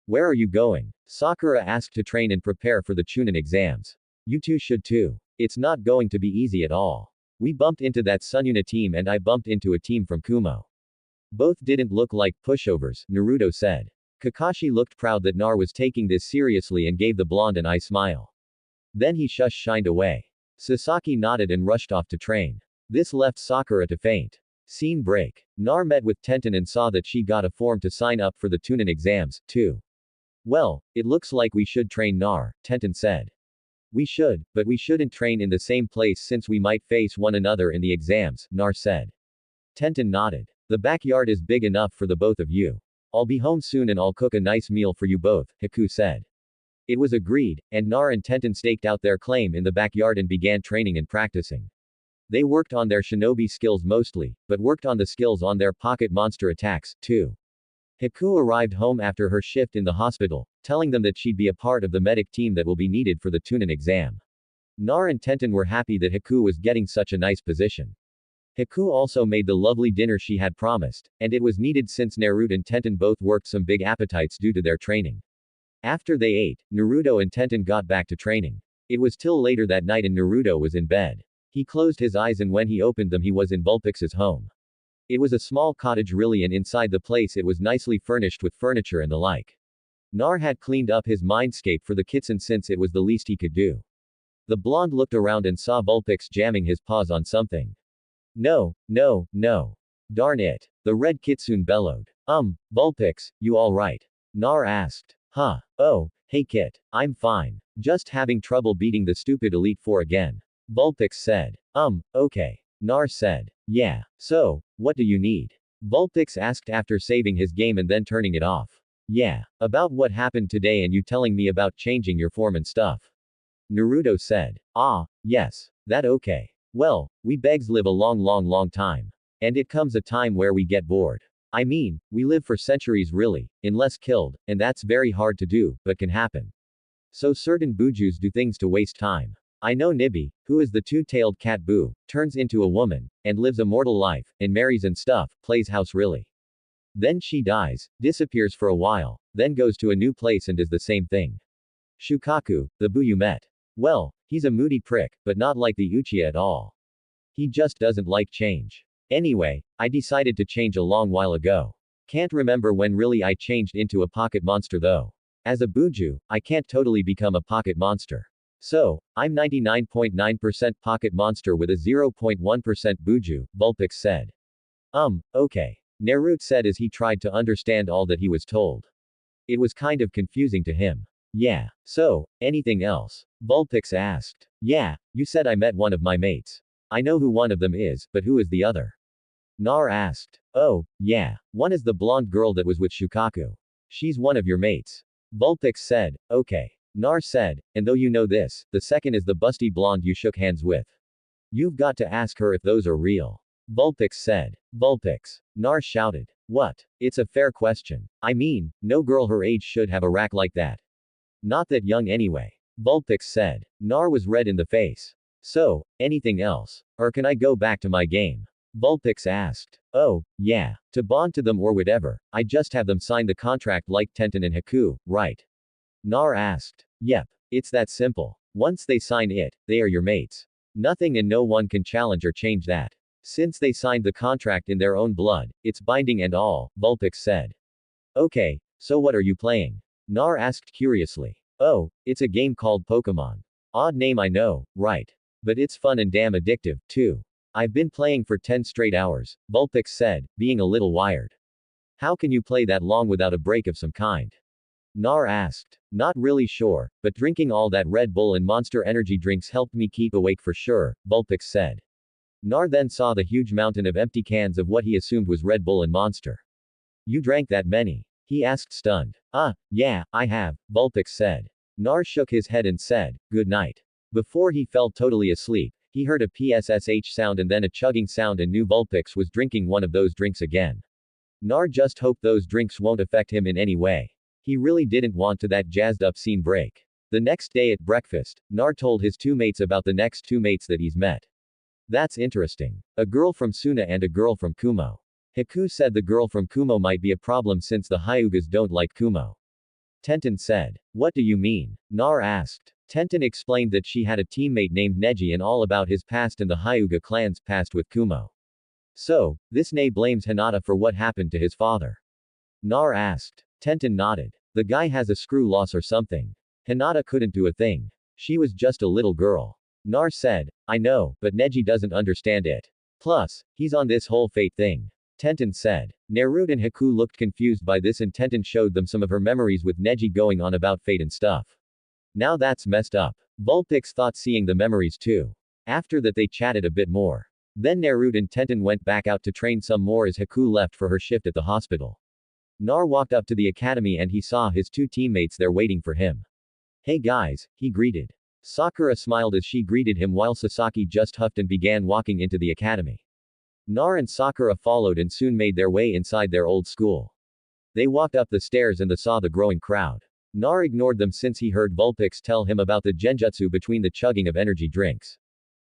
Where are you going? Sakura asked. To train and prepare for the Chunin exams. You two should too. It's not going to be easy at all. We bumped into that Sunyuna team and I bumped into a team from Kumo. Both didn't look like pushovers, Naruto said. Kakashi looked proud that Nar was taking this seriously and gave the blonde an eye smile. Then he shined away. Sasaki nodded and rushed off to train. This left Sakura to faint. Scene break. Nar met with Tenten and saw that she got a form to sign up for the Tunin exams, too. Well, it looks like we should train Nar, Tenten said. We should, but we shouldn't train in the same place since we might face one another in the exams, Nar said. Tenten nodded. The backyard is big enough for the both of you. I'll be home soon and I'll cook a nice meal for you both, Haku said. It was agreed, and Nar and Tenten staked out their claim in the backyard and began training and practicing. They worked on their shinobi skills mostly, but worked on the skills on their pocket monster attacks, too. Haku arrived home after her shift in the hospital, telling them that she'd be a part of the medic team that will be needed for the Tunin exam. Nar and Tenten were happy that Haku was getting such a nice position. Haku also made the lovely dinner she had promised, and it was needed since Naruto and Tenten both worked some big appetites due to their training. After they ate, Naruto and Tenten got back to training. It was till later that night and Naruto was in bed. He closed his eyes and when he opened them he was in Vulpix's home. It was a small cottage really, and inside the place it was nicely furnished with furniture and the like. Nar had cleaned up his mindscape for the kitsune since it was the least he could do. The blonde looked around and saw Vulpix jamming his paws on something. No, no, no. Darn it. The red kitsune bellowed. Vulpix, you alright? Nar asked. Huh. Oh, hey Kit. I'm fine. Just having trouble beating the stupid Elite Four again. Vulpix said. Okay. Nar said. Yeah. So, what do you need? Vulpix asked after saving his game and then turning it off. Yeah. About what happened today and you telling me about changing your form and stuff. Naruto said. Ah, yes. That okay. Well, we begs live a long time. And it comes a time where we get bored. I mean, we live for centuries really, unless killed, and that's very hard to do, but can happen. So certain Bujus do things to waste time. I know Nibi, who is the two-tailed cat Boo, turns into a woman, and lives a mortal life, and marries and stuff, plays house really. Then she dies, disappears for a while, then goes to a new place and does the same thing. Shukaku, the Boo you met. Well, he's a moody prick, but not like the Uchiha at all. He just doesn't like change. Anyway, I decided to change a long while ago. Can't remember when really I changed into a pocket monster though. As a Buju, I can't totally become a pocket monster. So, I'm 99.9% pocket monster with a 0.1% Buju, Vulpix said. Okay. Naruto said as he tried to understand all that he was told. It was kind of confusing to him. Yeah. So, anything else? Vulpix asked. Yeah, you said I met one of my mates. I know who one of them is, but who is the other? Nar asked. Oh, yeah. One is the blonde girl that was with Shukaku. She's one of your mates. Vulpix said. Okay. Nar said, and though you know this, the second is the busty blonde you shook hands with. You've got to ask her if those are real. Vulpix said. Vulpix. Nar shouted. What? It's a fair question. I mean, no girl her age should have a rack like that. Not that young anyway. Vulpix said. Nar was red in the face. So, anything else? Or can I go back to my game? Vulpix asked. Oh, yeah. To bond to them or whatever, I just have them sign the contract like Tenten and Haku, right? Nar asked. Yep. It's that simple. Once they sign it, they are your mates. Nothing and no one can challenge or change that. Since they signed the contract in their own blood, it's binding and all, Vulpix said. Okay, so what are you playing? Nar asked curiously. Oh, it's a game called Pokémon. Odd name I know, right? But it's fun and damn addictive, too. I've been playing for 10 straight hours, Vulpix said, being a little wired. How can you play that long without a break of some kind? Nar asked. Not really sure, but drinking all that Red Bull and Monster energy drinks helped me keep awake for sure, Vulpix said. Nar then saw the huge mountain of empty cans of what he assumed was Red Bull and Monster. You drank that many? He asked stunned. Yeah, I have, Vulpix said. Nar shook his head and said, good night. Before he fell totally asleep, he heard a PSSH sound and then a chugging sound and knew Vulpix was drinking one of those drinks again. Nar just hoped those drinks won't affect him in any way. He really didn't want to that jazzed up scene break. The next day at breakfast, Nar told his two mates about the next two mates that he's met. That's interesting. A girl from Suna and a girl from Kumo. Haku said the girl from Kumo might be a problem since the Hyugas don't like Kumo. Tenten said. What do you mean? Nar asked. Tenten explained that she had a teammate named Neji and all about his past and the Hyuga clan's past with Kumo. So, this Ne blames Hinata for what happened to his father. Nar asked. Tenten nodded. The guy has a screw loss or something. Hinata couldn't do a thing. She was just a little girl. Nar said, I know, but Neji doesn't understand it. Plus, he's on this whole fate thing. Tenten said. Naruto and Haku looked confused by this and Tenten showed them some of her memories with Neji going on about fate and stuff. Now that's messed up. Vulpix thought seeing the memories too. After that they chatted a bit more. Then Naruto and Tenten went back out to train some more as Haku left for her shift at the hospital. Nar walked up to the academy and he saw his two teammates there waiting for him. Hey guys, he greeted. Sakura smiled as she greeted him while Sasaki just huffed and began walking into the academy. Nar and Sakura followed and soon made their way inside their old school. They walked up the stairs and saw the growing crowd. Nar ignored them since he heard Vulpix tell him about the genjutsu between the chugging of energy drinks.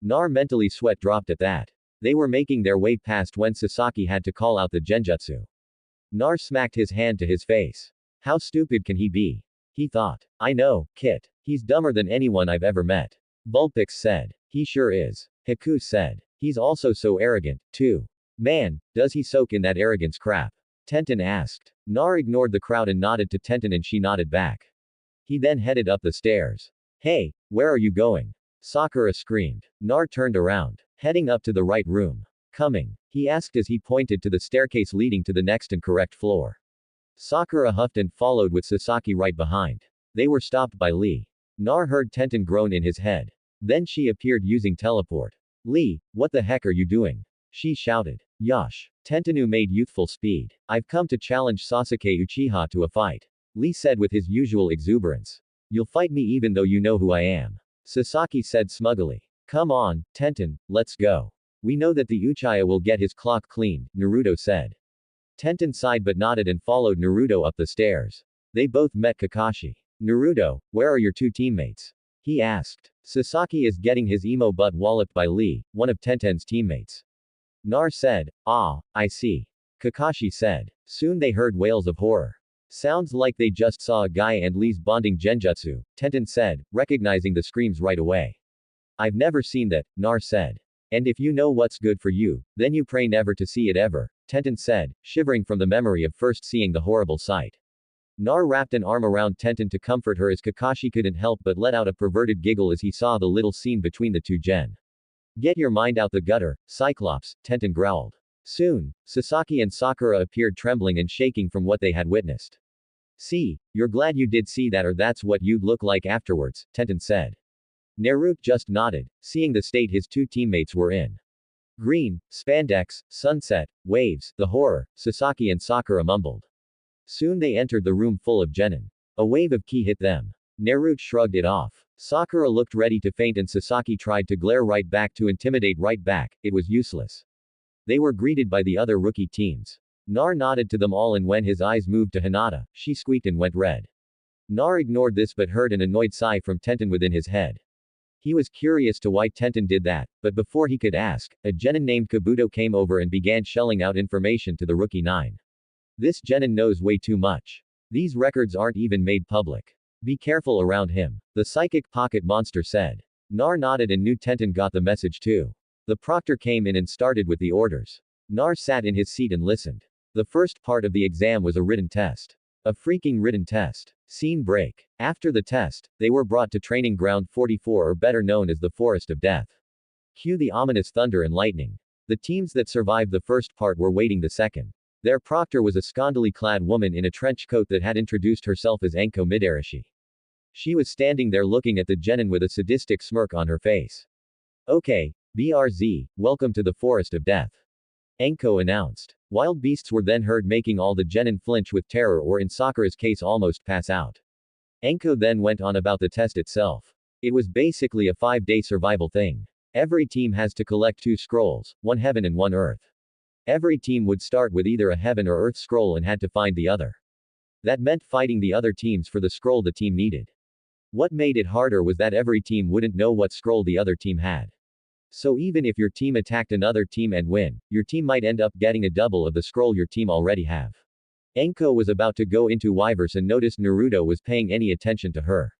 Nar mentally sweat dropped at that. They were making their way past when Sasaki had to call out the genjutsu. Nar smacked his hand to his face. How stupid can he be? He thought. I know, Kit. He's dumber than anyone I've ever met. Vulpix said. He sure is. Haku said. He's also so arrogant, too. Man, does he soak in that arrogance crap? Tenten asked. Nar ignored the crowd and nodded to Tenten and she nodded back. He then headed up the stairs. Hey, where are you going? Sakura screamed. Nar turned around. Heading up to the right room. Coming. He asked as he pointed to the staircase leading to the next and correct floor. Sakura huffed and followed with Sasaki right behind. They were stopped by Lee. Nar heard Tenten groan in his head. Then she appeared using teleport. Lee, what the heck are you doing? She shouted. Yosh. Tentenu made youthful speed. I've come to challenge Sasuke Uchiha to a fight. Lee said with his usual exuberance. You'll fight me even though you know who I am. Sasaki said smugly. Come on, Tenten, let's go. We know that the Uchiha will get his clock cleaned, Naruto said. Tenten sighed but nodded and followed Naruto up the stairs. They both met Kakashi. Naruto, where are your two teammates? He asked. Sasaki is getting his emo butt walloped by Lee, one of Tenten's teammates. Nar said. Ah, I see. Kakashi said. Soon they heard wails of horror. Sounds like they just saw a guy and Lee's bonding genjutsu, Tenten said, recognizing the screams right away. I've never seen that, Nar said. And if you know what's good for you, then you pray never to see it ever, Tenten said, shivering from the memory of first seeing the horrible sight. Nar wrapped an arm around Tenten to comfort her as Kakashi couldn't help but let out a perverted giggle as he saw the little scene between the two gen. Get your mind out the gutter, Cyclops, Tenten growled. Soon, Sasaki and Sakura appeared trembling and shaking from what they had witnessed. See, you're glad you did see that or that's what you'd look like afterwards, Tenten said. Naruto just nodded, seeing the state his two teammates were in. Green, spandex, sunset, waves, the horror, Sasaki and Sakura mumbled. Soon they entered the room full of genin. A wave of ki hit them. Naruto shrugged it off. Sakura looked ready to faint and Sasaki tried to glare right back to intimidate right back, it was useless. They were greeted by the other rookie teams. Nar nodded to them all and when his eyes moved to Hinata, she squeaked and went red. Nar ignored this but heard an annoyed sigh from Tenten within his head. He was curious to why Tenten did that, but before he could ask, a genin named Kabuto came over and began shelling out information to the rookie 9. This genin knows way too much. These records aren't even made public. Be careful around him. The psychic pocket monster said. Nar nodded and knew Tenten got the message too. The proctor came in and started with the orders. Nar sat in his seat and listened. The first part of the exam was a written test. A freaking written test. Scene break. After the test, they were brought to training ground 44 or better known as the Forest of Death. Cue the ominous thunder and lightning. The teams that survived the first part were waiting the second. Their proctor was a scantily clad woman in a trench coat that had introduced herself as Enko Midarashi. She was standing there looking at the genin with a sadistic smirk on her face. Okay, BRZ, welcome to the Forest of Death. Enko announced. Wild beasts were then heard making all the genin flinch with terror or in Sakura's case almost pass out. Enko then went on about the test itself. It was basically a 5-day survival thing. Every team has to collect 2 scrolls, one heaven and one earth. Every team would start with either a heaven or earth scroll and had to find the other. That meant fighting the other teams for the scroll the team needed. What made it harder was that every team wouldn't know what scroll the other team had. So even if your team attacked another team and win, your team might end up getting a double of the scroll your team already have. Enko was about to go into Wyverse and noticed Naruto was paying any attention to her.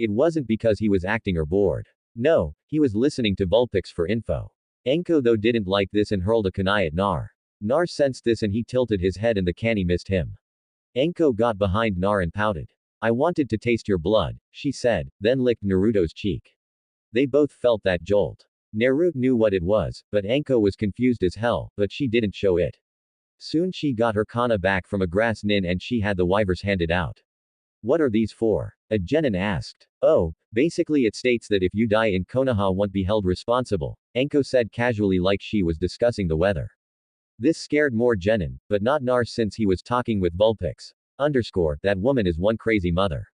It wasn't because he was acting or bored. No, he was listening to Vulpix for info. Enko though didn't like this and hurled a kunai at Nar. Nar sensed this and he tilted his head and the kanai missed him. Enko got behind Nar and pouted. I wanted to taste your blood, she said, then licked Naruto's cheek. They both felt that jolt. Naruto knew what it was, but Enko was confused as hell, but she didn't show it. Soon she got her kana back from a grass nin and she had the Wyverse handed out. What are these for? A genin asked. Oh, basically it states that if you die in Konoha won't be held responsible, Enko said casually like she was discussing the weather. This scared more genin, but not Nar since he was talking with Vulpix. That woman is one crazy mother.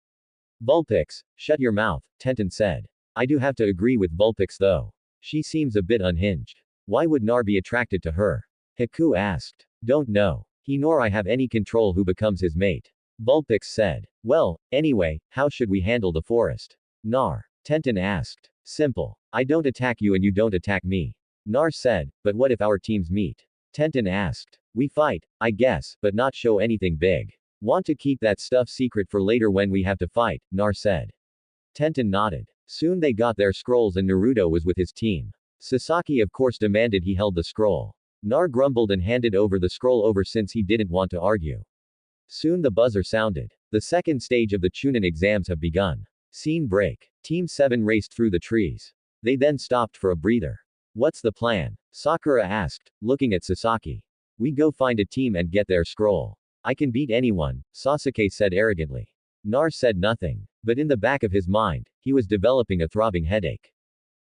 Vulpix, shut your mouth, Tenten said. I do have to agree with Vulpix though. She seems a bit unhinged. Why would Nar be attracted to her? Haku asked. Don't know. He nor I have any control who becomes his mate. Vulpix said. Well, anyway, how should we handle the forest? Nar. Tenten asked. Simple. I don't attack you and you don't attack me. Nar said, but what if our teams meet? Tenten asked. We fight, I guess, but not show anything big. Want to keep that stuff secret for later when we have to fight, Nar said. Tenten nodded. Soon they got their scrolls and Naruto was with his team. Sasaki of course demanded he held the scroll. Nar grumbled and handed over the scroll over since he didn't want to argue. Soon the buzzer sounded. The second stage of the Chunin exams have begun. Scene break. Team 7 raced through the trees. They then stopped for a breather. What's the plan? Sakura asked, looking at Sasaki. We go find a team and get their scroll. I can beat anyone, Sasuke said arrogantly. Nar said nothing. But in the back of his mind, he was developing a throbbing headache.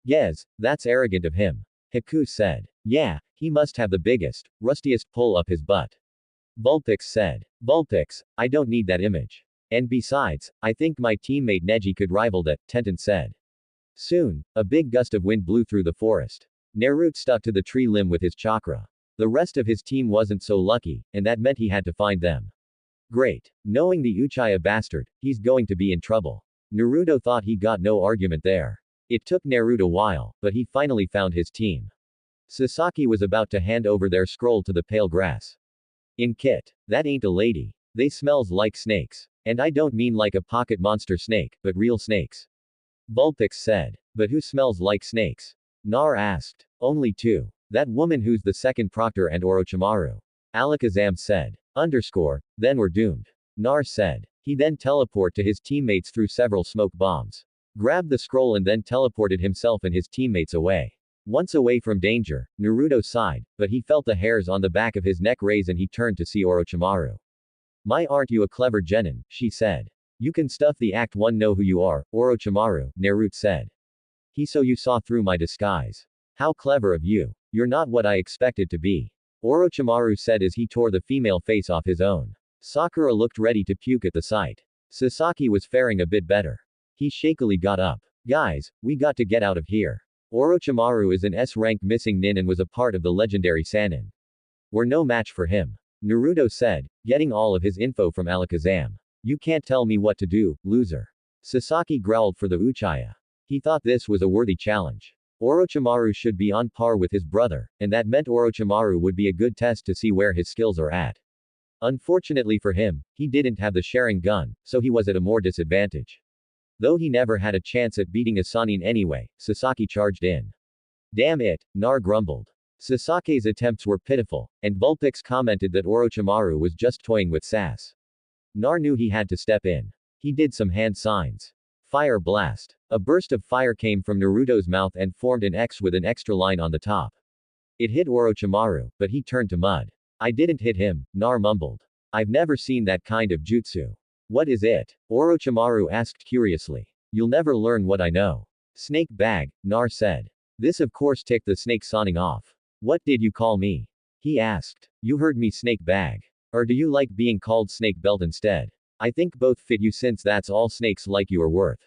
Yes, that's arrogant of him. Haku said. Yeah, he must have the biggest, rustiest pull up his butt. Vulpix said. Vulpix, I don't need that image. And besides, I think my teammate Neji could rival that, Tenten said. Soon, a big gust of wind blew through the forest. Naruto stuck to the tree limb with his chakra. The rest of his team wasn't so lucky, and that meant he had to find them. Great. Knowing the Uchiha bastard, he's going to be in trouble. Naruto thought he got no argument there. It took Naruto a while, but he finally found his team. Sasaki was about to hand over their scroll to the pale grass. In Kit. That ain't a lady. They smells like snakes. And I don't mean like a pocket monster snake, but real snakes. Vulpix said. But who smells like snakes? Nar asked. Only two. That woman who's the second proctor and Orochimaru. Alakazam said. Then we're doomed. Nar said. He then teleported to his teammates through several smoke bombs. Grabbed the scroll and then teleported himself and his teammates away. Once away from danger, Naruto sighed, but he felt the hairs on the back of his neck raise and he turned to see Orochimaru. My aren't you a clever genin, she said. You can stuff the Act 1 know who you are, Orochimaru, Naruto said. So you saw through my disguise. How clever of you. You're not what I expected to be. Orochimaru said as he tore the female face off his own. Sakura looked ready to puke at the sight. Sasaki was faring a bit better. He shakily got up. Guys, we got to get out of here. Orochimaru is an S-rank missing nin and was a part of the legendary Sannin. We're no match for him. Naruto said, getting all of his info from Alakazam. You can't tell me what to do, loser. Sasaki growled for the Uchiha. He thought this was a worthy challenge. Orochimaru should be on par with his brother, and that meant Orochimaru would be a good test to see where his skills are at. Unfortunately for him, he didn't have the sharing gun, so he was at a more disadvantage. Though he never had a chance at beating a Sannin anyway, Sasaki charged in. Damn it, Nar grumbled. Sasaki's attempts were pitiful, and Vulpix commented that Orochimaru was just toying with sass. Nar knew he had to step in. He did some hand signs. Fire blast. A burst of fire came from Naruto's mouth and formed an X with an extra line on the top. It hit Orochimaru, but he turned to mud. I didn't hit him, Nar mumbled. I've never seen that kind of jutsu. What is it? Orochimaru asked curiously. You'll never learn what I know. Snake bag, Nar said. This of course ticked the snake Sannin off. What did you call me? He asked. You heard me snake bag. Or do you like being called snake belt instead? I think both fit you since that's all snakes like you are worth.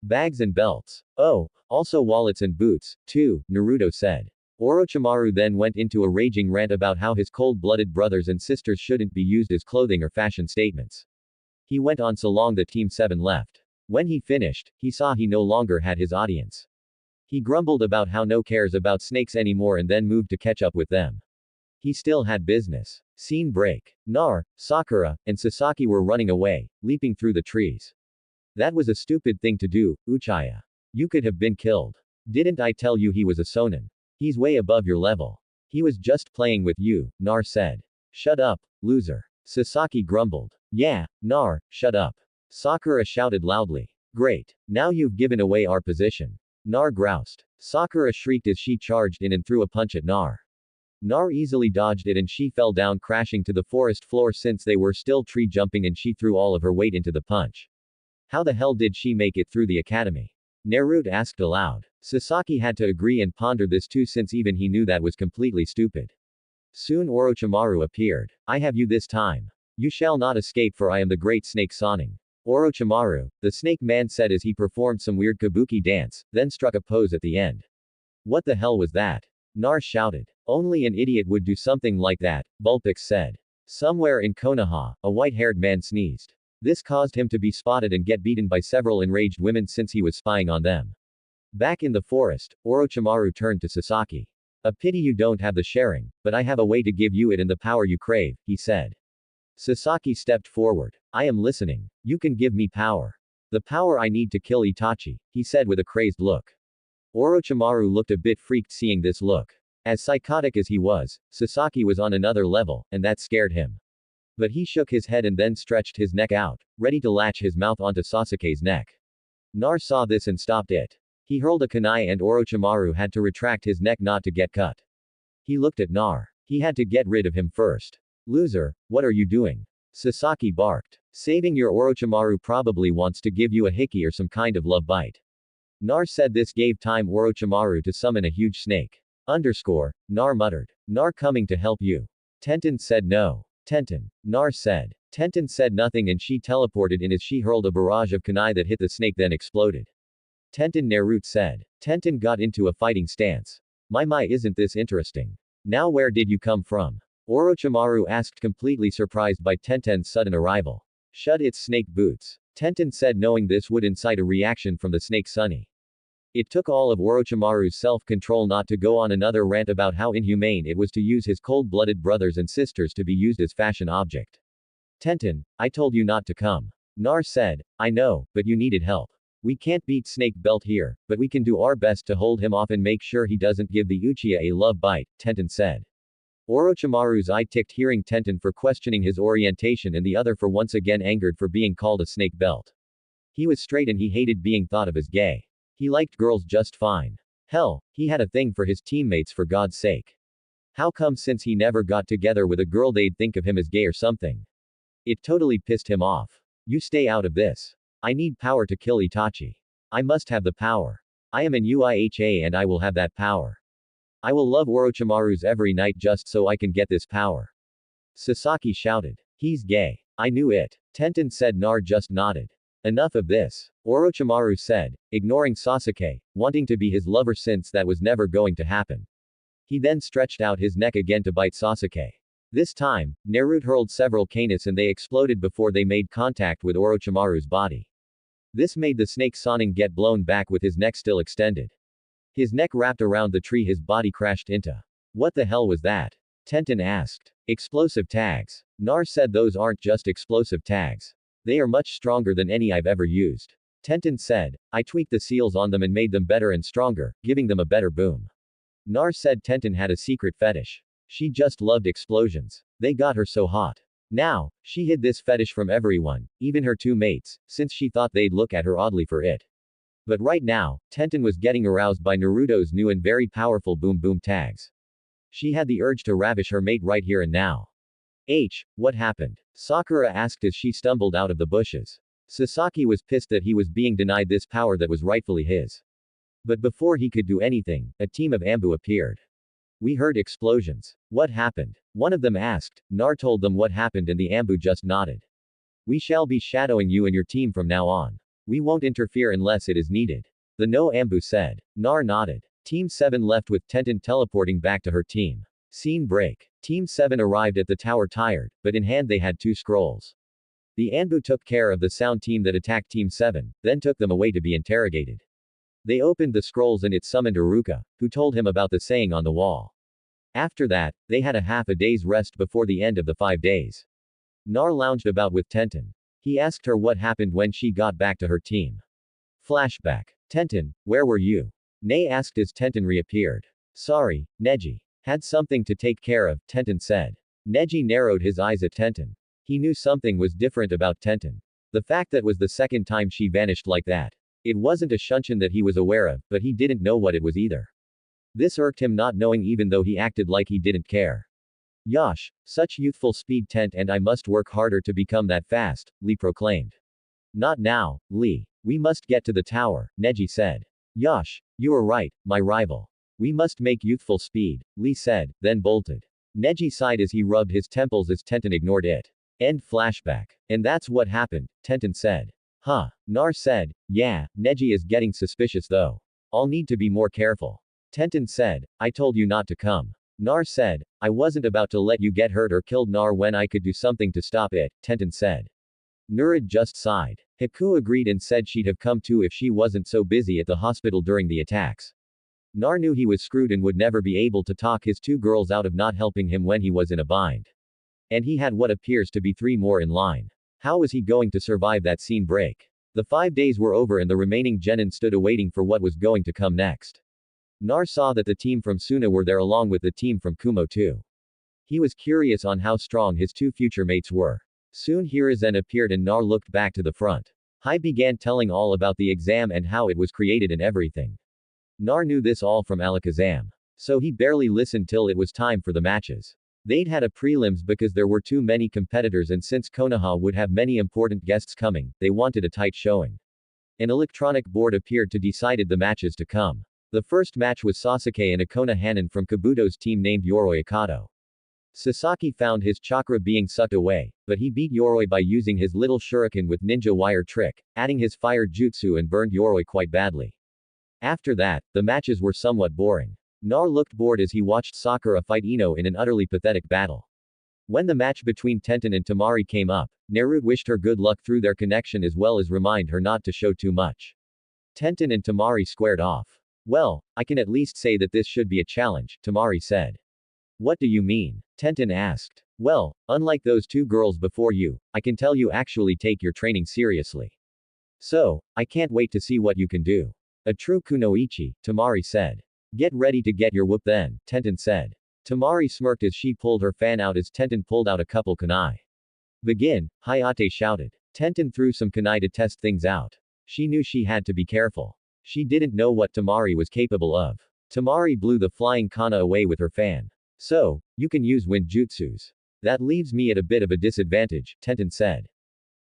Bags and belts. Oh, also wallets and boots, too, Naruto said. Orochimaru then went into a raging rant about how his cold-blooded brothers and sisters shouldn't be used as clothing or fashion statements. He went on so long that Team 7 left. When he finished, he saw he no longer had his audience. He grumbled about how no cares about snakes anymore and then moved to catch up with them. He still had business. Scene break. Nar, Sakura, and Sasaki were running away, leaping through the trees. That was a stupid thing to do, Uchiha. You could have been killed. Didn't I tell you he was a Sonin? He's way above your level. He was just playing with you, Nar said. Shut up, loser. Sasaki grumbled. Yeah, Nar, shut up. Sakura shouted loudly. Great. Now you've given away our position. Nar groused. Sakura shrieked as she charged in and threw a punch at Nar. Nar easily dodged it and she fell down crashing to the forest floor since they were still tree jumping and she threw all of her weight into the punch. How the hell did she make it through the academy? Naruto asked aloud. Sasaki had to agree and ponder this too since even he knew that was completely stupid. Soon Orochimaru appeared. I have you this time. You shall not escape for I am the great snake Sannin. Orochimaru, the snake man said as he performed some weird kabuki dance, then struck a pose at the end. What the hell was that? Nar shouted. Only an idiot would do something like that, Vulpix said. Somewhere in Konoha, a white-haired man sneezed. This caused him to be spotted and get beaten by several enraged women since he was spying on them. Back in the forest, Orochimaru turned to Sasaki. A pity you don't have the sharing, but I have a way to give you it and the power you crave, he said. Sasaki stepped forward. I am listening. You can give me power. The power I need to kill Itachi, he said with a crazed look. Orochimaru looked a bit freaked seeing this look. As psychotic as he was, Sasaki was on another level, and that scared him. But he shook his head and then stretched his neck out, ready to latch his mouth onto Sasuke's neck. Nar saw this and stopped it. He hurled a kunai and Orochimaru had to retract his neck not to get cut. He looked at Nar. He had to get rid of him first. Loser, what are you doing? Sasaki barked. Saving your Orochimaru probably wants to give you a hickey or some kind of love bite. Nar said this gave time Orochimaru to summon a huge snake. Nar muttered. Nar coming to help you. Tenten said no. Tenten. Nar said. Tenten said nothing and she teleported in as she hurled a barrage of kunai that hit the snake then exploded. Tenten Naruto said. Tenten got into a fighting stance. My, isn't this interesting? Now where did you come from? Orochimaru asked, completely surprised by Tenten's sudden arrival. Shut its snake boots. Tenten said, knowing this would incite a reaction from the snake Sunny. It took all of Orochimaru's self-control not to go on another rant about how inhumane it was to use his cold-blooded brothers and sisters to be used as fashion object. Tenten, I told you not to come. Nar said, I know, but you needed help. We can't beat Snake Belt here, but we can do our best to hold him off and make sure he doesn't give the Uchiha a love bite, Tenten said. Orochimaru's eye ticked hearing Tenten for questioning his orientation and the other for once again angered for being called a snake belt. He was straight and he hated being thought of as gay. He liked girls just fine. Hell, he had a thing for his teammates for God's sake. How come since he never got together with a girl they'd think of him as gay or something? It totally pissed him off. You stay out of this. I need power to kill Itachi. I must have the power. I am an UIHA and I will have that power. I will love Orochimaru's every night just so I can get this power. Sasaki shouted. He's gay. I knew it. Tenten said. Nar just nodded. Enough of this. Orochimaru said, ignoring Sasuke, wanting to be his lover since that was never going to happen. He then stretched out his neck again to bite Sasuke. This time, Naruto hurled several canes and they exploded before they made contact with Orochimaru's body. This made the snake Sonic get blown back with his neck still extended. His neck wrapped around the tree his body crashed into. What the hell was that? Tenten asked. Explosive tags. Nar said those aren't just explosive tags. They are much stronger than any I've ever used. Tenten said, I tweaked the seals on them and made them better and stronger, giving them a better boom. Nar said Tenten had a secret fetish. She just loved explosions. They got her so hot. Now, she hid this fetish from everyone, even her two mates, since she thought they'd look at her oddly for it. But right now, Tenten was getting aroused by Naruto's new and very powerful boom boom tags. She had the urge to ravish her mate right here and now. What happened? Sakura asked as she stumbled out of the bushes. Sasaki was pissed that he was being denied this power that was rightfully his. But before he could do anything, a team of Ambu appeared. We heard explosions. What happened? One of them asked. Nar told them what happened and the Ambu just nodded. We shall be shadowing you and your team from now on. We won't interfere unless it is needed. The no Ambu said. Nar nodded. Team 7 left with Tenten teleporting back to her team. Scene break. Team 7 arrived at the tower tired, but in hand they had 2 scrolls. The Anbu took care of the sound team that attacked Team 7, then took them away to be interrogated. They opened the scrolls and it summoned Iruka, who told him about the saying on the wall. After that, they had a half a day's rest before the end of the 5 days. Nar lounged about with Tenten. He asked her what happened when she got back to her team. Flashback. Tenten, where were you? Nei asked as Tenten reappeared. Sorry, Neji. Had something to take care of, Tenten said. Neji narrowed his eyes at Tenten. He knew something was different about Tenten. The fact that was the second time she vanished like that. It wasn't a shunshin that he was aware of, but he didn't know what it was either. This irked him not knowing even though he acted like he didn't care. Yosh, such youthful speed Tent and I must work harder to become that fast, Lee proclaimed. Not now, Lee. We must get to the tower, Neji said. Yosh, you are right, my rival. We must make youthful speed, Lee said, then bolted. Neji sighed as he rubbed his temples as Tenten ignored it. End flashback. And that's what happened, Tenten said. Huh. Nar said, yeah, Neji is getting suspicious though. I'll need to be more careful. Tenten said, I told you not to come. Nar said, I wasn't about to let you get hurt or killed Nar when I could do something to stop it, Tenten said. Nurid just sighed. Haku agreed and said she'd have come too if she wasn't so busy at the hospital during the attacks. Nar knew he was screwed and would never be able to talk his 2 girls out of not helping him when he was in a bind. And he had what appears to be 3 more in line. How was he going to survive that scene break? The 5 days were over and the remaining genin stood awaiting for what was going to come next. Nar saw that the team from Suna were there along with the team from Kumo too. He was curious on how strong his 2 future mates were. Soon Hiruzen appeared and Nar looked back to the front. Hai began telling all about the exam and how it was created and everything. Nar knew this all from Alakazam. So he barely listened till it was time for the matches. They'd had a prelims because there were too many competitors and since Konoha would have many important guests coming, they wanted a tight showing. An electronic board appeared to decide the matches to come. The first match was Sasuke and Akona Hanan from Kabuto's team named Yoroi Akato. Sasaki found his chakra being sucked away, but he beat Yoroi by using his little shuriken with ninja wire trick, adding his fire jutsu and burned Yoroi quite badly. After that, the matches were somewhat boring. Nar looked bored as he watched Sakura fight Ino in an utterly pathetic battle. When the match between Tenten and Temari came up, Naruto wished her good luck through their connection as well as remind her not to show too much. Tenten and Temari squared off. Well, I can at least say that this should be a challenge, Temari said. What do you mean? Tenten asked. Well, unlike those two girls before you, I can tell you actually take your training seriously. So, I can't wait to see what you can do. A true kunoichi, Temari said. Get ready to get your whoop then, Tenten said. Temari smirked as she pulled her fan out as Tenten pulled out a couple kunai. Begin, Hayate shouted. Tenten threw some kunai to test things out. She knew she had to be careful. She didn't know what Temari was capable of. Temari blew the flying kana away with her fan. So, you can use wind jutsus. That leaves me at a bit of a disadvantage, Tenten said.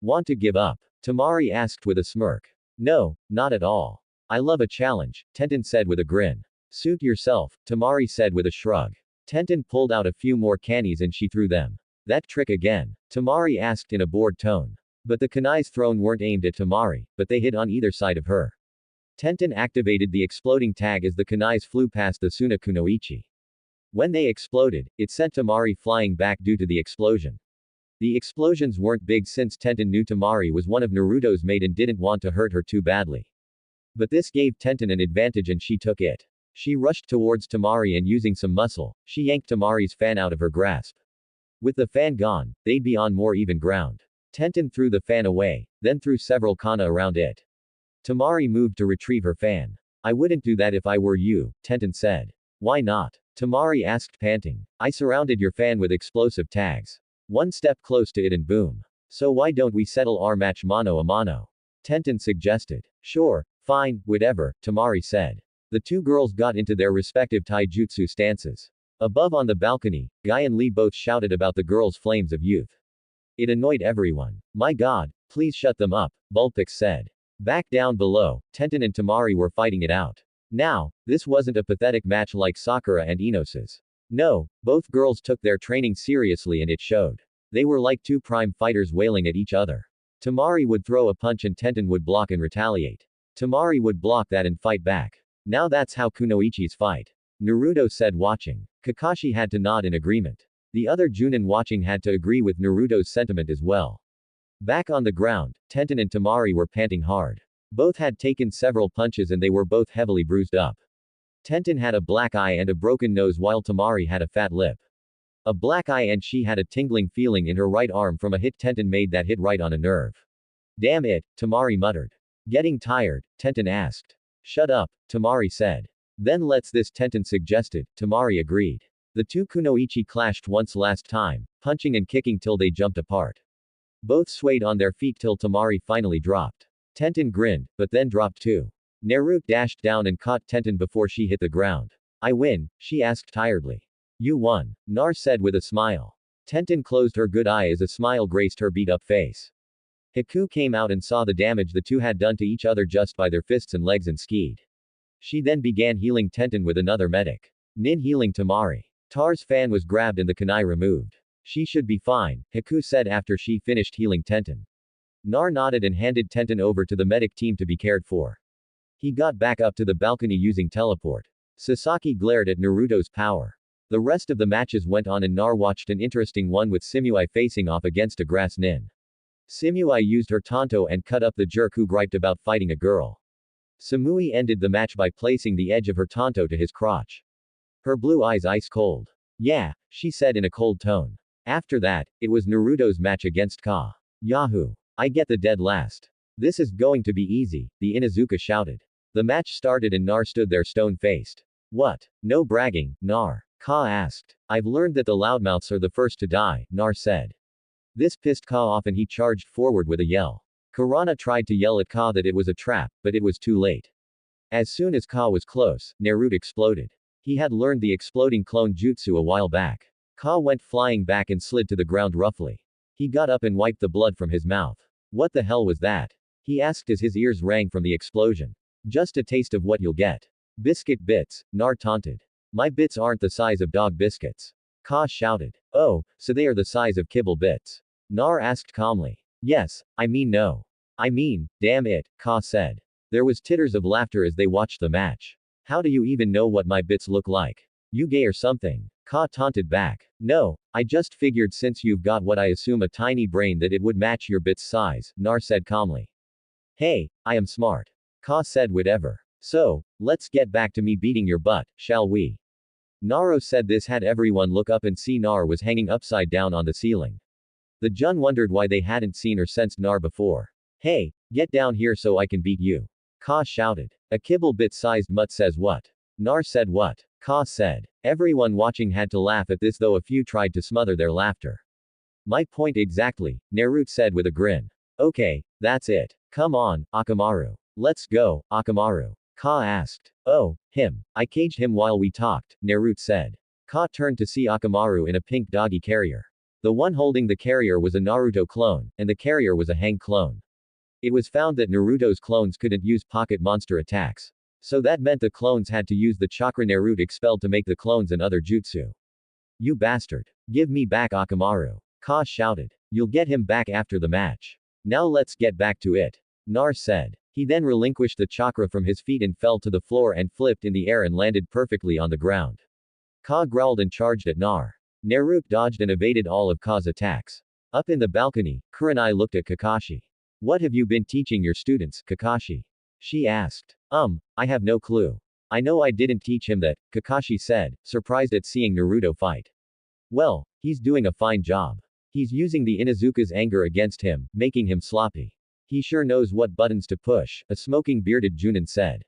Want to give up? Temari asked with a smirk. No, not at all. I love a challenge, Tenten said with a grin. Suit yourself, Temari said with a shrug. Tenten pulled out a few more cannies and she threw them. That trick again? Temari asked in a bored tone. But the kunais thrown weren't aimed at Temari, but they hit on either side of her. Tenten activated the exploding tag as the kunais flew past the Suna Kunoichi. When they exploded, it sent Temari flying back due to the explosion. The explosions weren't big since Tenten knew Temari was one of Naruto's mate and didn't want to hurt her too badly. But this gave Tenten an advantage and she took it. She rushed towards Temari and using some muscle, she yanked Temari's fan out of her grasp. With the fan gone, they'd be on more even ground. Tenten threw the fan away, then threw several kana around it. Temari moved to retrieve her fan. I wouldn't do that if I were you, Tenten said. Why not? Temari asked panting. I surrounded your fan with explosive tags. One step close to it and boom. So why don't we settle our match mano a mano? Tenten suggested. Sure, fine, whatever, Temari said. The two girls got into their respective taijutsu stances. Above on the balcony, Guy and Lee both shouted about the girls' flames of youth. It annoyed everyone. My god, please shut them up, Bulpix said. Back down below, Tenten and Temari were fighting it out. Now, this wasn't a pathetic match like Sakura and Inosu's. No, both girls took their training seriously and it showed. They were like two prime fighters wailing at each other. Temari would throw a punch and Tenten would block and retaliate. Temari would block that and fight back. Now that's how kunoichis fight. Naruto said watching. Kakashi had to nod in agreement. The other Junin watching had to agree with Naruto's sentiment as well. Back on the ground, Tenten and Temari were panting hard. Both had taken several punches and they were both heavily bruised up. Tenten had a black eye and a broken nose while Temari had a fat lip. A black eye and she had a tingling feeling in her right arm from a hit Tenten made that hit right on a nerve. Damn it, Temari muttered. Getting tired, Tenten asked. Shut up, Temari said. Then let's this Tenten suggested, Temari agreed. The two kunoichi clashed once last time, punching and kicking till they jumped apart. Both swayed on their feet till Temari finally dropped. Tenten grinned, but then dropped too. Naruto dashed down and caught Tenten before she hit the ground. I win, she asked tiredly. You won, Nar said with a smile. Tenten closed her good eye as a smile graced her beat-up face. Haku came out and saw the damage the two had done to each other just by their fists and legs and skied. She then began healing Tenten with another medic. Nin healing Temari. Tar's fan was grabbed and the kunai removed. She should be fine, Haku said after she finished healing Tenten. Nar nodded and handed Tenten over to the medic team to be cared for. He got back up to the balcony using teleport. Sasaki glared at Naruto's power. The rest of the matches went on and Nar watched an interesting one with Simui facing off against a grass nin. Simui used her tanto and cut up the jerk who griped about fighting a girl. Simui ended the match by placing the edge of her tanto to his crotch. Her blue eyes ice cold. Yeah, she said in a cold tone. After that, it was Naruto's match against Ka. Yahoo! I get the dead last. This is going to be easy, the Inuzuka shouted. The match started and Nar stood there stone-faced. What? No bragging, Nar? Ka asked. I've learned that the loudmouths are the first to die, Nar said. This pissed Ka off and he charged forward with a yell. Kurana tried to yell at Ka that it was a trap, but it was too late. As soon as Ka was close, Naruto exploded. He had learned the exploding clone jutsu a while back. Ka went flying back and slid to the ground roughly. He got up and wiped the blood from his mouth. What the hell was that? He asked as his ears rang from the explosion. Just a taste of what you'll get. Biscuit bits, Nar taunted. My bits aren't the size of dog biscuits. Ka shouted. Oh, so they are the size of kibble bits. Nar asked calmly. Yes, I mean no. I mean, damn it, Ka said. There was titters of laughter as they watched the match. How do you even know what my bits look like? You gay or something? Ka taunted back. No, I just figured since you've got what I assume a tiny brain that it would match your bit's size, Nar said calmly. Hey, I am smart. Ka said whatever. So, let's get back to me beating your butt, shall we? Naro said this had everyone look up and see Nar was hanging upside down on the ceiling. The Jun wondered why they hadn't seen or sensed Nar before. Hey, get down here so I can beat you. Ka shouted. A kibble bit-sized mutt says what? Nar said what? Ka said. Everyone watching had to laugh at this, though a few tried to smother their laughter. My point exactly, Naruto said with a grin. Okay, that's it. Come on, Akamaru. Let's go, Akamaru. Ka asked. Oh, him. I caged him while we talked, Naruto said. Ka turned to see Akamaru in a pink doggy carrier. The one holding the carrier was a Naruto clone, and the carrier was a Hang clone. It was found that Naruto's clones couldn't use pocket monster attacks. So that meant the clones had to use the chakra Naruto expelled to make the clones and other jutsu. You bastard. Give me back Akamaru. Ka shouted. You'll get him back after the match. Now let's get back to it. Nar said. He then relinquished the chakra from his feet and fell to the floor and flipped in the air and landed perfectly on the ground. Ka growled and charged at Nar. Naruto dodged and evaded all of Ka's attacks. Up in the balcony, Kurenai looked at Kakashi. What have you been teaching your students, Kakashi? She asked. I have no clue. I know I didn't teach him that, Kakashi said, surprised at seeing Naruto fight. Well, he's doing a fine job. He's using the Inuzuka's anger against him, making him sloppy. He sure knows what buttons to push, a smoking bearded Junin said.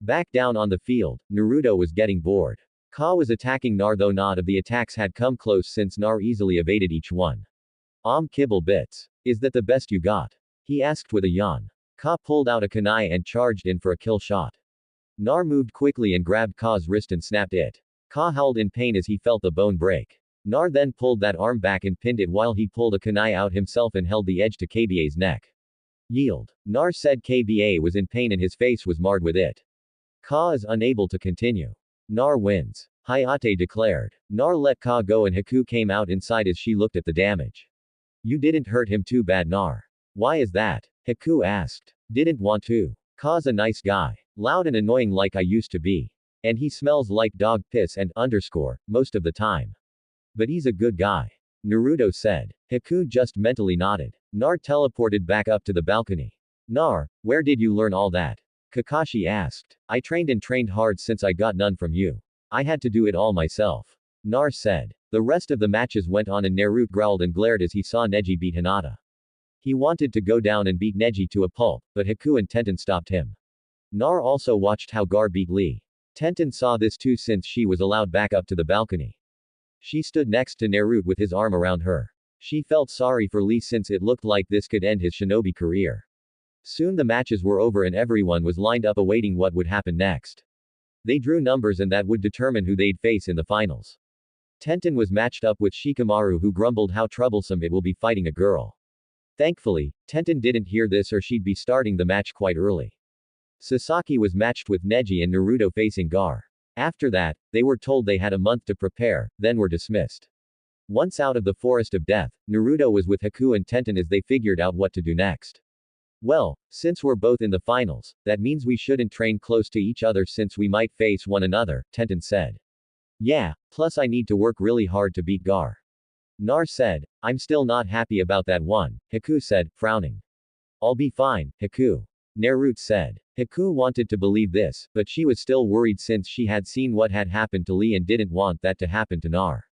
Back down on the field, Naruto was getting bored. Ka was attacking Nar, though not of the attacks had come close since Nar easily evaded each one. Kibble bits. Is that the best you got? He asked with a yawn. Ka pulled out a kunai and charged in for a kill shot. Nar moved quickly and grabbed Ka's wrist and snapped it. Ka howled in pain as he felt the bone break. Nar then pulled that arm back and pinned it while he pulled a kunai out himself and held the edge to KBA's neck. Yield. Nar said KBA was in pain and his face was marred with it. Ka is unable to continue. Nar wins. Hayate declared. Nar let Ka go and Haku came out inside as she looked at the damage. You didn't hurt him too bad, Nar. Why is that? Haku asked. Didn't want to. Ka's a nice guy. Loud and annoying like I used to be. And he smells like dog piss and underscore, most of the time. But he's a good guy. Naruto said. Haku just mentally nodded. Nar teleported back up to the balcony. Nar, where did you learn all that? Kakashi asked. I trained hard since I got none from you. I had to do it all myself. Nar said. The rest of the matches went on and Naruto growled and glared as he saw Neji beat Hinata. He wanted to go down and beat Neji to a pulp, but Haku and Tenten stopped him. Nar also watched how Gar beat Lee. Tenten saw this too since she was allowed back up to the balcony. She stood next to Naruto with his arm around her. She felt sorry for Lee since it looked like this could end his shinobi career. Soon the matches were over and everyone was lined up awaiting what would happen next. They drew numbers and that would determine who they'd face in the finals. Tenten was matched up with Shikamaru, who grumbled how troublesome it will be fighting a girl. Thankfully, Tenten didn't hear this or she'd be starting the match quite early. Sasaki was matched with Neji and Naruto facing Gar. After that, they were told they had a month to prepare, then were dismissed. Once out of the forest of death, Naruto was with Haku and Tenten as they figured out what to do next. Well, since we're both in the finals, that means we shouldn't train close to each other since we might face one another, Tenten said. Yeah, plus I need to work really hard to beat Gar. Nar said. I'm still not happy about that one, Haku said, frowning. I'll be fine, Haku. Naruto said. Haku wanted to believe this, but she was still worried since she had seen what had happened to Lee and didn't want that to happen to Nar.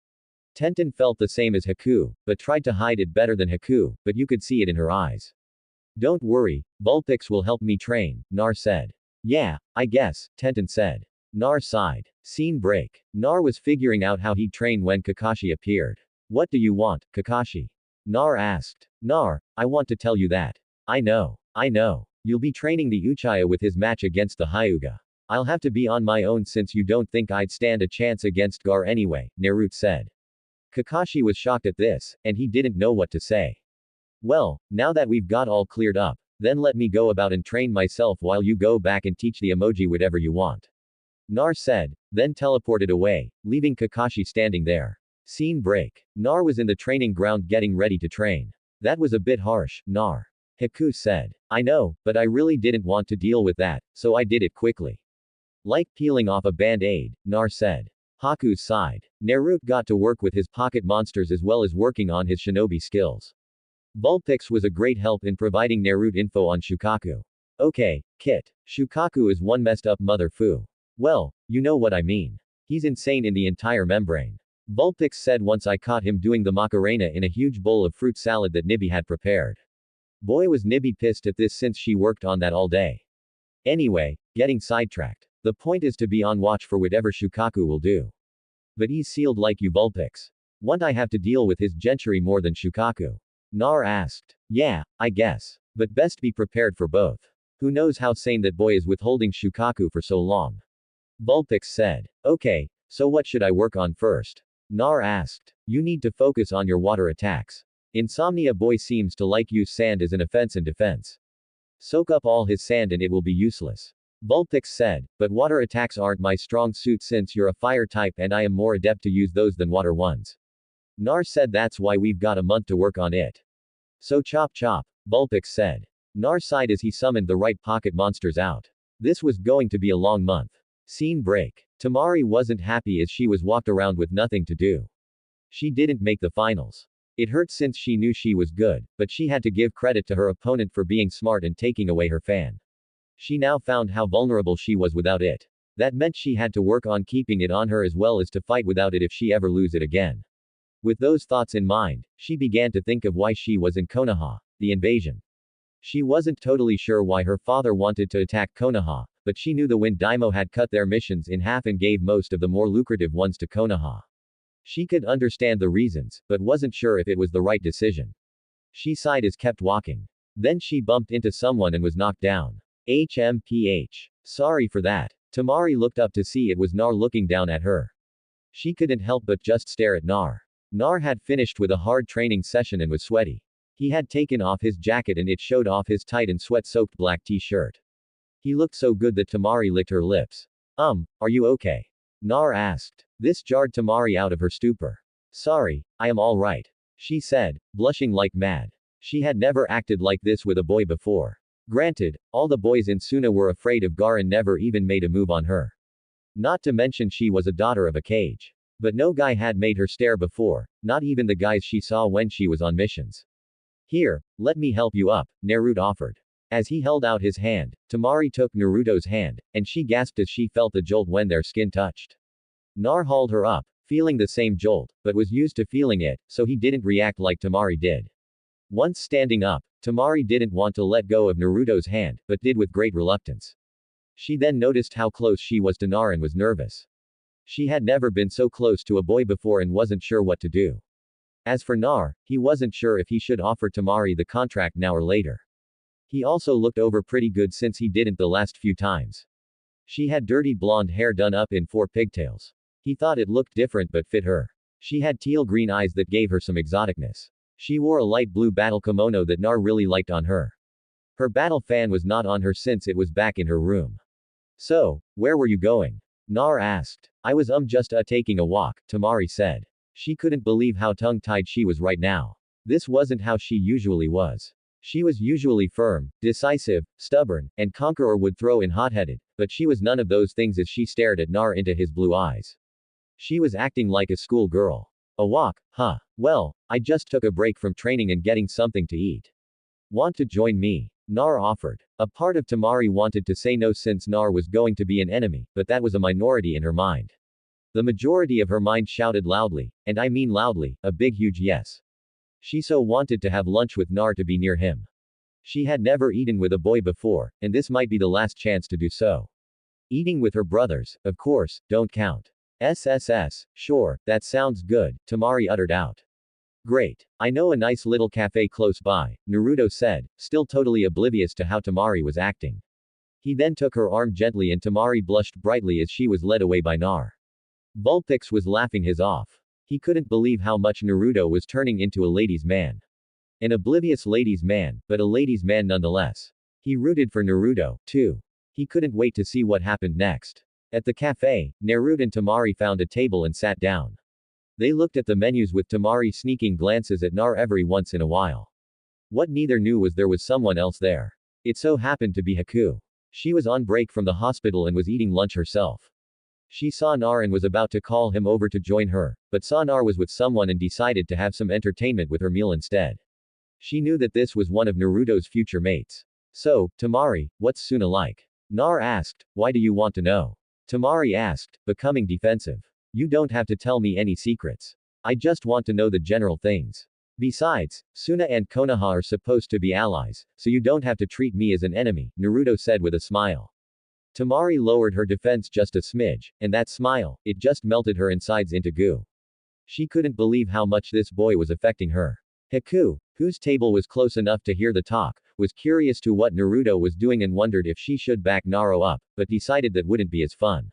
Tenten felt the same as Haku, but tried to hide it better than Haku, but you could see it in her eyes. Don't worry, Vulpix will help me train, Nar said. Yeah, I guess, Tenten said. Nar sighed. Scene break. Nar was figuring out how he'd train when Kakashi appeared. What do you want, Kakashi? Nar asked. Nar, I want to tell you that. I know. You'll be training the Uchiha with his match against the Hyuga. I'll have to be on my own since you don't think I'd stand a chance against Gar anyway, Naruto said. Kakashi was shocked at this, and he didn't know what to say. Well, now that we've got all cleared up, then let me go about and train myself while you go back and teach the emoji whatever you want. Nar said, then teleported away, leaving Kakashi standing there. Scene break. Nar was in the training ground getting ready to train. That was a bit harsh, Nar. Haku said. I know, but I really didn't want to deal with that, so I did it quickly. Like peeling off a band-aid, Nar said. Haku sighed. Naruto got to work with his pocket monsters as well as working on his shinobi skills. Vulpix was a great help in providing Naruto info on Shukaku. Okay, Kit. Shukaku is one messed up mother fu. Well, you know what I mean. He's insane in the entire membrane. Vulpix said once I caught him doing the Macarena in a huge bowl of fruit salad that Nibby had prepared. Boy was Nibby pissed at this since she worked on that all day. Anyway, getting sidetracked. The point is to be on watch for whatever Shukaku will do. But he's sealed like you Vulpix. Won't I have to deal with his gentry more than Shukaku? Nar asked. Yeah, I guess. But best be prepared for both. Who knows how sane that boy is withholding Shukaku for so long? Vulpix said. Okay, so what should I work on first? Nar asked. You need to focus on your water attacks. Insomnia boy seems to like use sand as an offense and defense. Soak up all his sand and it will be useless. Vulpix said, but water attacks aren't my strong suit since you're a fire type and I am more adept to use those than water ones. Nar said that's why we've got a month to work on it. So chop chop, Vulpix said. Nar sighed as he summoned the right pocket monsters out. This was going to be a long month. Scene break. Temari wasn't happy as she was walked around with nothing to do. She didn't make the finals. It hurt since she knew she was good, but she had to give credit to her opponent for being smart and taking away her fan. She now found how vulnerable she was without it. That meant she had to work on keeping it on her as well as to fight without it if she ever lose it again. With those thoughts in mind, she began to think of why she was in Konoha, the invasion. She wasn't totally sure why her father wanted to attack Konoha, but she knew the Wind Daimyo had cut their missions in half and gave most of the more lucrative ones to Konoha. She could understand the reasons, but wasn't sure if it was the right decision. She sighed as kept walking. Then she bumped into someone and was knocked down. HMPH. Sorry for that. Temari looked up to see it was Nar looking down at her. She couldn't help but just stare at Nar. Nar had finished with a hard training session and was sweaty. He had taken off his jacket and it showed off his tight and sweat-soaked black t-shirt. He looked so good that Temari licked her lips. Are you okay? Nar asked. This jarred Temari out of her stupor. Sorry, I am all right. She said, blushing like mad. She had never acted like this with a boy before. Granted, all the boys in Suna were afraid of Gar and never even made a move on her. Not to mention she was a daughter of a cage. But no guy had made her stare before, not even the guys she saw when she was on missions. Here, let me help you up, Naruto offered. As he held out his hand, Temari took Naruto's hand, and she gasped as she felt the jolt when their skin touched. Nar hauled her up, feeling the same jolt, but was used to feeling it, so he didn't react like Temari did. Once standing up, Temari didn't want to let go of Naruto's hand, but did with great reluctance. She then noticed how close she was to Nar and was nervous. She had never been so close to a boy before and wasn't sure what to do. As for Nar, he wasn't sure if he should offer Temari the contract now or later. He also looked over pretty good since he didn't the last few times. She had dirty blonde hair done up in 4 pigtails. He thought it looked different but fit her. She had teal green eyes that gave her some exoticness. She wore a light blue battle kimono that Nar really liked on her. Her battle fan was not on her since it was back in her room. So, where were you going? Nar asked. I was just taking a walk, Temari said. She couldn't believe how tongue-tied she was right now. This wasn't how she usually was. She was usually firm, decisive, stubborn, and conqueror would throw in hot-headed, but she was none of those things as she stared at Nar into his blue eyes. She was acting like a school girl. A walk, huh? Well, I just took a break from training and getting something to eat. Want to join me? Nar offered. A part of Temari wanted to say no since Nar was going to be an enemy, but that was a minority in her mind. The majority of her mind shouted loudly, and I mean loudly, a big huge yes. She so wanted to have lunch with Nar to be near him. She had never eaten with a boy before, and this might be the last chance to do so. Eating with her brothers, of course, don't count. SSS, sure, that sounds good, Temari uttered out. Great. I know a nice little cafe close by, Naruto said, still totally oblivious to how Temari was acting. He then took her arm gently and Temari blushed brightly as she was led away by Nar. Vulpix was laughing his off. He couldn't believe how much Naruto was turning into a ladies' man. An oblivious ladies' man, but a ladies' man nonetheless. He rooted for Naruto, too. He couldn't wait to see what happened next. At the cafe, Naruto and Temari found a table and sat down. They looked at the menus with Temari sneaking glances at Nar every once in a while. What neither knew was there was someone else there. It so happened to be Haku. She was on break from the hospital and was eating lunch herself. She saw Nar and was about to call him over to join her, but saw Nar was with someone and decided to have some entertainment with her meal instead. She knew that this was one of Naruto's future mates. So, Temari, what's Suna like? Nar asked, why do you want to know? Temari asked, becoming defensive. You don't have to tell me any secrets. I just want to know the general things. Besides, Suna and Konoha are supposed to be allies, so you don't have to treat me as an enemy, Naruto said with a smile. Temari lowered her defense just a smidge, and that smile, it just melted her insides into goo. She couldn't believe how much this boy was affecting her. Haku, whose table was close enough to hear the talk, was curious to what Naruto was doing and wondered if she should back Naro up, but decided that wouldn't be as fun.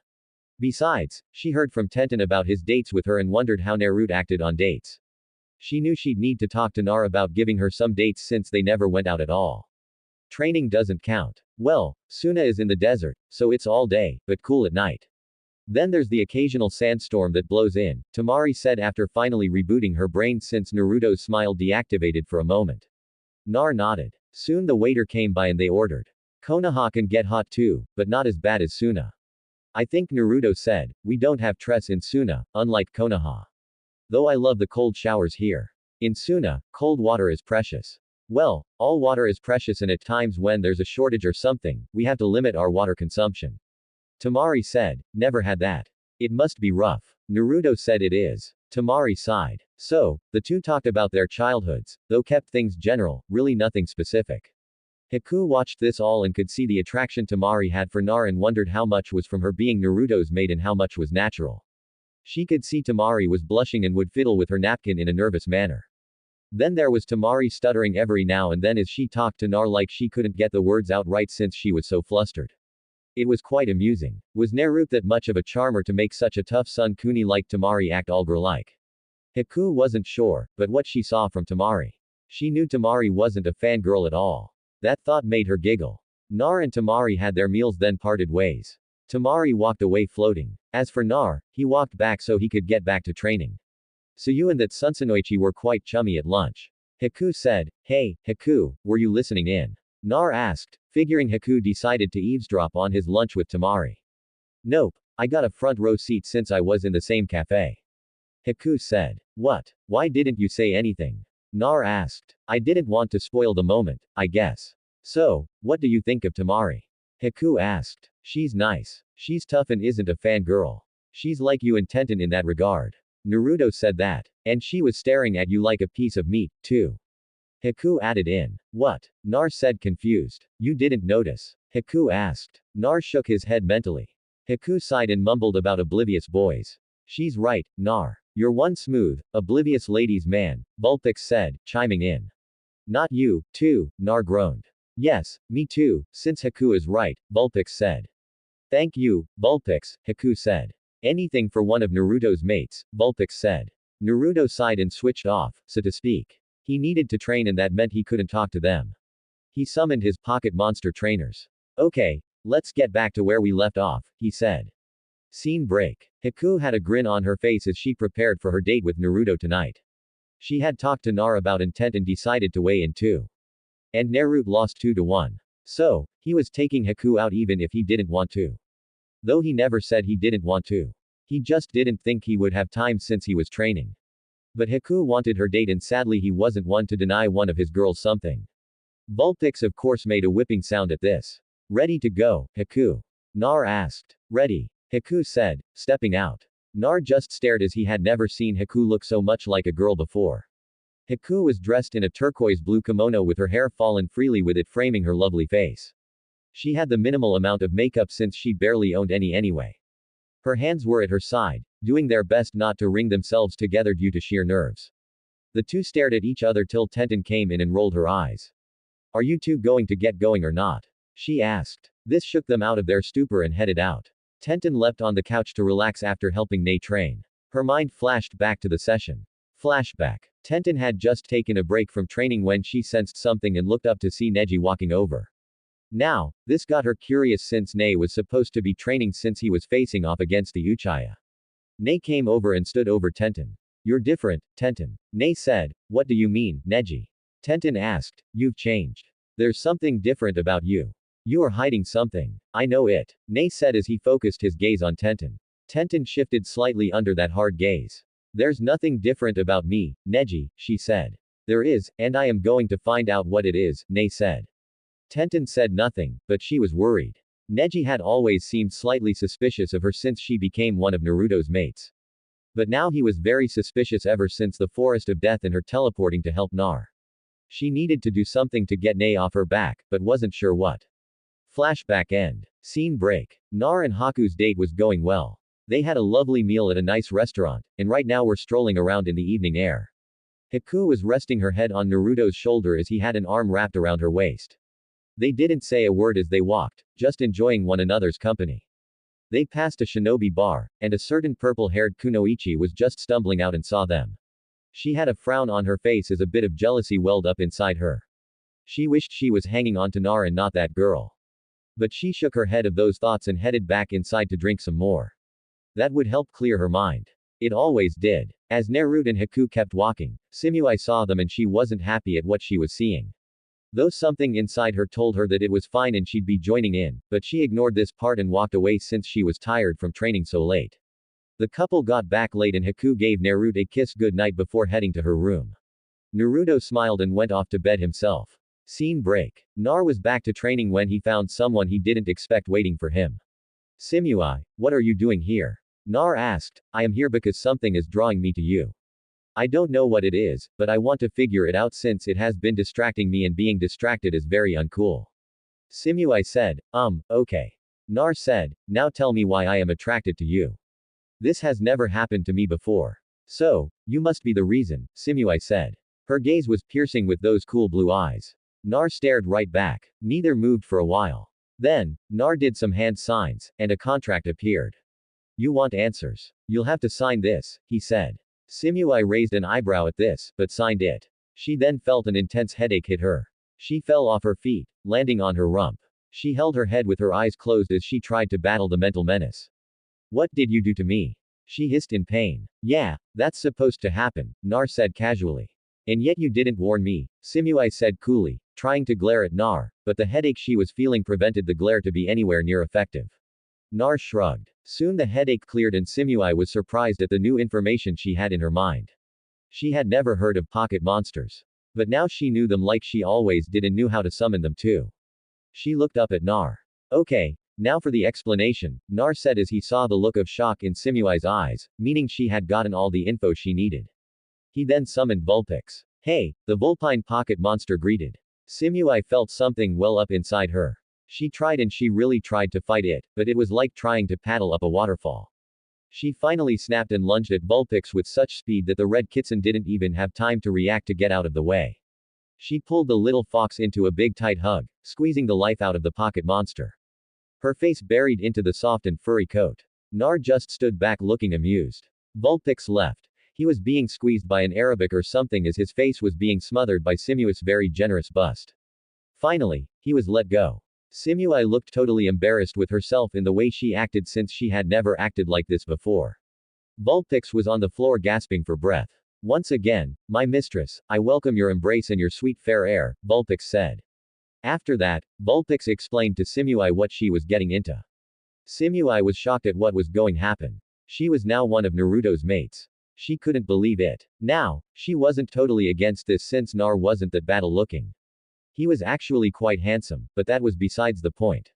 Besides, she heard from Tenten about his dates with her and wondered how Naruto acted on dates. She knew she'd need to talk to Nar about giving her some dates since they never went out at all. Training doesn't count. Well, Suna is in the desert, so it's all day, but cool at night. Then there's the occasional sandstorm that blows in, Temari said after finally rebooting her brain since Naruto's smile deactivated for a moment. Nar nodded. Soon the waiter came by and they ordered. Konoha can get hot too, but not as bad as Suna. I think Naruto said, we don't have stress in Suna, unlike Konoha. Though I love the cold showers here. In Suna, cold water is precious. Well, all water is precious and at times when there's a shortage or something, we have to limit our water consumption. Temari said, never had that. It must be rough. Naruto said it is. Temari sighed. So, the two talked about their childhoods, though kept things general, really nothing specific. Haku watched this all and could see the attraction Temari had for Nar and wondered how much was from her being Naruto's maid and how much was natural. She could see Temari was blushing and would fiddle with her napkin in a nervous manner. Then there was Temari stuttering every now and then as she talked to Nar like she couldn't get the words out right since she was so flustered. It was quite amusing. Was Naruto that much of a charmer to make such a tough son Kuni like Temari act all girl-like? Haku wasn't sure, but what she saw from Temari. She knew Temari wasn't a fangirl at all. That thought made her giggle. Nar and Temari had their meals then parted ways. Temari walked away floating. As for Nar, he walked back so he could get back to training. So you and that Sunsanoichi were quite chummy at lunch. Haku said, hey, Haku, were you listening in? Nar asked, figuring Haku decided to eavesdrop on his lunch with Temari. Nope, I got a front row seat since I was in the same cafe. Haku said. What? Why didn't you say anything? Nar asked. I didn't want to spoil the moment, I guess. So, what do you think of Temari? Haku asked. She's nice. She's tough and isn't a fangirl. She's like you and Tenten in that regard. Naruto said that. And she was staring at you like a piece of meat, too. Haku added in. What? Nar said confused. You didn't notice? Haku asked. Nar shook his head mentally. Haku sighed and mumbled about oblivious boys. She's right, Nar. You're one smooth, oblivious ladies man, Vulpix said, chiming in. Not you, too, Nar groaned. Yes, me too, since Haku is right, Vulpix said. Thank you, Vulpix, Haku said. Anything for one of Naruto's mates, Vulpix said. Naruto sighed and switched off, so to speak. He needed to train and that meant he couldn't talk to them. He summoned his pocket monster trainers. Okay, let's get back to where we left off, he said. Scene break. Haku had a grin on her face as she prepared for her date with Naruto tonight. She had talked to Nar about intent and decided to weigh in too. And Naruto lost 2-1. So, he was taking Haku out even if he didn't want to. Though he never said he didn't want to. He just didn't think he would have time since he was training. But Haku wanted her date and sadly he wasn't one to deny one of his girls something. Vulpix of course made a whipping sound at this. Ready to go, Haku? Nar asked. Ready. Haku said, stepping out. Nar just stared as he had never seen Haku look so much like a girl before. Haku was dressed in a turquoise blue kimono with her hair fallen freely with it framing her lovely face. She had the minimal amount of makeup since she barely owned any anyway. Her hands were at her side, doing their best not to wring themselves together due to sheer nerves. The two stared at each other till Tenten came in and rolled her eyes. Are you two going to get going or not? She asked. This shook them out of their stupor and headed out. Tenten leapt on the couch to relax after helping Nei train. Her mind flashed back to the session. Flashback. Tenten had just taken a break from training when she sensed something and looked up to see Neji walking over. Now, this got her curious since Nei was supposed to be training since he was facing off against the Uchiha. Nei came over and stood over Tenten. You're different, Tenten. Nei said. What do you mean, Neji? Tenten asked. You've changed. There's something different about you. You are hiding something. I know it. Nei said as he focused his gaze on Tenten. Tenten shifted slightly under that hard gaze. There's nothing different about me, Neji, she said. There is, and I am going to find out what it is, Nei said. Tenten said nothing, but she was worried. Neji had always seemed slightly suspicious of her since she became one of Naruto's mates. But now he was very suspicious ever since the Forest of Death and her teleporting to help Nar. She needed to do something to get Nei off her back, but wasn't sure what. Flashback end. Scene break. Nar and Haku's date was going well. They had a lovely meal at a nice restaurant, and right now were strolling around in the evening air. Haku was resting her head on Naruto's shoulder as he had an arm wrapped around her waist. They didn't say a word as they walked, just enjoying one another's company. They passed a shinobi bar, and a certain purple-haired kunoichi was just stumbling out and saw them. She had a frown on her face as a bit of jealousy welled up inside her. She wished she was hanging on to Nar and not that girl. But she shook her head of those thoughts and headed back inside to drink some more. That would help clear her mind. It always did. As Naruto and Haku kept walking, Shimui saw them and she wasn't happy at what she was seeing. Though something inside her told her that it was fine and she'd be joining in, but she ignored this part and walked away since she was tired from training so late. The couple got back late and Haku gave Naruto a kiss goodnight before heading to her room. Naruto smiled and went off to bed himself. Scene break. Nar was back to training when he found someone he didn't expect waiting for him. Shimui, what are you doing here? Nar asked. I am here because something is drawing me to you. I don't know what it is, but I want to figure it out since it has been distracting me and being distracted is very uncool. Shimui said, okay. Nar said, now tell me why I am attracted to you. This has never happened to me before. So, you must be the reason, Shimui said. Her gaze was piercing with those cool blue eyes. Nar stared right back. Neither moved for a while. Then, Nar did some hand signs, and a contract appeared. You want answers. You'll have to sign this, he said. Shimui raised an eyebrow at this, but signed it. She then felt an intense headache hit her. She fell off her feet, landing on her rump. She held her head with her eyes closed as she tried to battle the mental menace. What did you do to me? She hissed in pain. Yeah, that's supposed to happen, Nar said casually. And yet you didn't warn me, Shimui said coolly, trying to glare at Nar, but the headache she was feeling prevented the glare to be anywhere near effective. Nar shrugged. Soon the headache cleared and Shimui was surprised at the new information she had in her mind. She had never heard of pocket monsters. But now she knew them like she always did and knew how to summon them too. She looked up at Nar. Okay, now for the explanation, Nar said as he saw the look of shock in Shimui's eyes, meaning she had gotten all the info she needed. He then summoned Vulpix. Hey, the Vulpine pocket monster greeted. Shimui felt something well up inside her. She tried and she really tried to fight it, but it was like trying to paddle up a waterfall. She finally snapped and lunged at Vulpix with such speed that the red kitten didn't even have time to react to get out of the way. She pulled the little fox into a big tight hug, squeezing the life out of the pocket monster. Her face buried into the soft and furry coat. Nar just stood back looking amused. Vulpix left. He was being squeezed by an Arabic or something as his face was being smothered by Shimui's very generous bust. Finally, he was let go. Shimui looked totally embarrassed with herself in the way she acted since she had never acted like this before. Vulpix was on the floor gasping for breath. Once again, my mistress, I welcome your embrace and your sweet fair air, Vulpix said. After that, Vulpix explained to Shimui what she was getting into. Shimui was shocked at what was going to happen. She was now one of Naruto's mates. She couldn't believe it. Now, she wasn't totally against this since Nar wasn't that battle looking. He was actually quite handsome, but that was besides the point.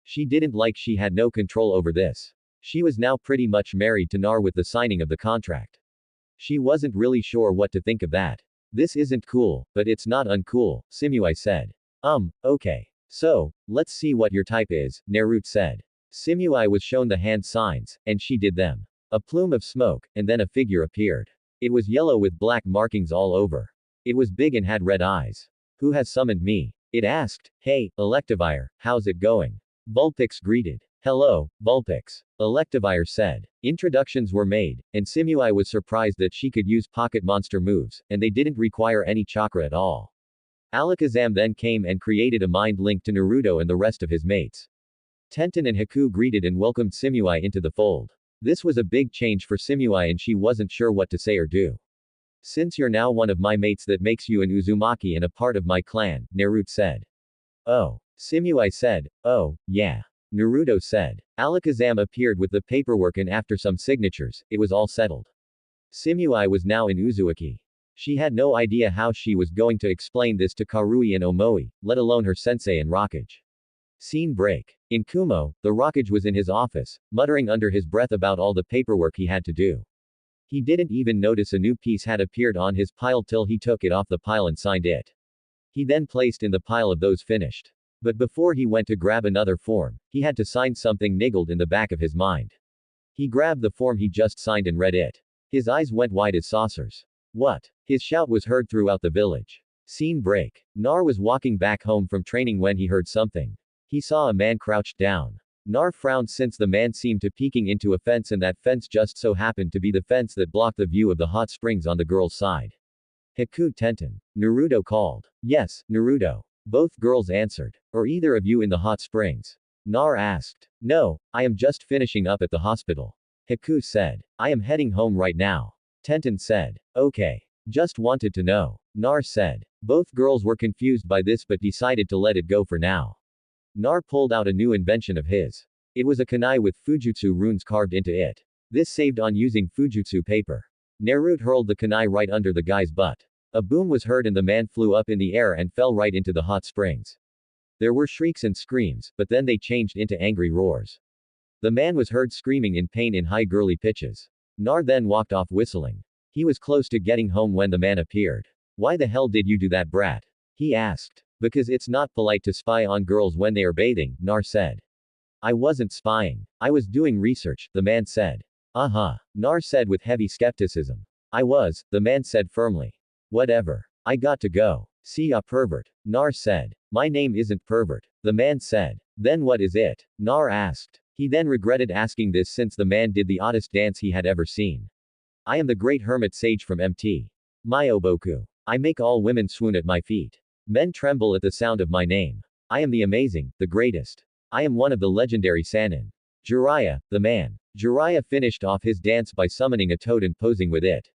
She didn't like she had no control over this. She was now pretty much married to Nar with the signing of the contract. She wasn't really sure what to think of that. This isn't cool, but it's not uncool, Shimui said. Okay. So, let's see what your type is, Naruto said. Shimui was shown the hand signs, and she did them. A plume of smoke, and then a figure appeared. It was yellow with black markings all over. It was big and had red eyes. Who has summoned me? It asked. Hey, Electivire, how's it going? Vulpix greeted. Hello, Vulpix. Electivire said. Introductions were made, and Shimui was surprised that she could use pocket monster moves, and they didn't require any chakra at all. Alakazam then came and created a mind link to Naruto and the rest of his mates. Tenten and Haku greeted and welcomed Shimui into the fold. This was a big change for Shimui and she wasn't sure what to say or do. Since you're now one of my mates, that makes you an Uzumaki and a part of my clan, Naruto said. Oh. Simui said. Oh, yeah. Naruto said. Alakazam appeared with the paperwork, and after some signatures, it was all settled. Simui was now in Uzumaki. She had no idea how she was going to explain this to Karui and Omoi, let alone her sensei and Rockage. Scene break. In Kumo, the Rockage was in his office, muttering under his breath about all the paperwork he had to do. He didn't even notice a new piece had appeared on his pile till he took it off the pile and signed it. He then placed in the pile of those finished. But before he went to grab another form, he had to sign something niggled in the back of his mind. He grabbed the form he just signed and read it. His eyes went wide as saucers. What? His shout was heard throughout the village. Scene break. Nar was walking back home from training when he heard something. He saw a man crouched down. Nar frowned since the man seemed to peeking into a fence, and that fence just so happened to be the fence that blocked the view of the hot springs on the girl's side. Haku Tenten. Naruto called. Yes, Naruto. Both girls answered. Are either of you in the hot springs? Nar asked. No, I am just finishing up at the hospital. Haku said. I am heading home right now. Tenten said. Okay. Just wanted to know. Nar said. Both girls were confused by this but decided to let it go for now. Nar pulled out a new invention of his. It was a kunai with Fujutsu runes carved into it. This saved on using Fujutsu paper. Naruto hurled the kunai right under the guy's butt. A boom was heard and the man flew up in the air and fell right into the hot springs. There were shrieks and screams, but then they changed into angry roars. The man was heard screaming in pain in high girly pitches. Nar then walked off whistling. He was close to getting home when the man appeared. Why the hell did you do that, brat? He asked. Because it's not polite to spy on girls when they are bathing, Nar said. I wasn't spying. I was doing research, the man said. Uh-huh. Nar said with heavy skepticism. I was, the man said firmly. Whatever. I got to go. See ya, pervert. Nar said. My name isn't pervert. The man said. Then what is it? Nar asked. He then regretted asking this since the man did the oddest dance he had ever seen. I am the great hermit sage from MT. Myoboku. I make all women swoon at my feet. Men tremble at the sound of my name. I am the amazing, the greatest. I am one of the legendary Sannin. Jiraiya, the man. Jiraiya finished off his dance by summoning a toad and posing with it.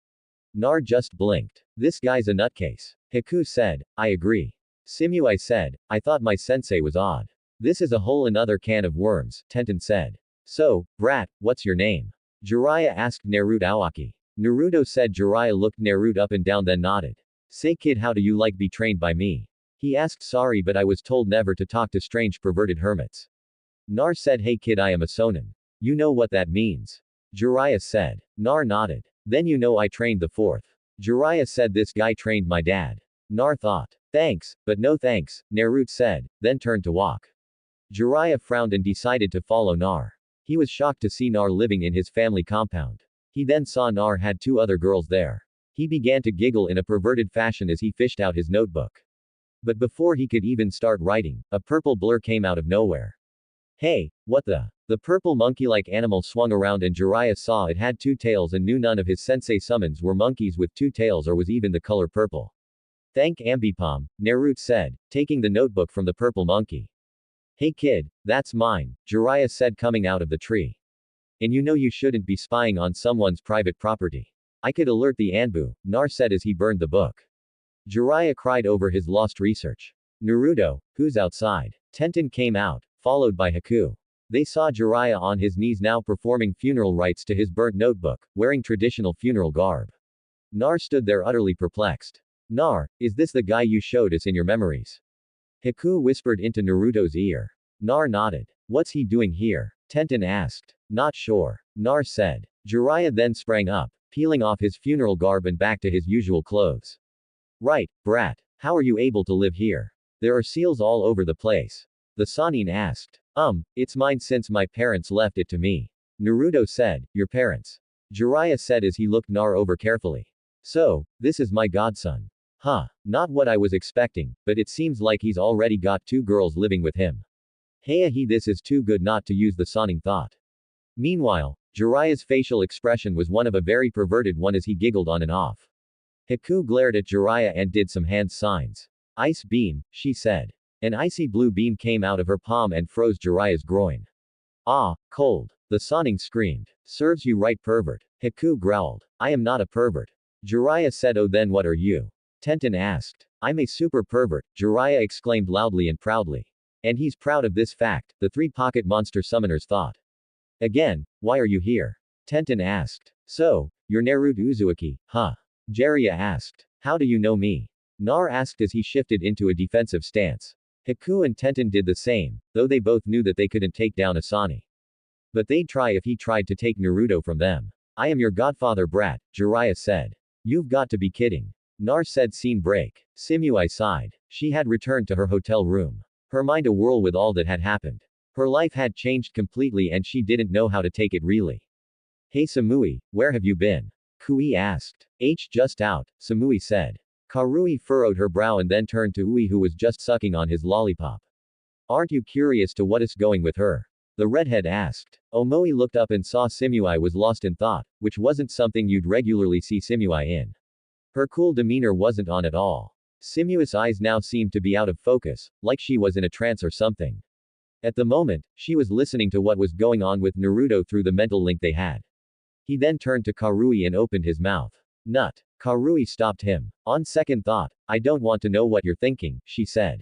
Nar just blinked. This guy's a nutcase. Haku said, I agree. Simui said, I thought my sensei was odd. This is a whole another can of worms, Tenten said. So, brat, what's your name? Jiraiya asked Naruto Aoki. Naruto said. Jiraiya looked Naruto up and down then nodded. Say kid, how do you like be trained by me? He asked. Sorry, but I was told never to talk to strange perverted hermits. Nar said. Hey kid, I am a sonin. You know what that means? Jiraiya said. Nar nodded. Then you know I trained the fourth. Jiraiya said. This guy trained my dad. Nar thought. Thanks, but no thanks, Naruto said, then turned to walk. Jiraiya frowned and decided to follow Nar. He was shocked to see Nar living in his family compound. He then saw Nar had two other girls there. He began to giggle in a perverted fashion as he fished out his notebook. But before he could even start writing, a purple blur came out of nowhere. Hey, what the? The purple monkey-like animal swung around and Jiraiya saw it had two tails and knew none of his sensei summons were monkeys with two tails or was even the color purple. Thank Ambipom, Naruto said, taking the notebook from the purple monkey. Hey kid, that's mine, Jiraiya said coming out of the tree. And you know you shouldn't be spying on someone's private property. I could alert the Anbu, Nar said as he burned the book. Jiraiya cried over his lost research. Naruto, who's outside? Tenten came out, followed by Haku. They saw Jiraiya on his knees now performing funeral rites to his burnt notebook, wearing traditional funeral garb. Nar stood there utterly perplexed. Nar, is this the guy you showed us in your memories? Haku whispered into Naruto's ear. Nar nodded. What's he doing here? Tenten asked. Not sure. Nar said. Jiraiya then sprang up, peeling off his funeral garb and back to his usual clothes. Right, brat. How are you able to live here? There are seals all over the place. The Sannin asked. It's mine since my parents left it to me. Naruto said. Your parents? Jiraiya said as he looked Nar over carefully. So, this is my godson. Huh. Not what I was expecting, but it seems like he's already got two girls living with him. Hey, this is too good not to use, the Sannin thought. Meanwhile, Jiraiya's facial expression was one of a very perverted one as he giggled on and off. Haku glared at Jiraiya and did some hand signs. Ice beam, she said. An icy blue beam came out of her palm and froze Jiraiya's groin. Ah, cold. The Sannin screamed. Serves you right, pervert. Haku growled. I am not a pervert. Jiraiya said. Oh, then what are you? Tenten asked. I'm a super pervert, Jiraiya exclaimed loudly and proudly. And he's proud of this fact, the three pocket monster summoners thought. Again, why are you here? Tenten asked. So, you're Naruto Uzumaki, huh? Jiraiya asked. How do you know me? Nar asked as he shifted into a defensive stance. Haku and Tenten did the same, though they both knew that they couldn't take down Asani. But they'd try if he tried to take Naruto from them. I am your godfather brat, Jiraiya said. You've got to be kidding. Nar said. Scene break. Simui sighed. She had returned to her hotel room. Her mind a whirl with all that had happened. Her life had changed completely and she didn't know how to take it really. Hey Samui, where have you been? Kui asked. Just out, Samui said. Karui furrowed her brow and then turned to Ui who was just sucking on his lollipop. Aren't you curious to what is going with her? The redhead asked. Omoi looked up and saw Simui was lost in thought, which wasn't something you'd regularly see Simui in. Her cool demeanor wasn't on at all. Simui's eyes now seemed to be out of focus, like she was in a trance or something. At the moment, she was listening to what was going on with Naruto through the mental link they had. He then turned to Karui and opened his mouth. Nut. Karui stopped him. On second thought, I don't want to know what you're thinking, she said.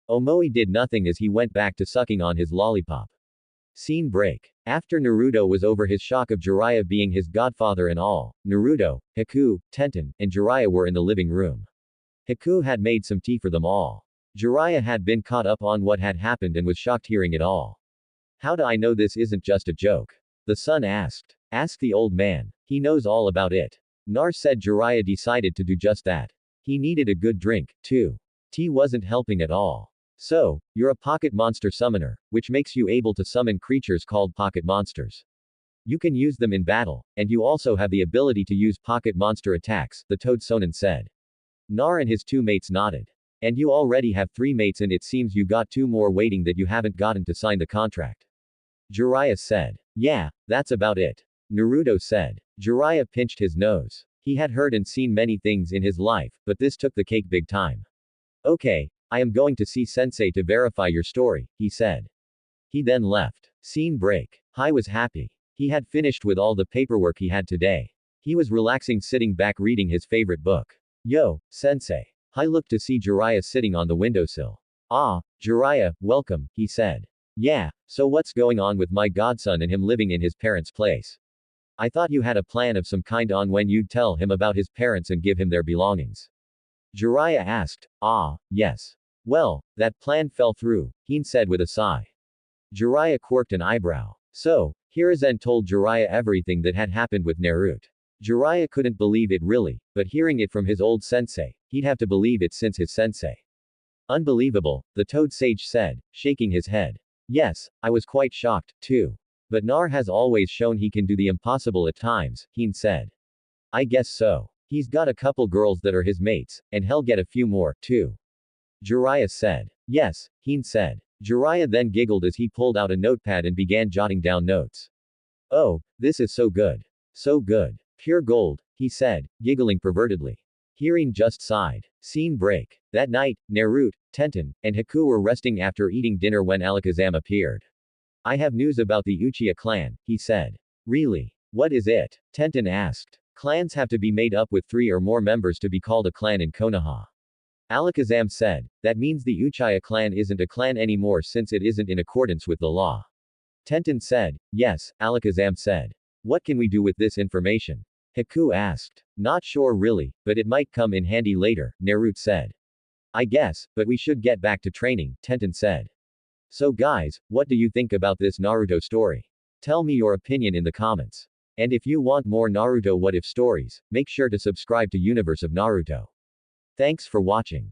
Omoi did nothing as he went back to sucking on his lollipop. Scene break. After Naruto was over his shock of Jiraiya being his godfather and all, Naruto, Haku, Tenten, and Jiraiya were in the living room. Haku had made some tea for them all. Jiraiya had been caught up on what had happened and was shocked hearing it all. How do I know this isn't just a joke? The son asked. Ask the old man. He knows all about it. Nar said. Jiraiya decided to do just that. He needed a good drink, too. Tea wasn't helping at all. So, you're a pocket monster summoner, which makes you able to summon creatures called pocket monsters. You can use them in battle, and you also have the ability to use pocket monster attacks, the Toad Sonin said. Nar and his two mates nodded. And you already have 3 mates and it seems you got 2 more waiting that you haven't gotten to sign the contract. Jiraiya said. Yeah, that's about it. Naruto said. Jiraiya pinched his nose. He had heard and seen many things in his life, but this took the cake big time. Okay, I am going to see Sensei to verify your story, he said. He then left. Scene break. Hai was happy. He had finished with all the paperwork he had today. He was relaxing sitting back reading his favorite book. Yo, Sensei. Hai looked to see Jiraiya sitting on the windowsill. Ah, Jiraiya, welcome, he said. Yeah, so what's going on with my godson and him living in his parents' place? I thought you had a plan of some kind on when you'd tell him about his parents and give him their belongings. Jiraiya asked. Ah, yes. Well, that plan fell through, Hin said with a sigh. Jiraiya quirked an eyebrow. So, Hiruzen told Jiraiya everything that had happened with Naruto. Jiraiya couldn't believe it really, but hearing it from his old sensei, he'd have to believe it since his sensei. Unbelievable, the Toad Sage said, shaking his head. Yes, I was quite shocked, too. But Nar has always shown he can do the impossible at times, Hin said. I guess so. He's got a couple girls that are his mates, and he'll get a few more, too. Jiraiya said. Yes, Hin said. Jiraiya then giggled as he pulled out a notepad and began jotting down notes. Oh, this is so good. So good. Pure gold, he said, giggling pervertedly. Hirin just sighed. Scene break. That night, Naruto, Tenten, and Haku were resting after eating dinner when Alakazam appeared. I have news about the Uchiha clan, he said. Really? What is it? Tenten asked. Clans have to be made up with 3 or more members to be called a clan in Konoha. Alakazam said. That means the Uchiha clan isn't a clan anymore since it isn't in accordance with the law. Tenten said. Yes, Alakazam said. What can we do with this information? Haku asked. Not sure really, but it might come in handy later, Naruto said. I guess, but we should get back to training, Tenten said. So guys, what do you think about this Naruto story? Tell me your opinion in the comments. And if you want more Naruto what if stories, make sure to subscribe to Universe of Naruto. Thanks for watching.